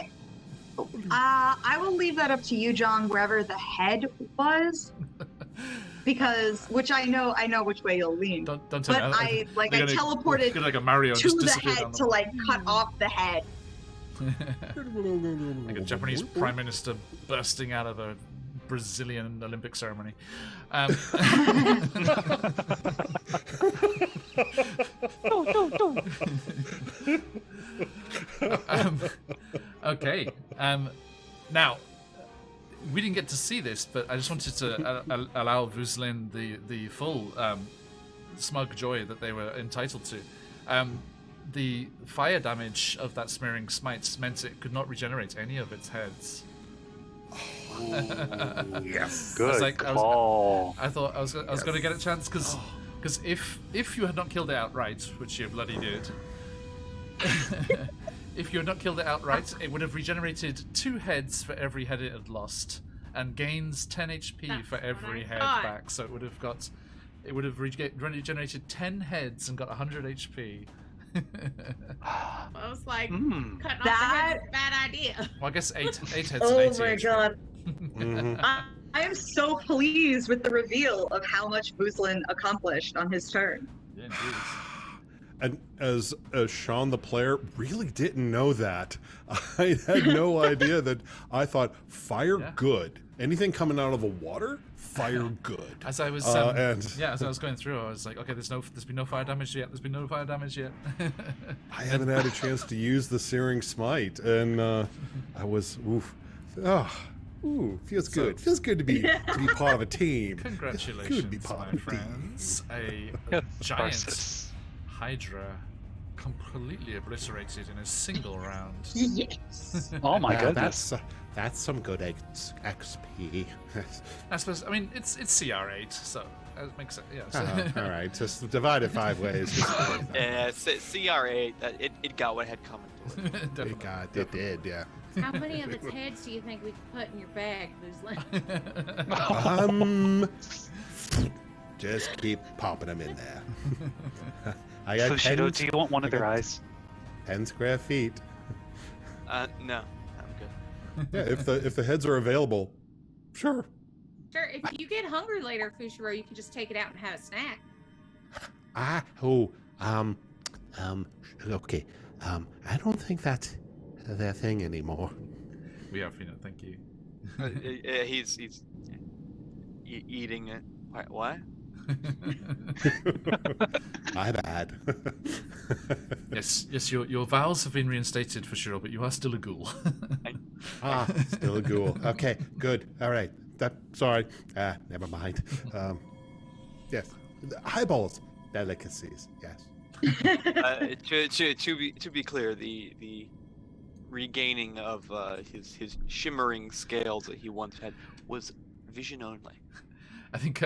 I will leave that up to you, John, wherever the head was, because which I know which way you'll lean. Don't tell But me. I teleported like a Mario and to just the disappear head down to cut off the head. like a Japanese prime minister bursting out of a Brazilian Olympic ceremony. Okay. Now, we didn't get to see this, but I just wanted to allow Vuzlin the full smug joy that they were entitled to. The fire damage of that smearing smites meant it could not regenerate any of its heads. Yes. Good I call. I thought I was going to get a chance because if you had not killed it outright, which you bloody did, if you had not killed it outright, it would have regenerated 2 heads for every head it had lost, and gains 10 HP That's for every what I head thought. back. So it would have regenerated 10 heads and got 100 HP. I was like, Mm. cutting off That- the head is a bad idea. Well, I guess eight heads. and Oh 80 my HP. god. Mhm. I am so pleased with the reveal of how much Boozlin accomplished on his turn. Yeah, indeed. And as Sean, the player, really didn't know that. I had no idea that. I thought fire Yeah. good. Anything coming out of the water, fire good. As I was, and yeah, as I was going through, I was like, okay, there's been no fire damage yet. There's been no fire damage yet. I haven't had a chance to use the Searing Smite, and I was feels So- good. Feels good to be part of a team. Congratulations, Feels good to be part my of a team. friends. A giant Hydra completely obliterated in a single round. Yes. Oh my Well, goodness. That's some good XP. I suppose. I mean, it's CR8, so it makes it. Yeah. So All right, just divide it 5 ways. Yeah, CR8. It got what had coming to it. Definitely. It did, yeah. How many of its heads do you think we could put in your bag, Boozlin? Just keep popping them in there. I got Fushido, do you want one of their eyes? 10 square feet. No, I'm good. Yeah, if the heads are available, sure. Sure, if you get hungry later, Fushiro, you can just take it out and have a snack. Okay. I don't think that's their thing anymore. We are Fina, thank you. He's eating it. What? My bad. Yes, your vows have been reinstated for sure, but you are still a ghoul. Still a ghoul. Okay, good. All right. Sorry. Never mind. Yes. Eyeballs. Delicacies. Yes. To be clear, the regaining of his shimmering scales that he once had was vision only. I think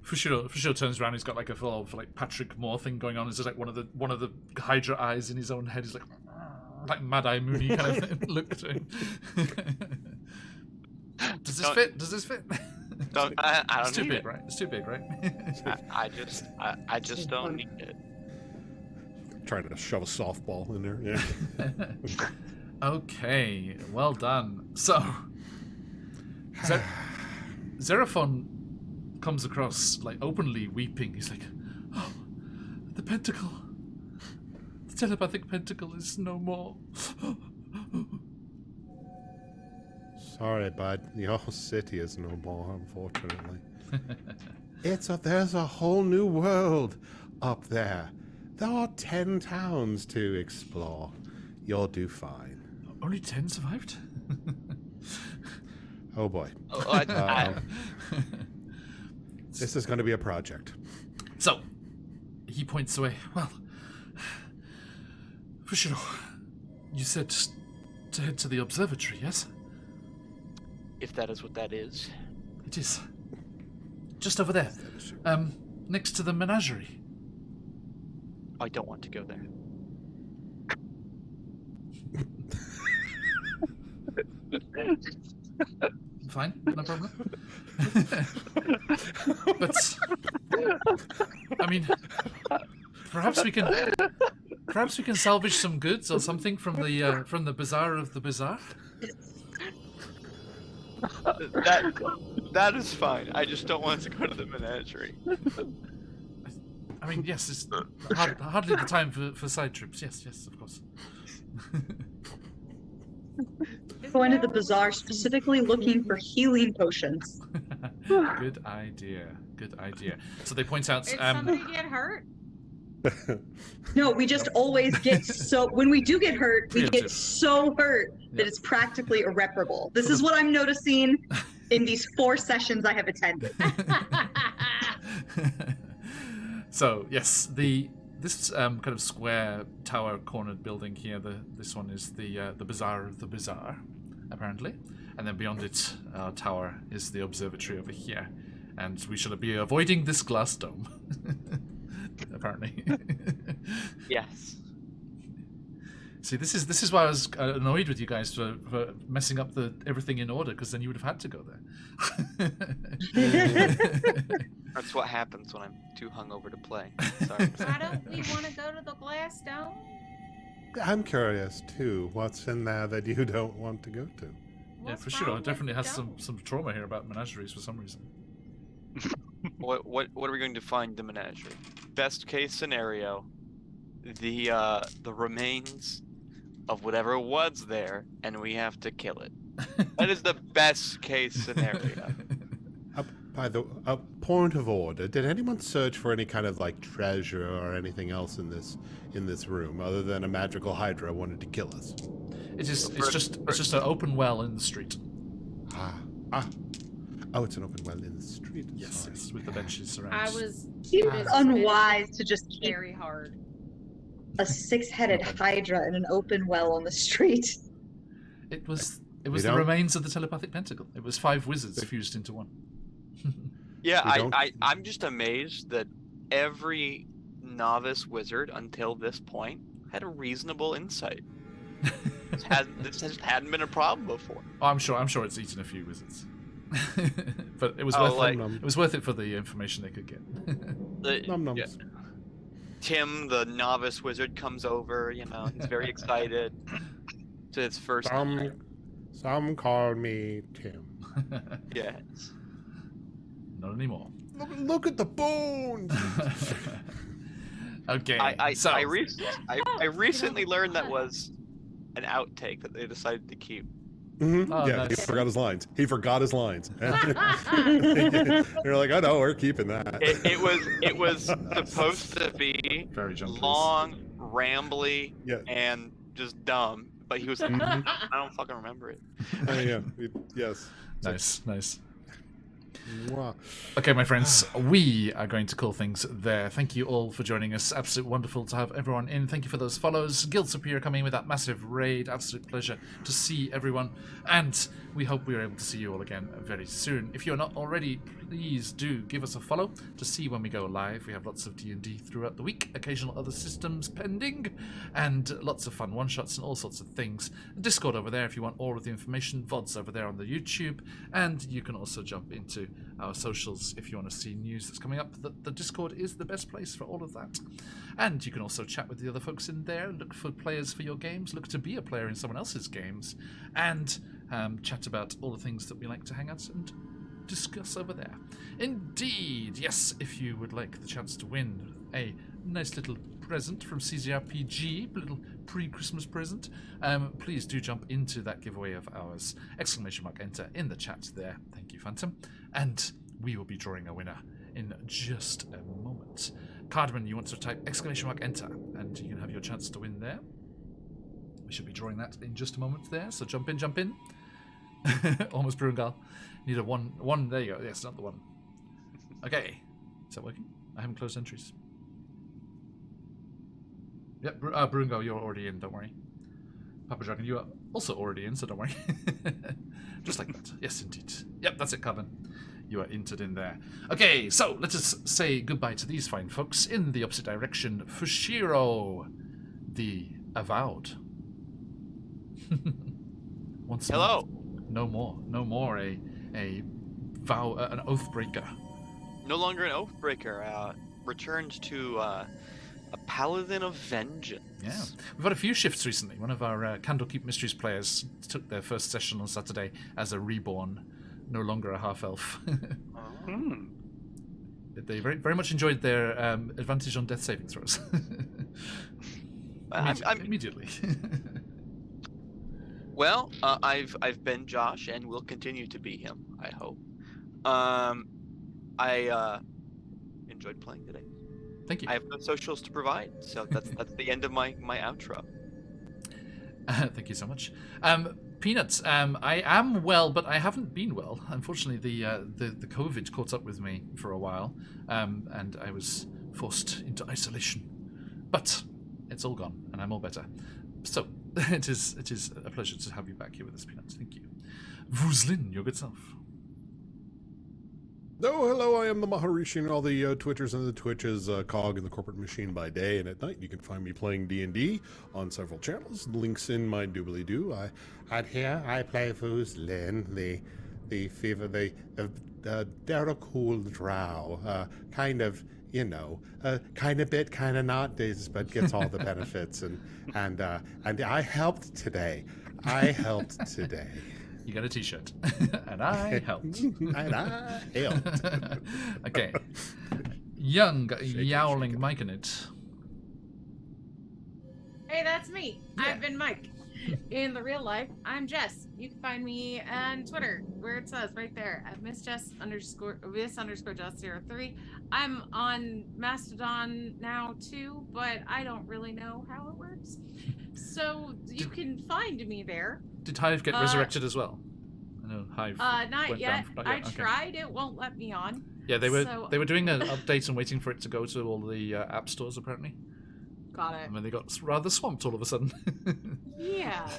Fushiro turns around. He's got like a full of like Patrick Moore thing going on. It's just like one of the Hydra eyes in his own head. He's like Mad Eye Mooney kind of look to him. Does this fit? I don't It's too need big, it. right? It's too big, right? I just don't need it. Trying to shove a softball in there. Yeah. Okay, well done. So, Xeraphon comes across like openly weeping. He's like, "Oh, the pentacle, the telepathic pentacle is no more." Sorry, bud. Your city is no more, unfortunately. There's a whole new world up there. There are 10 towns to explore. You'll do fine. Only 10 survived. Oh boy. This is going to be a project. So, he points away. Well, Fushiro, you said to head to the observatory, yes? If that is what that is. It is. Just over there. Next to the menagerie. I don't want to go there. Fine, no problem. But I mean, perhaps we can salvage some goods or something from the bazaar of the bazaar. That is fine. I just don't want to go to the menagerie. I mean, yes, it's hardly the time for side trips. Yes, of course. Going to the bazaar specifically looking for healing potions. Good idea. So they point out. Did somebody get hurt? No, we just always get so when we do get hurt, we Preemptive. get so hurt that it's practically irreparable. This is what I'm noticing in these 4 sessions I have attended. So yes, this kind of square tower cornered building here. This one is the bazaar of the bazaar, apparently, and then beyond it, our tower is the observatory over here, and we shall be avoiding this glass dome. Apparently. Yes. See, this is why I was annoyed with you guys for messing up everything in order, because then you would have had to go there. That's what happens when I'm too hungover to play. Sorry. Why don't we want to go to the glass dome? I'm curious too. What's in there that you don't want to go to? Yeah, What's for sure. wrong It definitely with has Joe? some trauma here about menageries for some reason. What are we going to find in the menagerie? Best case scenario, the remains of whatever was there, and we have to kill it. That is the best case scenario. By the point of order, did anyone search for any kind of like treasure or anything else in this room other than a magical hydra wanted to kill us? It's just an open well in the street. Oh, it's an open well in the street. Yes, Sorry. yes, with the benches around. I was Seems unwise to just keep very hard. a six-headed hydra in an open well on the street. It was the don't- remains of the telepathic pentacle. It was 5 wizards fused into one. Yeah, We don't- I'm just amazed that every novice wizard until this point had a reasonable insight. This just hadn't been a problem before. Oh, I'm sure it's eaten a few wizards. But it was Oh, like- it was worth it for the information they could get. Num nums. Yeah. Tim, the novice wizard, comes over. He's very excited. To his first. Some call me Tim. Yes. Not anymore. Look at the bones. Okay. I recently learned that was an outtake that they decided to keep. Mhm. Oh, Yeah, nice. he forgot his lines. He forgot his lines. They're like, oh no, we're keeping that. It was supposed to be Very junkies. long, rambly, Yeah. and just dumb. But he was like, Mhm. I don't fucking remember it. Yeah. Yes. Nice. Mwah. Okay, my friends, we are going to call things there. Thank you all for joining us. Absolutely wonderful to have everyone in. Thank you for those follows. Guild Superior coming in with that massive raid. Absolute pleasure to see everyone. And we hope we are able to see you all again very soon. If you're not already, please do give us a follow to see when we go live. We have lots of D&D throughout the week, occasional other systems pending, and lots of fun one-shots and all sorts of things. Discord over there if you want all of the information. VODs over there on the YouTube. And you can also jump into our socials if you want to see news that's coming up. The Discord is the best place for all of that. And you can also chat with the other folks in there, look for players for your games, look to be a player in someone else's games, and chat about all the things that we like to hang out and discuss over there. Indeed, yes, if you would like the chance to win a nice little present from CZRPG, a little pre-Christmas present, please do jump into that giveaway of ours. ! Enter in the chat there. Thank you, Phantom. And we will be drawing a winner in just a moment. Cardman, you want to type ! Enter, and you can have your chance to win there. We should be drawing that in just a moment there, so jump in. Almost Brungal. Need a one, there you go. Yes, not the one. Okay. Is that working? I haven't closed entries. Yep, Brungal, you're already in, don't worry. Papa Dragon, you are also already in, so don't worry. Just like that. Yes, indeed. Yep, that's it, Carbon. You are entered in there. Okay, so let us say goodbye to these fine folks in the opposite direction. Fushiro, the Avowed. Once Hello. more. No more an oath breaker. No longer an oathbreaker. Returned to a paladin of vengeance. Yeah, we've had a few shifts recently. One of our Candlekeep Mysteries players took their first session on Saturday as a reborn, no longer a half-elf. They very, very much enjoyed their advantage on death saving throws. Immediately. Well, I've been Josh and will continue to be him, I hope. I enjoyed playing today. Thank you. I have no socials to provide, so that's the end of my outro. Thank you so much. Peanuts, I am well, but I haven't been well. Unfortunately, the COVID caught up with me for a while, and I was forced into isolation. But it's all gone, and I'm all better. So it is a pleasure to have you back here with us, Peanuts. Thank you. Vuzlin, your good self. Oh, hello, I am the Maharishi and all the Twitters and the Twitches, cog in the corporate machine by day, and at night you can find me playing D&D on several channels. Links in my doobly-doo. Out here, I play Vuzlin, the fever, the Derricool drow, kind of kind of bit, kind of not, but gets all the benefits. And I helped today. You got a T-shirt, and I helped. Okay, young yowling Mike in it. Hey, that's me. I've been Mike. In the real life, I'm Jess. You can find me on Twitter, where it says right there at Miss_Jess_Jess03. I'm on Mastodon now too, but I don't really know how it works. So you can find me there. Did Hive get resurrected as well? I know Hive. Not yet. I okay. tried. It won't let me on. Yeah, they were doing an update and waiting for it to go to all the app stores apparently. Got it. And then they got rather swamped all of a sudden. Yeah.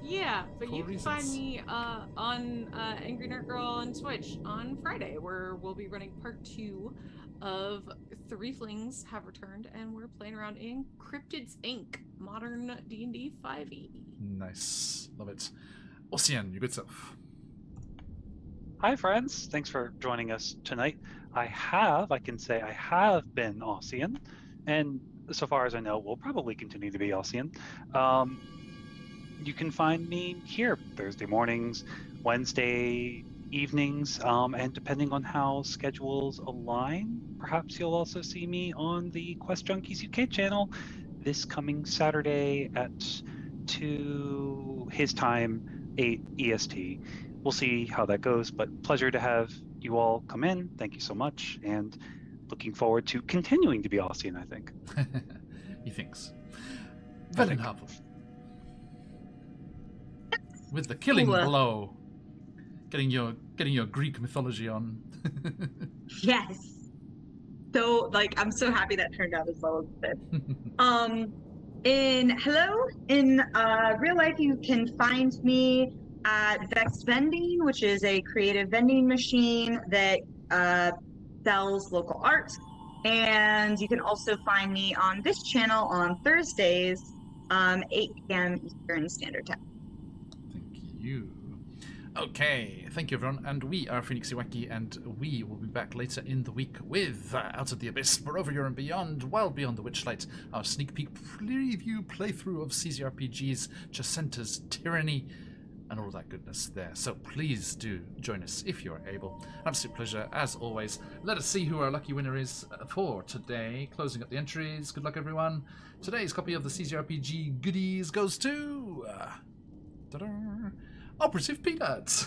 Yeah, but you can find me on Angry Nerd Girl on Twitch on Friday, where we'll be running part 2 of Three Flings Have Returned, and we're playing around in Cryptids Inc. Modern D&D 5e. Nice. Love it. Ossian, you good self. Hi, friends. Thanks for joining us tonight. I can say I have been Ossian, and so far as I know, will probably continue to be Ossian. You can find me here Thursday mornings, Wednesday evenings, and depending on how schedules align, perhaps you'll also see me on the QuestJunkiesUK channel this coming Saturday at 2 his time, 8 EST. We'll see how that goes, but pleasure to have you all come in. Thank you so much, and looking forward to continuing to be Ossian, I think. He thinks. Velen Harper. With the killing blow. Getting your Greek mythology on. Yes. So I'm so happy that turned out as well as it did. In real life, you can find me at Vex Vending, which is a creative vending machine that sells local art. And you can also find me on this channel on Thursdays, 8 p.m. Eastern Standard Time. Thank you. Okay, thank you everyone, and we are QuestJunkiesUK, and we will be back later in the week with Out of the Abyss, Forever You're and Beyond, Wild Beyond the Witchlight, our sneak peek preview playthrough of CZRPG's Jacenta's Tyranny, and all that goodness there. So please do join us if you're able. Absolute pleasure as always. Let us see who our lucky winner is for today. Closing up the entries. Good luck everyone. Today's copy of the CZRPG goodies goes to ta-da, Operative Peanut.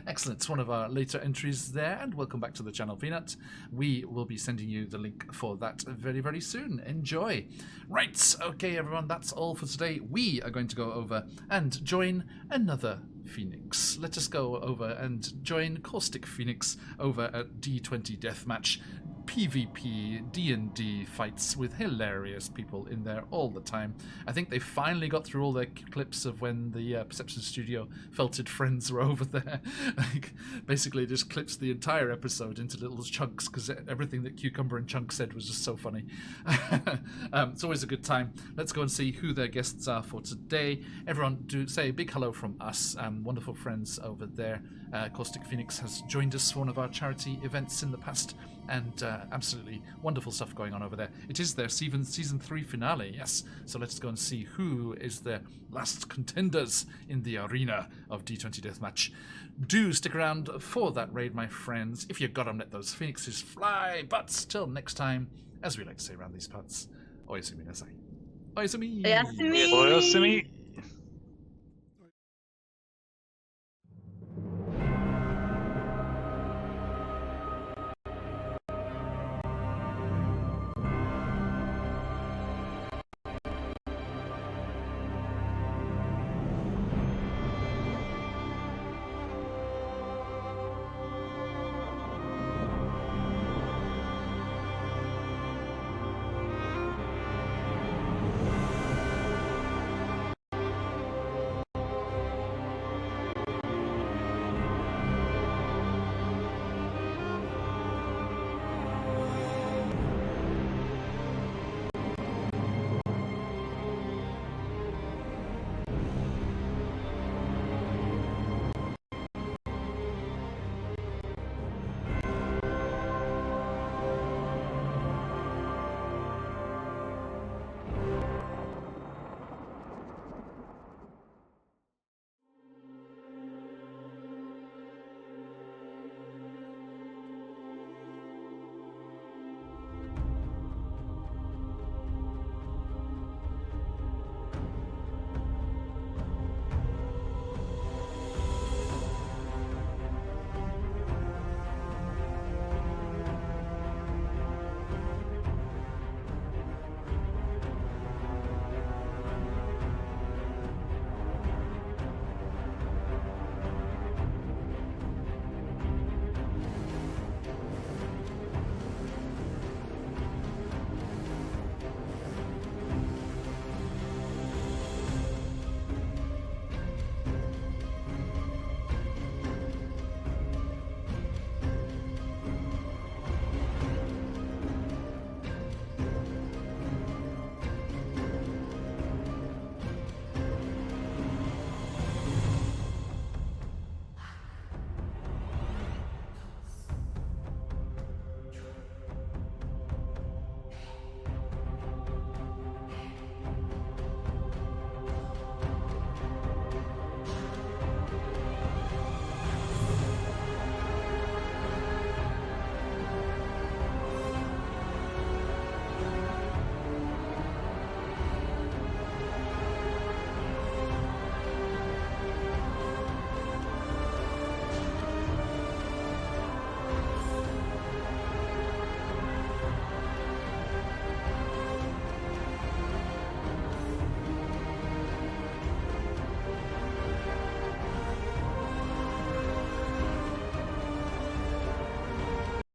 Excellent. It's one of our later entries there, and welcome back to the channel, Peanut. We will be sending you the link for that very, very soon. Enjoy. Right, okay, everyone, that's all for today. We are going to go over and join another Phoenix. Let us go over and join Caustic Phoenix over at D20 Deathmatch. PvP D&D fights with hilarious people in there all the time. I think they finally got through all their clips of when the Perception Studio Felted Friends were over there. Basically just clips the entire episode into little chunks because everything that Cucumber and Chunk said was just so funny. It's always a good time. Let's go and see who their guests are for today. Everyone, do say a big hello from us, wonderful friends over there. Caustic Phoenix has joined us for one of our charity events in the past, and absolutely wonderful stuff going on over there. It is their season 3 finale, yes. So let's go and see who is the last contenders in the arena of D20 Deathmatch. Do stick around for that raid, my friends. If you got them, let those phoenixes fly. But till next time, as we like to say around these parts, oyasumi nasai. Oyasumi. Oyasumi. Oyasumi.